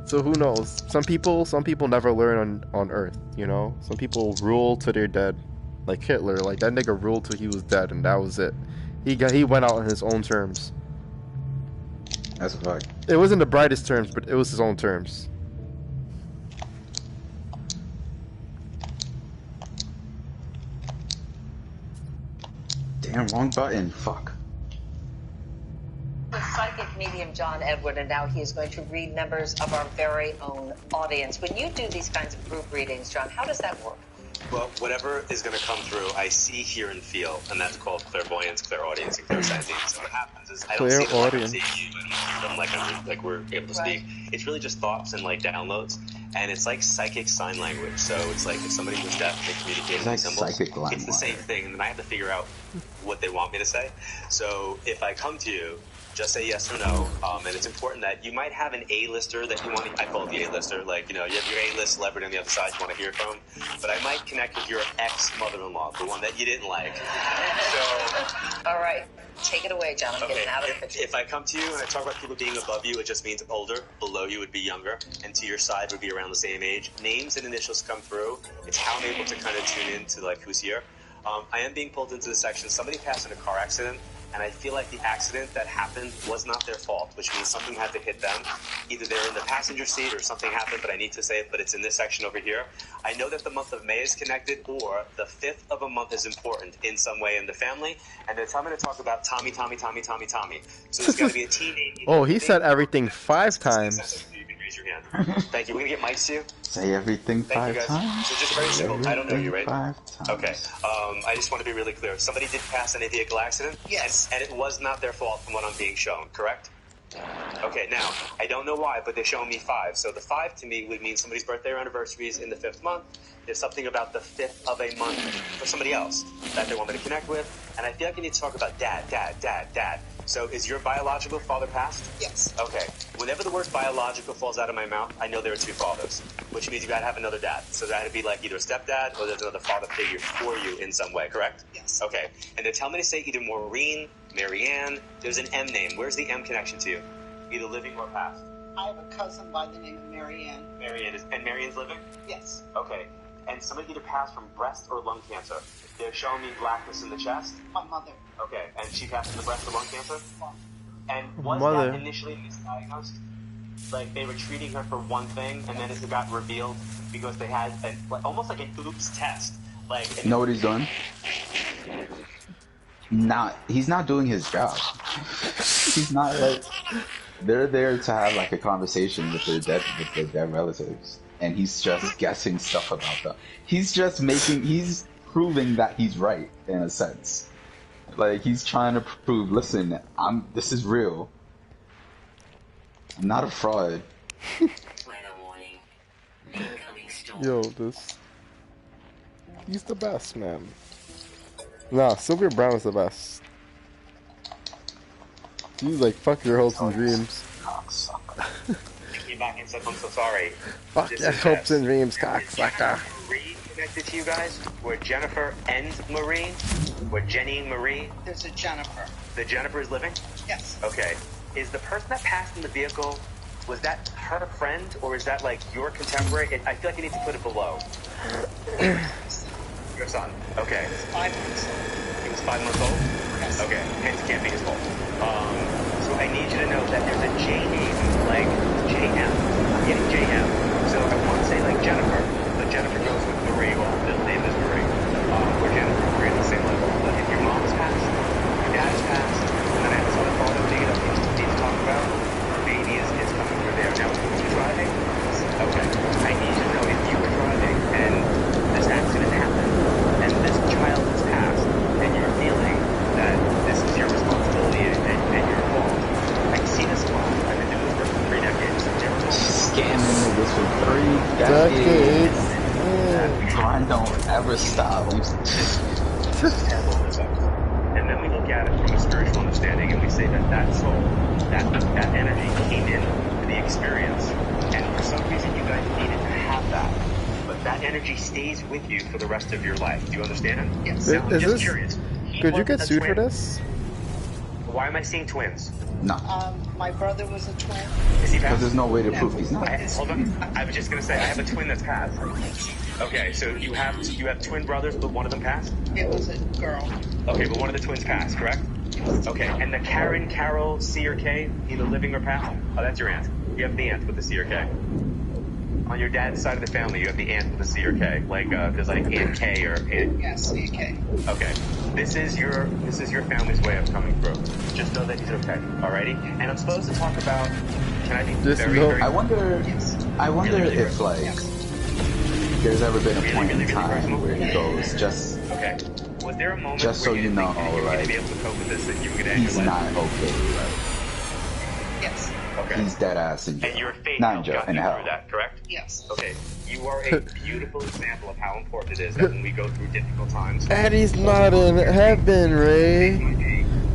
S2: So who knows? Some people never learn on Earth, you know? Some people rule till they're dead. Like Hitler, like that nigga ruled till he was dead, and that was it. He went out on his own terms.
S3: That's a fact.
S2: It wasn't the brightest terms, but it was his own terms.
S3: Damn, wrong button. Fuck.
S10: The psychic medium John Edward, and now he is going to read members of our very own audience. When you do these kinds of group readings, John, how does that work?
S14: Well, whatever is going to come through, I see, hear, and feel, and that's called clairvoyance, clairaudience, and clairsentience. So what happens is I don't see them like I'm seeing you, I don't hear them like we're able to speak. It's really just thoughts and like downloads, and it's like psychic sign language. So it's like if somebody was deaf, they communicate in symbols. It's the same thing, and then I have to figure out what they want me to say. So if I come to you, just say yes or no, and it's important that you might have an A-lister that you want to, I call it the A-lister, like, you know, you have your A-list celebrity on the other side you want to hear from, but I might connect with your ex-mother-in-law, the one that you didn't like. So,
S10: all right, take it away, John. I'm getting out of the picture.
S14: If I come to you and I talk about people being above you, it just means older. Below you would be younger, and to your side would be around the same age. Names and initials come through. It's how I'm able to kind of tune in to like who's here. I am being pulled into the section. Somebody passed in a car accident, and I feel like the accident that happened was not their fault, which means something had to hit them. Either they're in the passenger seat or something happened, but I need to say it, but it's in this section over here. I know that the month of May is connected, or the 5th of a month is important in some way in the family, and then I'm going to talk about Tommy. So there's got to be a teenage.
S2: Oh, he said everything 5 times.
S14: You can raise your hand. Thank you. We're going to get mics to you.
S3: Say everything 5 times.
S14: So just very simple. I don't know you, right?
S3: 5 times.
S14: Okay. I just want to be really clear. Somebody did pass in a vehicle accident.
S10: Yes.
S14: And it was not their fault from what I'm being shown, correct?
S5: Okay, now, I don't know why, but they're showing me 5. So the 5 to me would mean somebody's birthday or anniversary is in the 5th month. There's something about the 5th of a month for somebody else that they want me to connect with. And I feel like I need to talk about dad. So is your biological father passed?
S16: Yes.
S5: Okay. Whenever the word biological falls out of my mouth, I know there are 2 fathers, which means you gotta have another dad. So that would be like either a stepdad or there's another father figure for you in some way, correct?
S16: Yes.
S5: Okay. And they tell me to say either Maureen, Marianne. There's an M name. Where's the M connection to you? Either living or past.
S16: I have a cousin by the name of Marianne.
S5: And Marianne's living?
S16: Yes.
S5: Okay. And somebody either passed from breast or lung cancer. They're showing me blackness in the chest.
S16: My mother.
S5: Okay. And she passed from the breast or lung cancer? And was
S2: Mother.
S5: that initially misdiagnosed? Like they were treating her for one thing, and then it got revealed because they had almost like an oops test. Like
S3: You know what he's doing? He's not doing his job. He's not like they're there to have like a conversation with their dead relatives, and he's just guessing stuff about them. He's proving that he's right in a sense. Like he's trying to prove, listen, this is real. I'm not a fraud.
S2: Yo, he's the best, man. Nah, Sylvia Brown is the best. She's like, fuck your hopes and dreams.
S5: came back and said, I'm so sorry.
S2: Fuck your hopes and dreams, cocksucker.
S5: Marie connected to you guys? Were Jennifer and Marie? Were Jenny and Marie?
S16: There's a Jennifer.
S5: The Jennifer is living?
S16: Yes.
S5: Okay. Is the person that passed in the vehicle, was that her friend, or is that like your contemporary? I feel like you need to put it below. Your son. Okay.
S16: He's 5 months old.
S5: He was 5 months old?
S16: Yes.
S5: Okay. Hence it can't be his fault. So I need you to know that there's a J name, like JM. I'm getting JM. So I want to say like Jennifer, but Jennifer goes with Marie. Well, the name is Marie. Or Jennifer, Marie at the same level. But if your mom's passed, your dad's passed, and then I have this other father figure that we need to talk about, baby is coming through there. Now, were you driving? Okay. I need you to know if you were driving and this accident happened, and this child has passed, and you're feeling that this is your responsibility and your fault. I see this a lot. I've been doing this for 3 decades.
S3: Scamming niggas for 3 decades. Grind don't ever stop.
S5: And then we look at it from a spiritual understanding, and we say that that soul, that energy came in to the experience, and for some reason you guys needed to have that. But that energy stays with you for the rest of your life. Do you understand?
S16: Yes.
S5: Now, I'm just curious.
S2: Could you get sued for this?
S5: Why am I seeing twins?
S3: No.
S16: My brother was a twin.
S3: Because there's no way to prove he's not.
S5: Hold on. I was just gonna say I have a twin that's passed. Okay, so you have twin brothers, but one of them passed?
S16: It was a girl.
S5: Okay, but one of the twins passed, correct?
S16: Yes.
S5: Okay, and the Karen, Carol, C or K, either living or passed? Oh, that's your aunt. You have the aunt with the C or K. On your dad's side of the family, you have the aunt with the C or K. Like, there's like Aunt K or Aunt...
S16: Yes, K.
S5: Okay. This is your family's way of coming through. Just know that he's okay, alrighty? And I'm supposed to talk about... Can I be very...
S3: I wonder
S5: really
S3: if, like...
S16: Yes.
S3: There's ever been a point in time where he goes, just...
S5: Okay. Was there a moment
S3: just so you know,
S5: you were going to
S3: like,
S5: be able to cope with this, that you were going to end
S3: he's
S5: your life?
S3: not okay, right?
S16: Yes.
S5: Okay.
S3: He's dead ass in jail.
S5: And your faith
S3: Not in jail,
S5: got
S3: in
S5: you
S3: hell.
S5: through that, correct?
S16: Yes.
S5: Okay. You are a beautiful example of how important it is that when we go through difficult times...
S2: Eddie's not in heaven, Ray.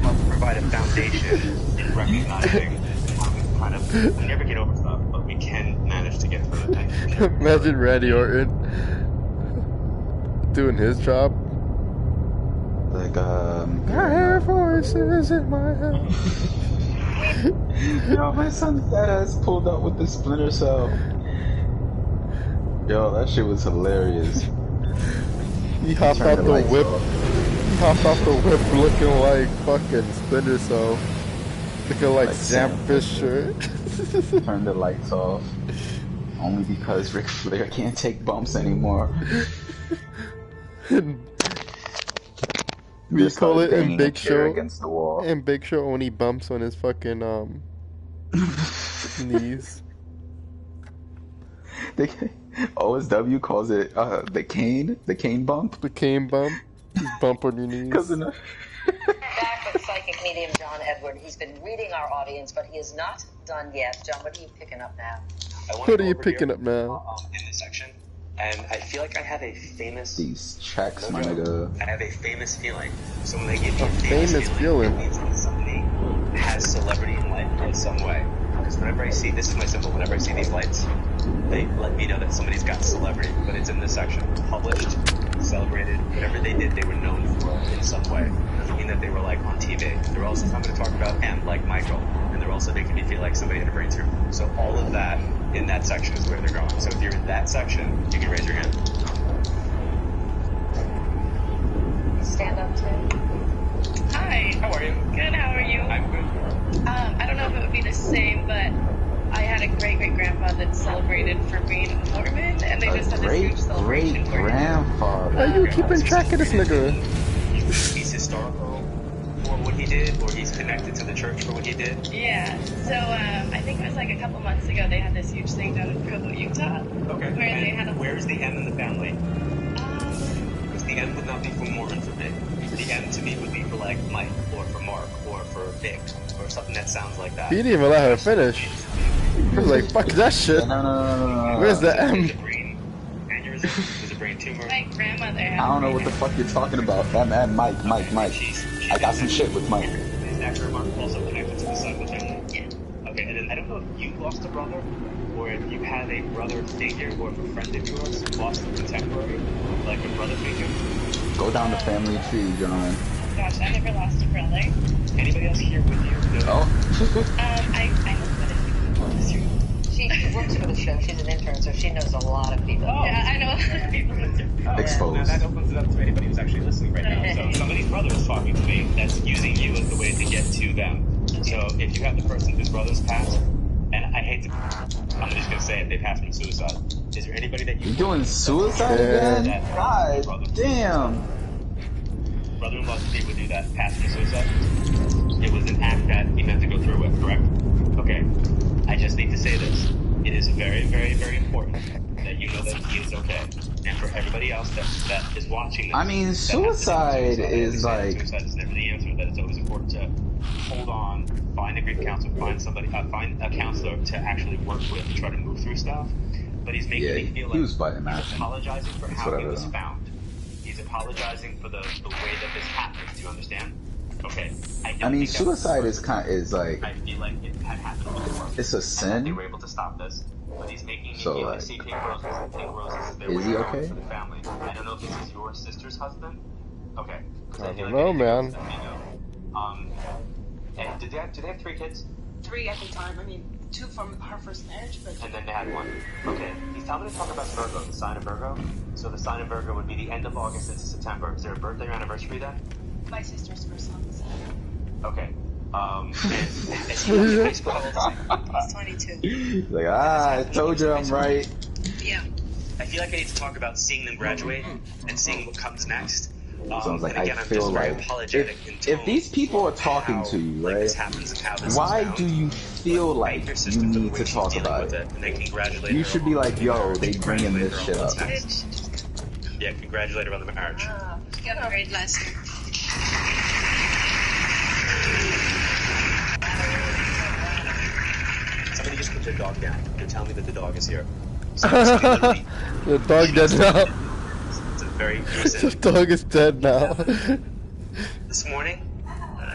S5: Must provide a foundation in recognizing how we kind of... We never get over stuff, but we can manage to get through it.
S2: Imagine Randy Orton doing his job.
S3: Like,
S2: I hear voices in my head.
S3: Yo, my son's dead ass pulled up with the Splinter Cell. Yo, that shit was hilarious.
S2: He hopped off the whip. He hopped off the whip looking like fucking Splinter Cell. Looking like Sam Fisher.
S3: Turn the lights off. Only because Ric Flair can't take bumps anymore.
S2: We call it in Big Show.
S3: Against the wall.
S2: In Big Show, only bumps on his fucking knees.
S3: OSW calls it the cane bump.
S2: The cane bump. Just bump on your knees.
S10: Back with Psychic Media.
S8: Comedian John Edward. He's been reading our audience, but he is not done yet. John, what are you picking up now?
S2: What are you picking up now?
S5: In this section, and I feel like I have a famous...
S3: These checks, my nigga.
S5: I have a famous feeling. So when they give you
S2: A
S5: a famous
S2: feeling.
S5: it means that somebody has celebrity in life in some way. Because whenever I see... This is my symbol. Whenever I see these lights, they let me know that somebody's got celebrity. But it's in this section. Published, celebrated, whatever they did, they were known for in some way. It doesn't mean that they were like on TV. They're also somebody to talk about M, like Michael. And they're also making me feel like somebody had a brain tumor. So all of that in that section is where they're going. So if you're in that section, you can raise your hand.
S8: Stand up, too.
S18: Hi.
S5: How are you?
S18: Good, how are you?
S5: I'm good.
S18: I don't know if it would be the same, but I had a great-great-grandfather that celebrated for being a Mormon, and they just had this huge celebration for him.
S3: Great-grandfather.
S2: How you keeping track of this nigga?
S5: He's historical for what he did, or he's connected to the church for what he did.
S18: Yeah, so I think it was like a couple months ago they had this huge thing down in Provo, Utah.
S5: Okay.
S18: Where they had a...
S5: Where's the M in the family? Because the M would not be for Mormon for me. The M to me would be for like Mike, or for Mark, or for Vic, or something that sounds like that.
S2: He didn't even let her finish. He was like, fuck that shit.
S3: No.
S2: Where's the M?
S5: Aneurysm, there's a brain tumor.
S18: My grandmother had...
S3: I don't know what the fuck you're talking about. Mike. I got some shit with Mike.
S5: Is that her Mark also connected to the side of the family? Yeah. Okay, and then I don't know if you lost a brother, or if you had a brother figure, or if a friend of yours lost a contemporary, like a brother figure.
S3: Go down the family tree, John.
S18: Gosh, I never lost a brother.
S5: Anybody else here with you? No.
S3: Oh.
S18: I know quite a few people in this room.
S8: She works for the show. She's an intern, so she knows a lot of people.
S18: Oh. Yeah, I know a lot of people in this room.
S3: Exposed.
S5: Now that opens it up to anybody who's actually listening right now. So somebody's brother is talking to me that's using you as the way to get to them. So if you have the person whose brother's passed, and I hate to, I'm just gonna say it, they passed from suicide. Is there anybody that you...
S3: You doing suicide again? God damn.
S5: Brother-in-law to me would do that, pass from suicide. It was an act that he meant to go through with, correct? Okay. I just need to say this. It is very, very, very important that you know that he is okay. And for everybody else that is watching this...
S3: I mean, suicide is like...
S5: Suicide is never the answer, that it's always important to hold on, find a grief counselor, find a counselor to actually work with and try to move through stuff. But he's making me feel like
S3: he was biting
S5: he's apologizing for how he was found. He's apologizing for the way that this happened. Do you understand? Okay.
S3: I mean, suicide is like...
S5: I feel like it had happened before.
S3: It's a sin.
S5: They were able to stop this. But he's making me
S3: So,
S5: feel
S3: like,
S5: see Pink Roses and Pink Roses.
S3: is he okay?
S5: For the family. I don't know if this is your sister's husband. Okay.
S2: I don't know, man.
S5: And do they have 3 kids?
S16: 3 at the time. I mean, 2 from her first marriage, but...
S5: And then they had 1. Okay. He's telling me to talk about Virgo, the sign of Virgo. So the sign of Virgo would be the end of August into September. Is there a birthday or anniversary then?
S16: My sister's first on the side.
S5: Okay. Is he on Facebook all the time?
S16: He's 22.
S3: Like, I told you I'm right.
S16: Yeah.
S5: I feel like I need to talk about seeing them graduate and seeing what comes next.
S3: Sounds like,
S5: and again,
S3: I
S5: I'm
S3: feel
S5: just very
S3: like
S5: apologetic
S3: if these people are talking to you, right?
S5: This happens and how this
S3: why
S5: is found,
S3: do you feel like you need to talk about it?
S5: And they congratulate
S3: You
S5: her
S3: should be like, yo, they bringing this shit up.
S5: Yeah, congratulate her on the marriage.
S16: She got married last year.
S5: Somebody just put their dog down. They're telling me that the dog is here.
S2: The dog dead now.
S5: It's a very recent...
S2: The dog is dead now.
S5: This morning,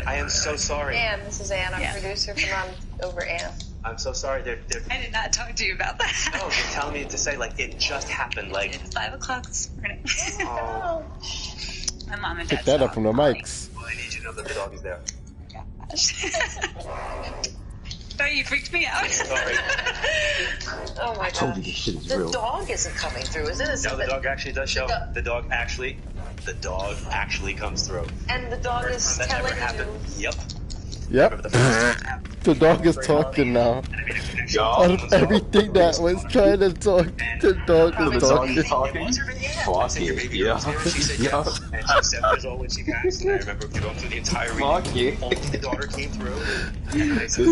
S5: I am so sorry.
S8: Ann, this is Ann. I'm producer from over Ann.
S5: I'm so sorry.
S16: I did not talk to you about that.
S5: No, you're telling me to say, like, it just happened, like...
S16: It's 5 o'clock this morning.
S5: Oh.
S16: My mom and dad
S2: Pick that up from the mics.
S5: Well, I need you to know that the dog is there.
S16: Oh, you freaked me out.
S5: Sorry.
S8: Oh my
S3: I told
S8: god.
S3: you this shit is
S8: The
S3: real.
S8: dog isn't coming through, is it?
S5: No, the dog actually does show. The dog actually comes through.
S8: And the dog is
S5: That
S8: telling
S5: never happened.
S8: you.
S2: Yep. The dog is talking now. Out of everything that was trying to talk, the dog is talking.
S3: Fuck it, yeah.
S5: She said yes. And she was 7 years old when she passed. And I remember going through the entire reading.
S3: Fuck it.
S5: Only the daughter came through. And I said,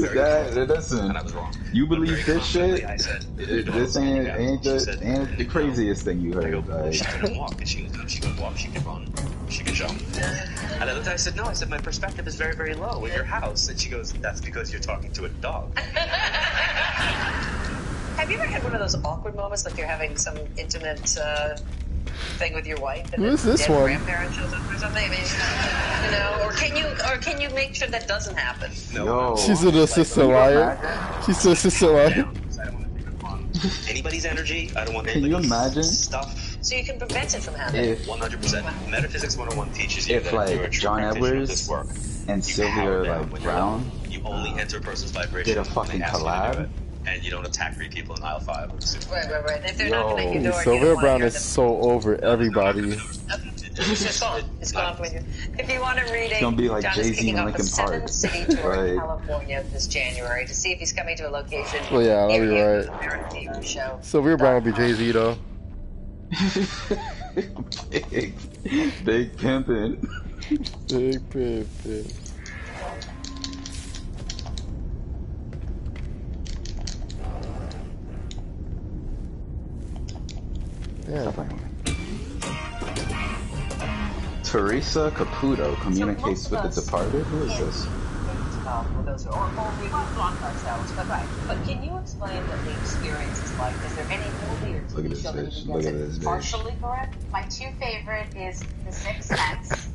S3: Listen,
S5: and I was wrong.
S3: you believe this shit?
S5: I said,
S3: This ain't the craziest thing you heard.
S5: She couldn't walk. And she couldn't walk, she could run.
S14: she can jump. And I looked at her, I said, no, I said, my perspective is very, very low in your house. And she goes, that's because you're talking to a dog.
S10: Have you ever had one of those awkward moments, like you're having some intimate thing with your wife, and
S2: Who's
S10: then
S2: this
S10: dead
S2: one?
S10: grandparent shows up or something? I mean, you know, or can you make sure that doesn't happen?
S14: No.
S2: She's an assistant liar. She's an assistant liar.
S14: I don't want to pick up on anybody's energy. I don't want
S3: Can you imagine?
S14: stuff.
S10: So you can prevent it from happening.
S14: 100%. Metaphysics 101 teaches you
S3: If
S14: that you're a
S3: like
S14: true
S3: John
S14: practitioner of
S3: Edwards
S14: this work.
S3: and Sylvia like Brown
S14: You only enter a person's vibration
S3: did a
S14: when
S3: fucking
S14: they ask you to do
S3: collab.
S14: it. And you don't attack 3 people in aisle 5 of the supermarket.
S10: Right. If they're knocking at your door, you
S2: Sylvia
S10: don't want
S2: Brown
S10: to hear
S2: is
S10: them.
S2: so over everybody.
S10: It's gone. It's gone from you. If you want a reading,
S3: It's gonna be like
S10: John is
S3: Jay-Z
S10: kicking
S3: and
S10: off a
S3: Linkin Park.
S10: 7-city tour in
S3: Like-
S10: California this January to see if he's coming to a location
S2: Well, yeah, that'll be
S10: near you.
S2: right.
S10: American TV show.
S2: Sylvia Brown will be Jay-Z though.
S3: Big pimpin'.
S2: Big pimpin'. Yeah.
S3: Teresa Caputo communicates with the departed. Who is this?
S10: For those or we block ourselves, but right. But can you explain what the experience is like? Is there any movie or
S3: Look at
S10: TV
S3: this
S10: show that
S3: bitch.
S10: you
S3: Look
S10: guys
S3: at this bitch.
S10: partially correct?
S13: My two favorite is The Sixth Sense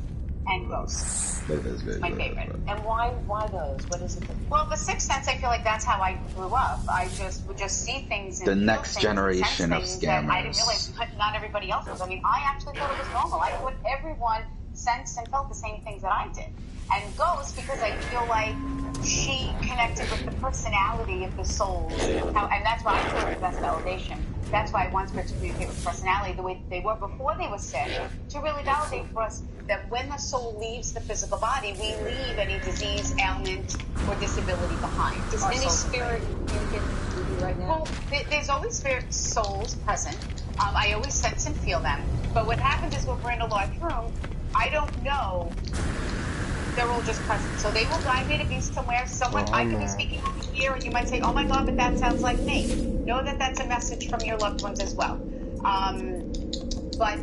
S13: and Ghost.
S3: Look at this bitch.
S13: My favorite.
S10: And why those? What is it?
S13: Well, The Sixth Sense, I feel like that's how I grew up. I just would just see things and
S3: The
S13: feel
S3: next
S13: things
S3: generation
S13: and
S3: of
S13: sense things that I didn't
S3: scammers.
S13: realize not everybody else was. I mean, I actually thought it was normal. I thought everyone sensed and felt the same things that I did. And Ghost, because I feel like she connected with the personality of the souls, and that's why I feel the best validation. That's why I wanted her to communicate with personality the way they were before they were sick, to really validate for us that when the soul leaves the physical body, we leave any disease, ailment, or disability behind.
S10: Is
S13: Our
S10: any
S13: souls
S10: spirit communicating with you right now?
S13: well, there's always spirit souls present. I always sense and feel them. But what happens is when we're in a large room, I don't know. They're all just present. So they will guide me to be somewhere. I could be speaking over here, and you might say, "Oh my God, but that sounds like me." Know that that's a message from your loved ones as well. But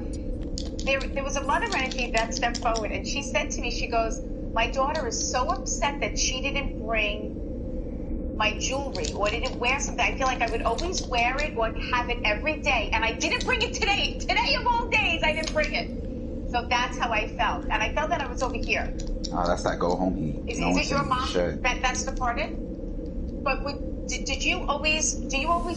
S13: there was a mother energy that stepped forward, and she said to me, she goes, "My daughter is so upset that she didn't bring my jewelry or didn't wear something. I feel like I would always wear it or have it every day, and I didn't bring it today. Today of all days, I didn't bring it." So that's how I felt, and I felt that I was over here.
S3: Oh, that's that go home heat.
S13: Is
S3: No
S13: it
S3: one's
S13: your
S3: saying
S13: mom
S3: shit.
S13: that's departed? But do you always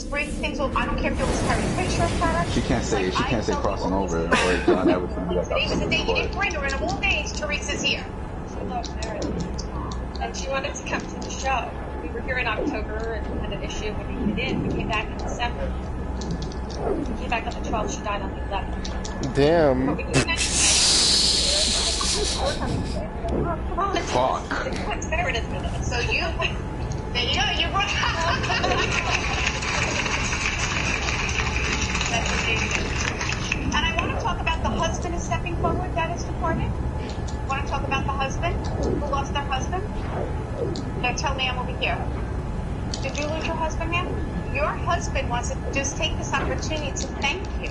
S13: bring things? Well, I don't care if you always carry a picture of her.
S3: She can't say crossing over or John Edwards can be like,
S13: Today was the day you didn't bring her, and of all days, Teresa's here.
S18: She loved Meredith. And she wanted to come to the show. We were here in October and had an issue when we get in. We came back in December. We came back on the 12th. She died on the 11th.
S2: Damn.
S18: But we couldn't actually
S3: Fuck.
S18: What's Meredith with us?
S13: So you, there you go. You brought. That's amazing. And I want to talk about the husband is stepping forward. That is departed. Want to talk about the husband who lost their husband? Now tell me, I'm over here. Did you lose your husband, ma'am? Your husband wants to just take this opportunity to thank you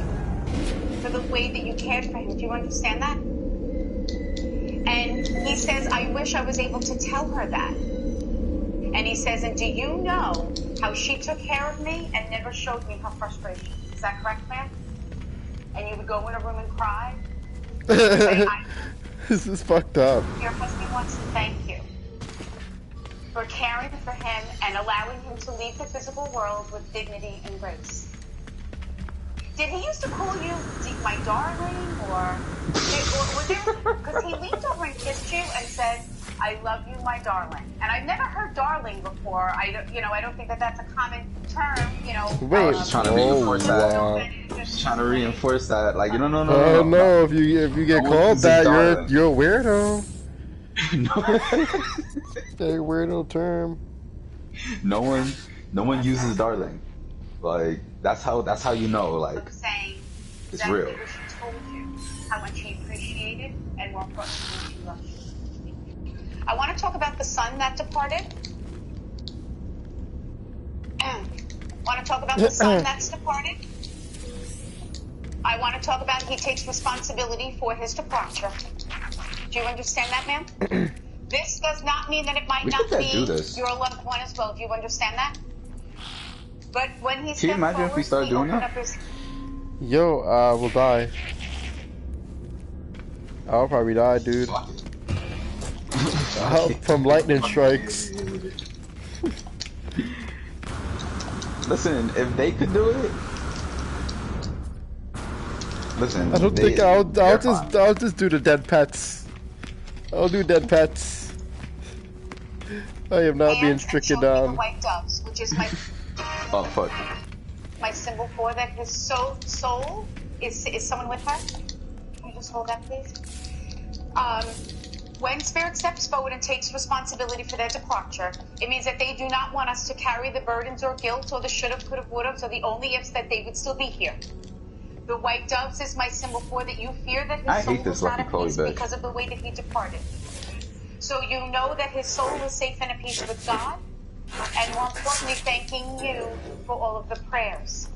S13: for the way that you cared for him. Do you understand that? And he says, I wish I was able to tell her that. And he says, and do you know how she took care of me and never showed me her frustration? Is that correct, ma'am? And you would go in a room and cry? Say,
S2: This is fucked up.
S13: your husband wants to thank you for caring for him and allowing him to leave the physical world with dignity and grace. Did he used to call you my darling, or was there? Because he leaned over and kissed you and said, "I love you, my darling." And I've never heard "darling" before. I don't think that that's a common term.
S2: Wait,
S3: Just trying to reinforce that. Just trying to reinforce that. Like, no.
S2: Oh no! If you get called that, you're a weirdo. A weirdo term.
S3: No one uses darling. Like that's how you know. Like
S13: saying
S3: it's
S13: that
S3: real.
S13: she told you how much he appreciated and more importantly, how much he loved you. I want to talk about the son that departed. Want to talk about the son that's departed? I want to talk about he takes responsibility for his departure. Do you understand that, ma'am? This does not mean that it might not be your loved one as well. Do you understand that? But when he
S3: Can you imagine if we started doing that?
S2: Yo, we'll die. I'll probably die, dude. From lightning strikes.
S3: Listen, if they could do it, listen.
S2: I don't think I'll just do the dead pets. I'll do dead pets. I am not being stricken down.
S13: The white doves, which is my
S3: fuck.
S13: My symbol for that. His soul is someone with her. Can you just hold that, please? When spirit steps forward and takes responsibility for their departure, it means that they do not want us to carry the burdens or guilt or the should've, could've, would've, or the only ifs that they would still be here. The white doves is my symbol for that you fear that his soul was not at peace because of the way that he departed. So you know that his soul is safe and at peace with God, and more importantly, thanking you for all of the prayers.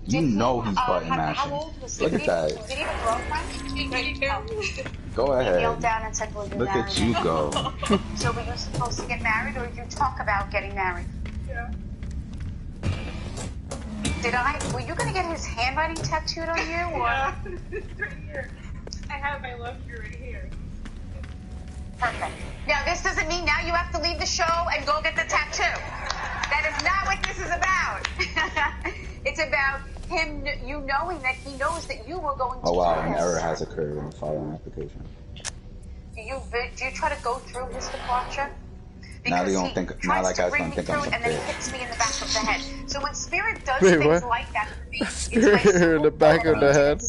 S3: You know he's probably mashing.
S13: How old was he?
S3: Look at that.
S13: Did he have a girlfriend?
S3: Go ahead.
S13: He knelt down and said, "Will you
S3: Look
S13: marry
S3: at you
S13: me?"
S3: go.
S13: So were you supposed to get married, or did you talk about getting married?
S18: Yeah.
S13: Were you going to get his handwriting tattooed on you, or?
S18: Yeah, it's right here. I have my love you right here.
S13: Perfect. Now, this doesn't mean now you have to leave the show and go get the tattoo. That is not what this is about. It's about him, you knowing that he knows that you were going to
S3: Oh wow,
S13: do
S3: an
S13: this.
S3: error has occurred in the following application.
S13: Do you try to go through his departure?
S3: Now they don't think. Now that guy's gonna think I'm
S13: and then he
S3: prepared.
S13: hits me in the back of the head. So when spirit does
S2: Wait,
S13: things
S2: what?
S13: like that for me,
S2: Spear in the back of the head.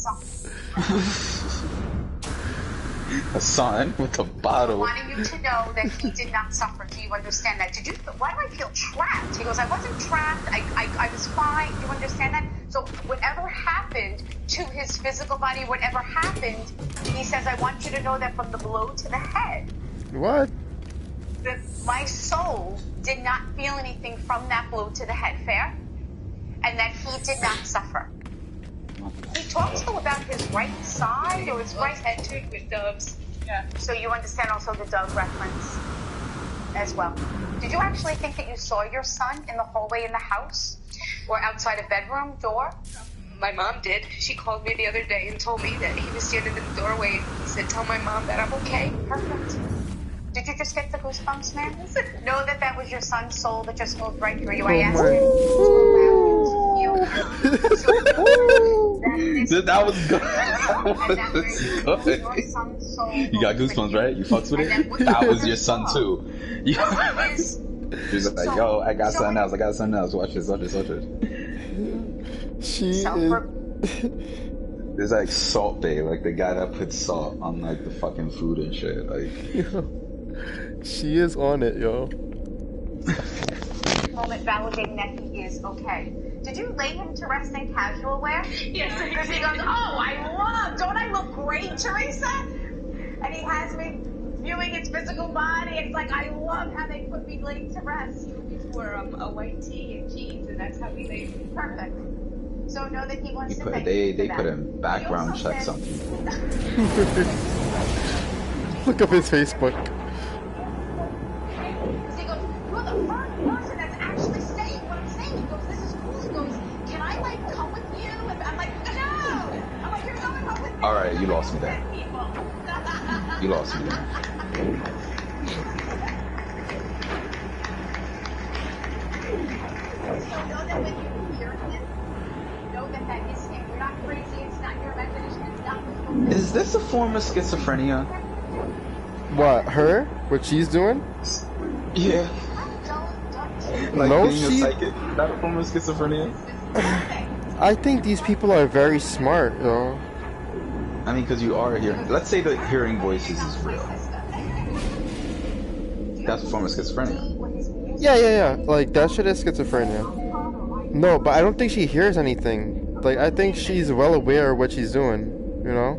S3: A son with a bottle.
S13: Wanting you to know that he did not suffer. Do you understand that? Why do I feel trapped? He goes, I wasn't trapped. I was fine. Do you understand that? So whatever happened to his physical body, whatever happened, he says, I want you to know that from the blow to the head,
S2: What?
S13: that my soul did not feel anything from that blow to the head. Fair? And that he did not suffer. He talks though about his right side or his right head too with doves. Yeah. So you understand also the dove reference as well. Did you actually think that you saw your son in the hallway in the house or outside a bedroom door?
S18: My mom did. She called me the other day and told me that he was standing in the doorway. He said, "Tell my mom that I'm okay."
S13: Perfect. Did you just get the goosebumps, man? Know that that was your son's soul that just moved right through you. I asked him to allow you to feel.
S3: That was good. That was good. You got goosebumps, right? You fucks with it? That was your son too. She's like, yo, I got something else. I got something else. Watch this, watch this, watch this.
S2: She is...
S3: There's like Salt Bay, like the guy that puts salt on like the fucking food and shit. Like,
S2: she is on it, yo.
S13: Moment validating that he is okay. Did you lay him to rest in casual wear?
S18: Yes.
S13: Because he goes, don't I look great, Teresa? And he has me viewing his physical body. It's like, I love how they put me laid to rest.
S18: We wore a white tee and jeans, and that's how we laid.
S13: Perfect. So know that he wants to thank
S3: they
S13: you for
S3: put
S13: that.
S3: in background checks on people.
S2: Look up his Facebook.
S13: So he goes, you're the first person that's actually saying what I'm saying. He goes, this is cool. He goes, can I like come with you? And I'm like, no. I'm like, you're going home with me.
S3: All right, you lost me there. You lost me there.
S13: So know that when you hear him, know that that is him. You're not crazy. It's not your imagination. It's not what
S3: Is this a form of schizophrenia?
S2: What, her? What she's doing?
S3: Yeah. Like
S2: No,
S3: being
S2: she...
S3: a psychic, not a form of schizophrenia?
S2: I think these people are very smart, yo.
S3: I mean, because you are hearing. Let's say the hearing voices is real. That's a form of schizophrenia.
S2: Yeah. Like, that shit is schizophrenia. No, but I don't think she hears anything. Like, I think she's well aware of what she's doing, you know?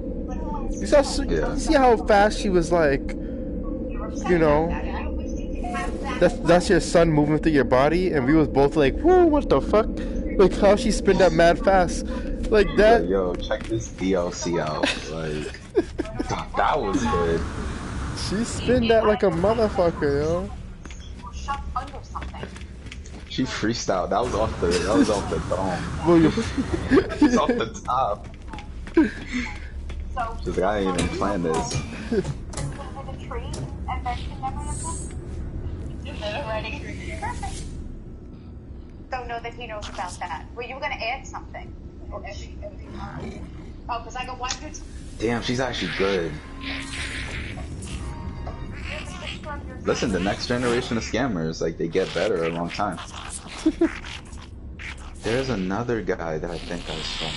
S2: You see how fast she was like, you know, that's your son moving through your body, and we was both like, whoa, what the fuck? Like, how she spin that mad fast. Like that.
S3: Like, yo, check this DLC out. Like, that was good.
S2: She spin that like a motherfucker, yo.
S13: Shut under something.
S3: She freestyled. That was off the dome.
S2: Well,
S3: It's off the top.
S13: So,
S3: She's like, I ain't even playing this.
S13: in the tree and mention memory of him? Ready? Perfect. Don't know that he knows about that. Well, you were gonna add something. Oh, because I got one good.
S3: Damn, she's actually good. Listen, the next generation of scammers, like, they get better a long time. There's another guy that I think I saw.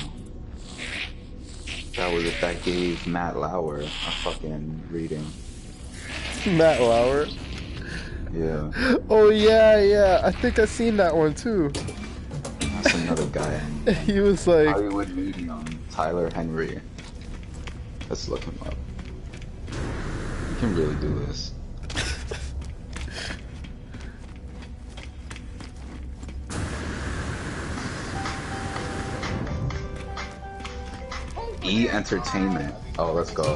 S3: That gave Matt Lauer a fucking reading.
S2: Matt Lauer?
S3: Yeah.
S2: Oh yeah. I think I seen that one too.
S3: That's another guy.
S2: He was like
S3: Hollywood Medium, Tyler Henry. Let's look him up. You can really do this. E Entertainment. Oh, let's go.
S17: A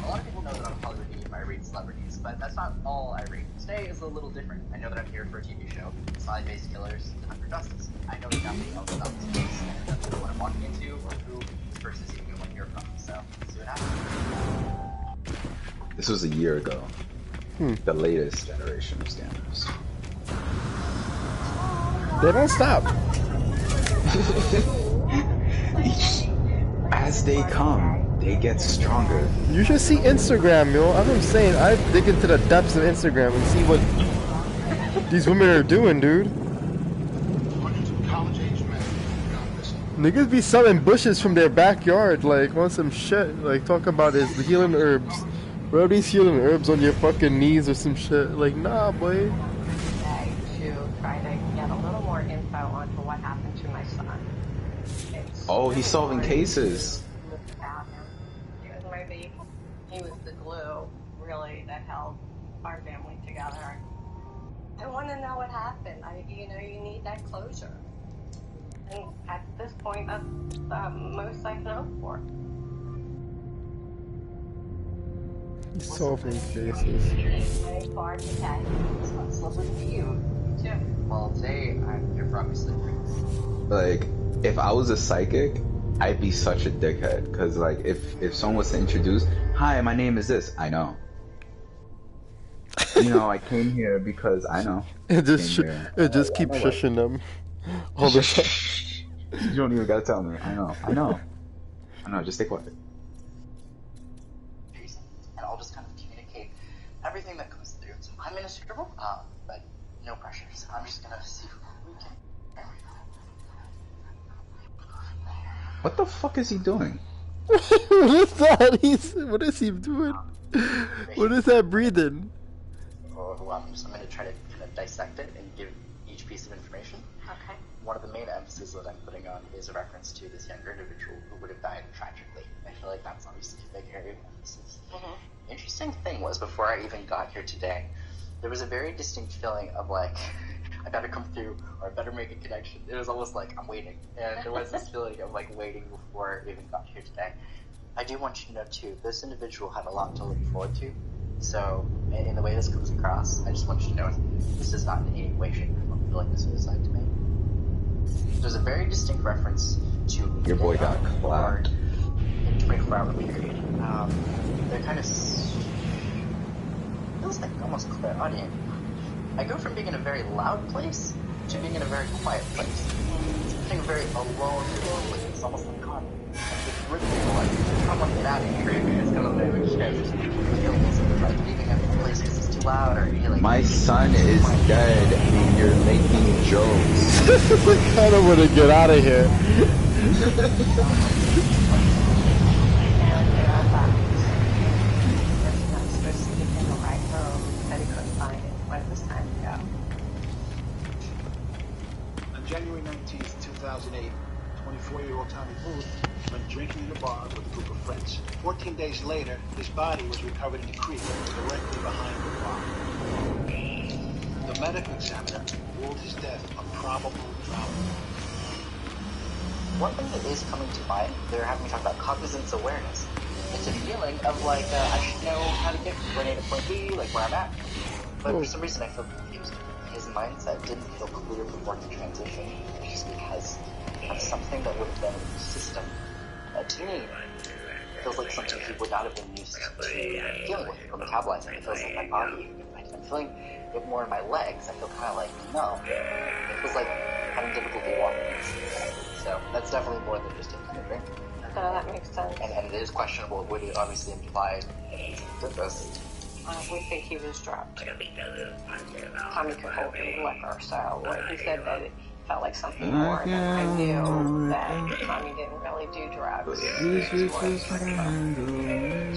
S17: lot of people know that I'm Hollywood Medium. I read celebrities, but that's not all I read. Today is a little different. I know that I'm here for a TV show, Slide-Based Killers, and Hunt for Justice. I know nothing else about this case, and I don't know what I'm walking into or who this person is even going to hear from. So, see what happens.
S3: This was a year ago. The latest generation of scammers.
S2: they don't stop.
S3: As they come, they get stronger.
S2: You should see Instagram, yo. That's what I'm saying. I dig into the depths of Instagram and see what these women are doing, dude. Niggas be selling bushes from their backyard, like, on some shit. Like, talk about is the healing herbs. Bro, these healing herbs on your fucking knees or some shit. Like, nah, boy.
S19: To try to get a little more info onto what happened to my son.
S3: Oh, he's solving cases.
S19: He was my baby. He was the glue, really, that held our family together. I want to know what happened. You need that closure. And at this point, that's the most I can hope for.
S2: Solving cases.
S19: Very far today.
S17: It's lovely to meet you. You too. Well, today I'm here for obviously.
S3: Like, if I was a psychic, I'd be such a dickhead. Cause like, if someone was to introduce, hi, my name is this, I know. I came here because I know.
S2: It just keep shushing them all the time.
S3: You don't even gotta tell me. I know. Just stay quiet.
S17: And I'll just kind of communicate everything that comes through. So I'm gonna scribble, but no pressure. So I'm just gonna see who we can.
S3: What the fuck is he doing?
S2: What is that? What is he doing? What is that breathing?
S17: So I'm going to try to kind of dissect it and give each piece of information.
S19: Okay.
S17: One of the main emphasis that I'm putting on is a reference to this younger individual who would have died tragically. I feel like that's obviously a big area of emphasis. Interesting thing was, before I even got here today, there was a very distinct feeling of like, I better come through, or I better make a connection. It was almost like I'm waiting, and there was this feeling of like waiting before I even got here today. I do want you to know too, this individual had a lot to look forward to. So, in the way this comes across, I just want you to know this does not in any way, shape, or form feel like a suicide to me. There's a very distinct reference to
S3: your boy got clapped
S17: in 24-hour period. They're kind of feels like almost clairaudient. I go from being in a very loud place to being in a very quiet place. Being very alone, it's almost like God. It's really like, I want to get out of here. It's kind of like leaving a place because it's too loud, or like,
S3: my son is dead and you're making jokes.
S2: I kind of want to get out of here.
S15: On January 19th, 2008, 24-year-old Tommy Booth went drinking in a bar with a group of friends. 14 days later, his body was recovered in the creek directly behind the bar. The medical examiner ruled his death a probable drowning.
S17: one thing that is coming to mind, they're having me talk about cognizance awareness. It's a feeling of like, I should know how to get from point A to point B, like where I'm at. But for some reason I feel confused. His mindset didn't feel clear before he transitioned, just because of something that would have been in the system. To me, it feels like something he would not have been used to dealing with or metabolizing. It feels like my body, I'm feeling it more in my legs. I feel kind of like numb. It feels like having difficulty walking. So that's definitely more than just him kind of drink.
S18: That makes sense.
S17: And it is questionable. It would obviously imply that he did this.
S18: We think he was drugged. Tommy could hold him liquor, so he said that it felt like something more than I knew that Tommy didn't really do drugs.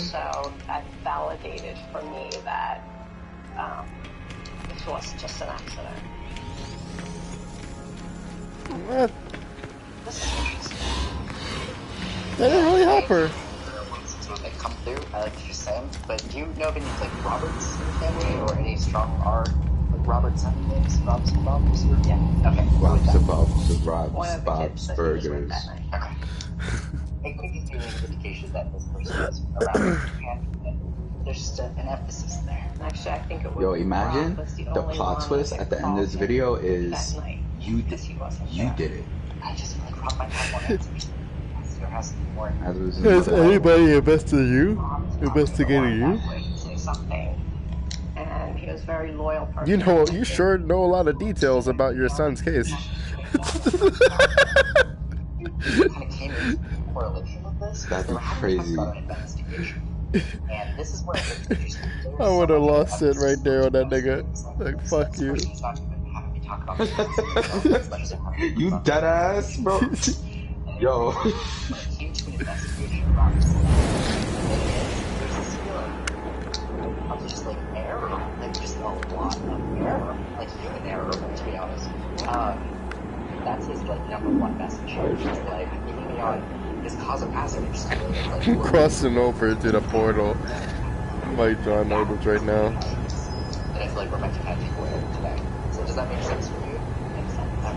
S18: So that validated for me that this wasn't just an accident.
S2: What?
S17: This is interesting.
S2: That didn't really help her.
S17: They come through, I like what you're saying, but do you know of any like Roberts in the family or any strong R like Roberts having names? Robs? Yeah. Okay.
S3: Bob's Burgers.
S17: Okay. It could just be an indication that this person is around and there's just an emphasis there.
S18: Actually, I think it was.
S3: Yo, imagine the plot twist at the end of this video is you did it.
S17: I just feel like Rob might have more answers. There has to be more.
S2: Has anybody investigated you?
S18: Say something, and he was very loyal person.
S2: You sure know a lot of details about your son's case.
S3: That'd be crazy.
S17: And this is where
S2: I would have lost it right there on that nigga. Like, fuck you.
S3: You dead ass, bro. Yo.
S17: Just like error, like just a lot of error, like human error, to be honest. That's his like number one message. Just like keeping me on his cause of passage.
S2: I'm crossing over to the portal. Like John Nobles right now.
S17: And I feel like we're meant to kind of take away today. So does that make sense for you?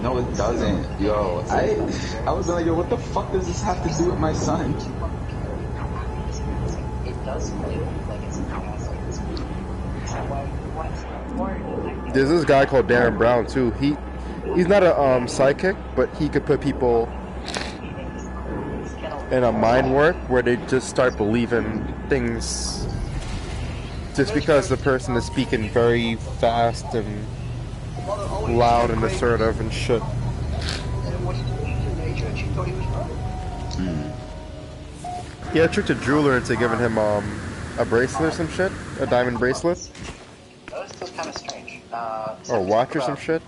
S3: No, it doesn't. Yo, I was like, yo, what the fuck does this have to do with my son?
S17: It does feel like it's
S2: There's this guy called Darren Brown too. He's not a psychic, but he could put people in a mind work where they just start believing things just because the person is speaking very fast and loud and assertive and shit. Yeah, I tricked a jeweler into giving him a bracelet or some shit, a diamond bracelet.
S17: That was kind of strange.
S2: Or watch or some shit.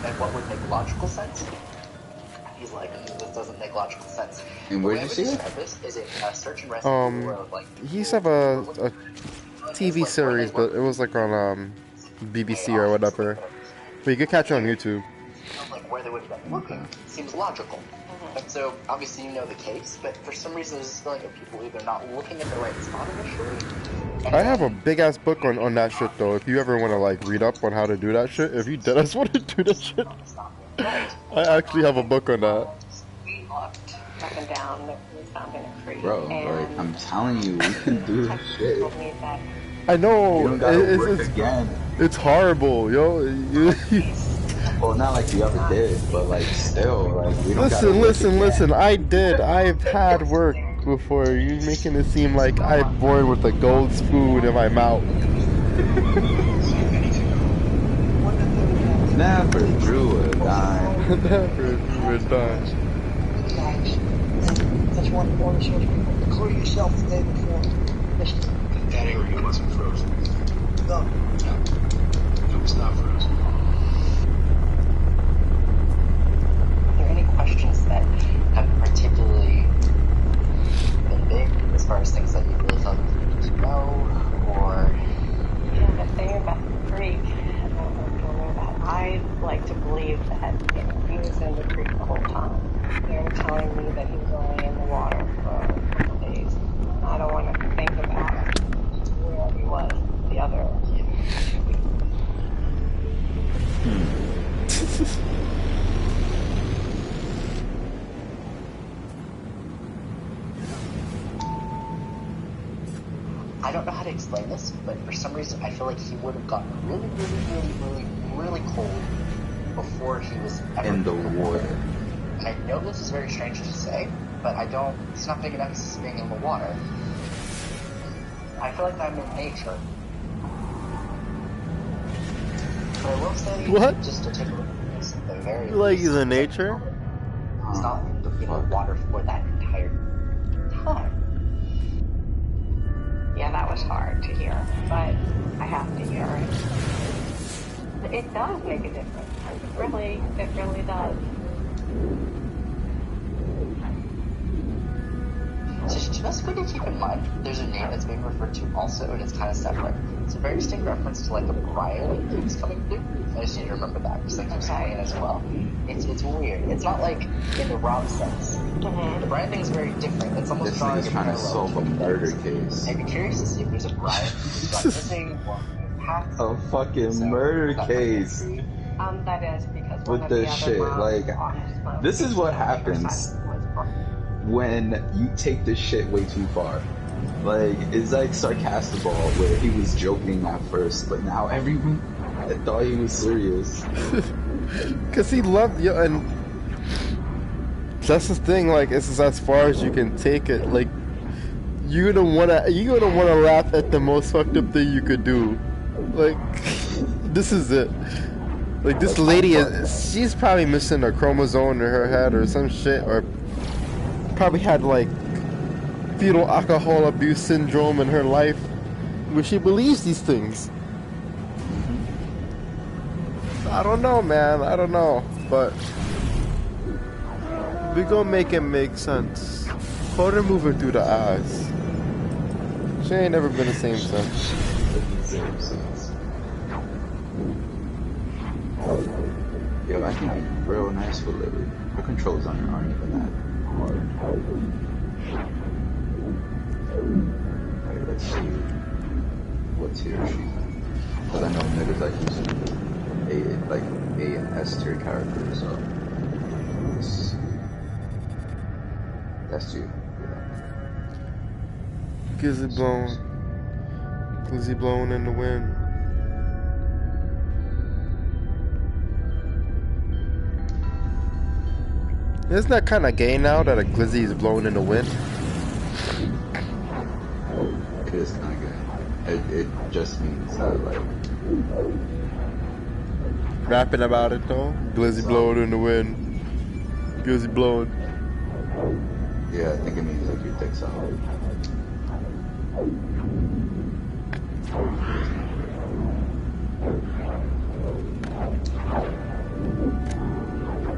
S17: And what would make logical sense? He's like, this doesn't make logical sense.
S3: And where did you see it?
S17: This is a search and rescue
S2: He used to have a TV series, but it was like on BBC or whatever. But you could catch it on YouTube.
S17: Like where they would have been looking seems logical. And so obviously you know the case, but for some reason there's this feeling of people either not looking at the right spot initially.
S2: I have a big ass book on that shit though. If you ever want to like read up on how to do that shit, if you did just want to do that shit, I actually have a book on that.
S18: We looked up and down, we found in a creek.
S3: Bro, like, I'm telling you, we can do this shit.
S2: I know,
S3: again.
S2: It's horrible, yo.
S3: Well, not like you ever did, but like still, like we don't
S2: Listen. I did. I've had work before. You're making it seem like I'm born with a gold spoon in my mouth.
S3: Never drew a dime.
S2: Never drew a dime.
S7: That's one of the orders for people, including yourself the day before.
S15: That area wasn't frozen.
S7: No.
S15: It was not frozen.
S17: Are there any questions that have particularly been big as far as things that you really felt you needed to know, or?
S18: Yeah, the thing about the creek, I like to believe that he was in the creek the whole time. They were telling me that he was only in the water for a couple days. I don't want to think about where he was.
S17: I don't know how to explain this, but for some reason I feel like he would have gotten really, really, really, really, really cold before he was ever
S3: in the water.
S17: And I know this is very strange to say, but it's not big enough as being in the water. I feel like I'm in nature. But I will say,
S2: what?
S17: Just to take a look at this, at the very
S2: like he's in nature?
S17: He's not in the water for that entire time.
S13: Yeah, that was hard to hear, but I have to hear it. It does make a difference. It really does.
S17: Just good to keep in mind, there's a name that's being referred to also, and it's kind of separate. It's a very distinct reference to like a Brian that keeps coming through. I just need to remember that because that keeps coming in as well. It's weird. It's not like in the Rob sense. The Brian thing is very different. It's almost
S3: This nigga's trying to solve a murder case.
S17: I'd be curious to see if there's a Brian who's gone missing or passed.
S3: A fucking murder case.
S13: That is because
S3: with this shit. Like, this is what happens when you take this shit way too far. Like, it's like Sarcastaball, where he was joking at first, but now everyone thought he was serious.
S2: Cause he loved you, and that's the thing. Like, this is as far as you can take it. Like, you're gonna wanna laugh at the most fucked up thing you could do. Like, this is it. Like, this lady she's probably missing a chromosome in her head or some shit, or probably had like fetal alcohol abuse syndrome in her life, where she believes these things. I don't know, man. I don't know, but we gonna make it make sense. Hold her moving through the eyes. She ain't never been the same since.
S3: Yo, I think real nice for Lily. Her controls on her aren't even that hard. Alright, let's see what tier she's in. Because I know niggas like using A and S tier characters, so that's you.
S2: Glizzy blown in the wind. Isn't that kind of gay now that a glizzy is blown in the wind?
S3: It is kind of gay. It just means that, like...
S2: Rapping about it though? Glizzy blowing in the wind. Glizzy blowing.
S3: Yeah, I think it means like your dick's out.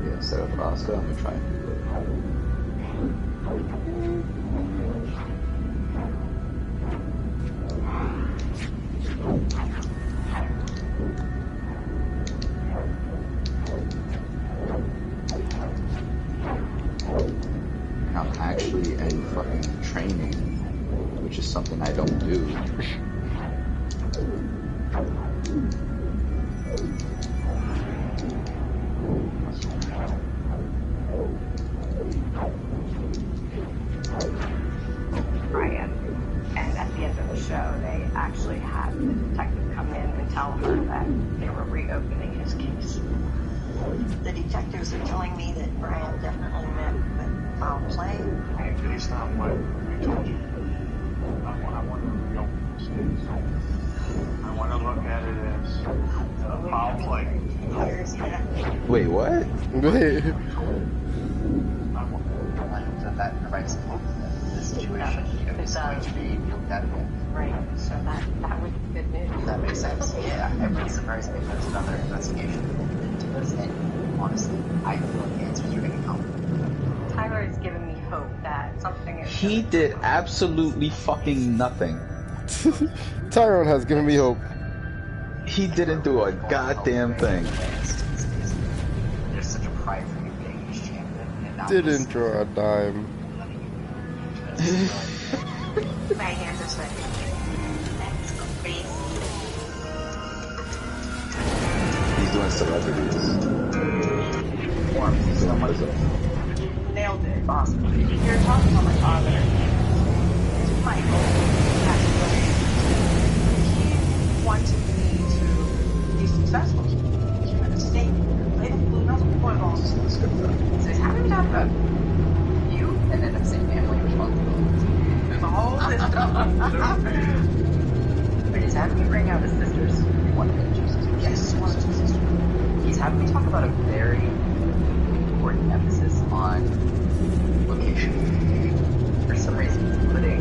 S3: Yeah, instead of Oscar, I'm gonna try and do it. I'm actually in fucking training, which is something I don't do.
S13: Brian, and at the end of the show, they actually had the detective come in and tell her that they were reopening his case.
S8: The detectives are telling me that Brian definitely met with foul play.
S9: It's not what we told you. I want to reopen this case. I want to look at it as foul play.
S3: Wait, what?
S2: Wait.
S17: That provides hope that this situation is going to be looked at again.
S13: Right, so that would be good news.
S17: That makes sense. Yeah, it really surprised me if there's another investigation into this, and honestly, I feel like the answers are going to come.
S13: Tyler has given me hope that something is...
S3: He did absolutely fucking nothing.
S2: Tyrone has given me hope.
S3: He didn't do a goddamn thing.
S17: There's such a pride for you being his champion, and not
S2: Didn't draw a dime.
S13: My hands are sweaty. That's crazy.
S3: He's doing celebrities.
S13: Nailed it. Awesome. You're talking about my father. Michael. That's
S20: wanted me to be successful. Trying to stay, play the flute, not the football.
S17: That's good though. So he's having me talk about you and then I'm saying family responsibilities.
S20: There's a whole list of them.
S17: But he's having me bring out his sisters. One of the two sisters.
S20: Yes, one of the two sisters.
S17: He's having me talk about a very important emphasis on location. For some reason, he's putting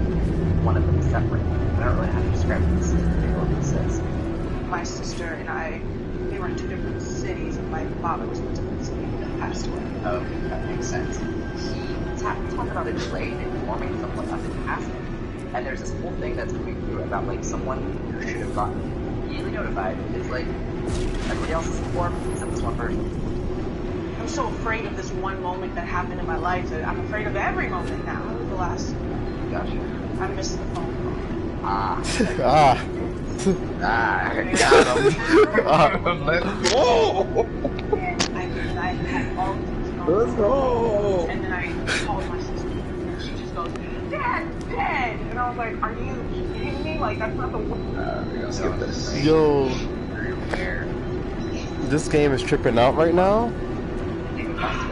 S17: one of them separate. I don't really know how to describe this particular emphasis.
S20: My sister and I, we were in two different cities, and my father was in a different city that passed away.
S17: Okay, that makes sense. He's having to talk about a delay in informing someone of his passing. And there's this whole thing that's coming through about like someone who should have gotten immediately notified is like everybody else is informed except this one person.
S20: I'm so afraid of this one moment that happened in my life that I'm afraid of every moment now. The last.
S17: Gotcha.
S20: I missed the phone call.
S17: Ah.
S20: Got
S17: him. Let's go.
S20: I had all these phone
S17: Let's go.
S20: And then I called my sister, and she just goes, "Dad's dead," and I was like, "Are you kidding me? Like that's not the way."
S17: Skip this.
S2: Yo, this game is tripping out right now.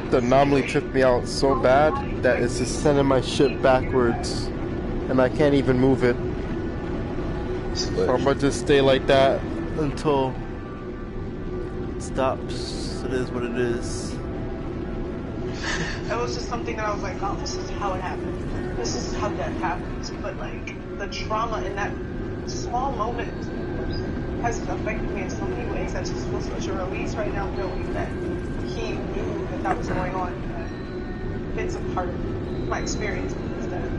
S2: The anomaly tripped me out so bad that it's just sending my shit backwards, and I can't even move it. So I'm gonna just stay like that until it stops. It is what it is.
S20: It was just something that I was like, "Oh, this is how it happened. This is how death happens." But like the trauma in that small moment has affected me in so many ways. I just feel such a release right now, knowing that he knew that was going on. It's a part of my experience with his death.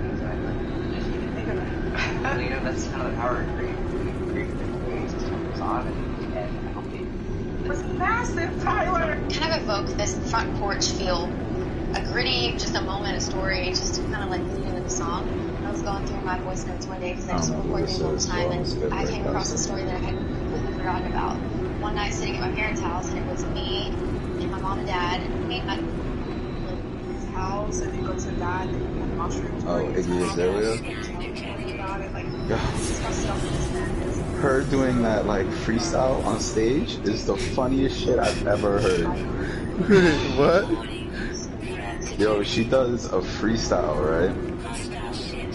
S17: Well, you know, that's kind of the power of grief. Grief different ways as time goes on, and I hope it
S20: was massive, Tyler.
S1: Kind of evoke this front porch feel, a gritty, just a moment, a story, just to kind of like lead into the song. I was going through my voice notes one day because I just record things all the time, and I came across a story that I had completely forgotten about. One night sitting at my parents' house, and it was me and my mom and dad, and me and
S20: his house, and then go to God, and we had mushrooms.
S3: Oh, Iggy Azalea? Her doing that like freestyle on stage is the funniest shit I've ever heard.
S2: What?
S3: Yo, she does a freestyle, right?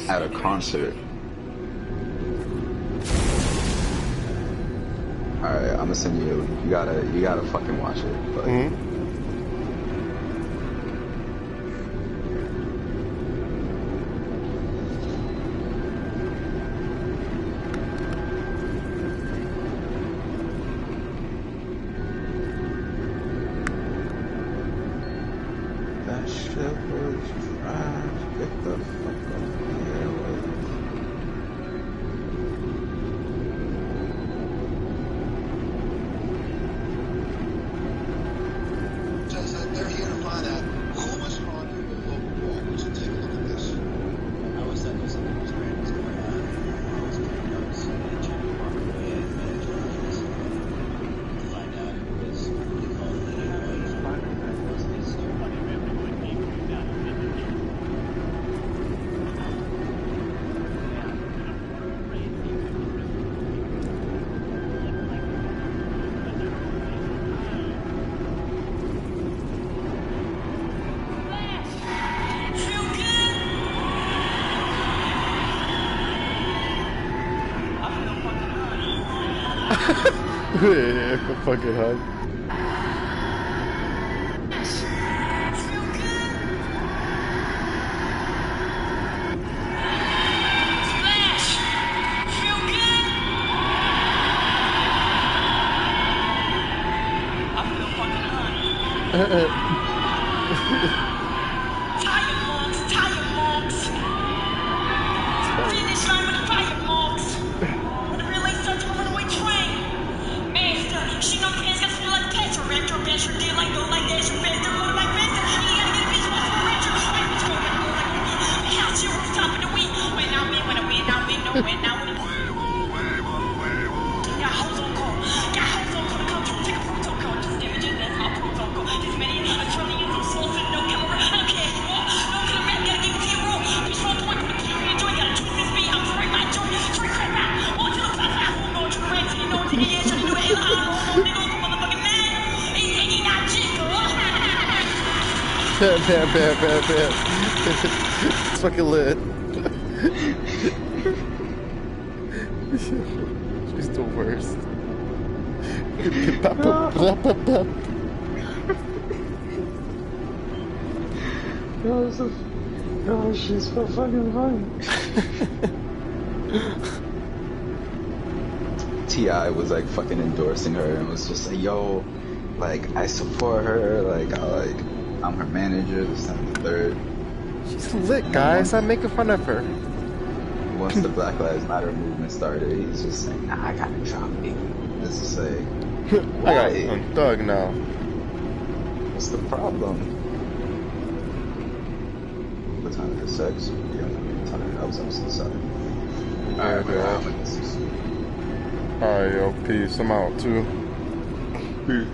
S3: At a concert. Alright, I'm gonna send you. You gotta fucking watch it. But that shit was trash. Get the fuck up here with
S9: They're here to find out who was haunting the local walls. So take a look at this.
S21: I always thought there's something strange was going on. I was taking notes and checking walk away and manager office to find out it was what they call it.
S2: Yeah, fucking hug.
S22: Got hoes on call to come through, take a photo call, just images, that's my protocol. This many, a trillion
S2: Bam. It's fucking lit. She's the worst.
S3: Oh, she's so fucking funny. T.I. was like fucking endorsing her and was just like, yo, like I support her, I'm her manager, this and the third.
S2: She's lit, guys. I'm making fun of her.
S3: Once the Black Lives Matter movement started, he's just saying, nah, I gotta drop me. It's just like, why?
S2: I'm thug now.
S3: What's the problem? What time is it? 6? Yeah, I'm tired. I was episode 7. Alright, bro.
S2: Alright, yo, peace. I'm out too. Peace.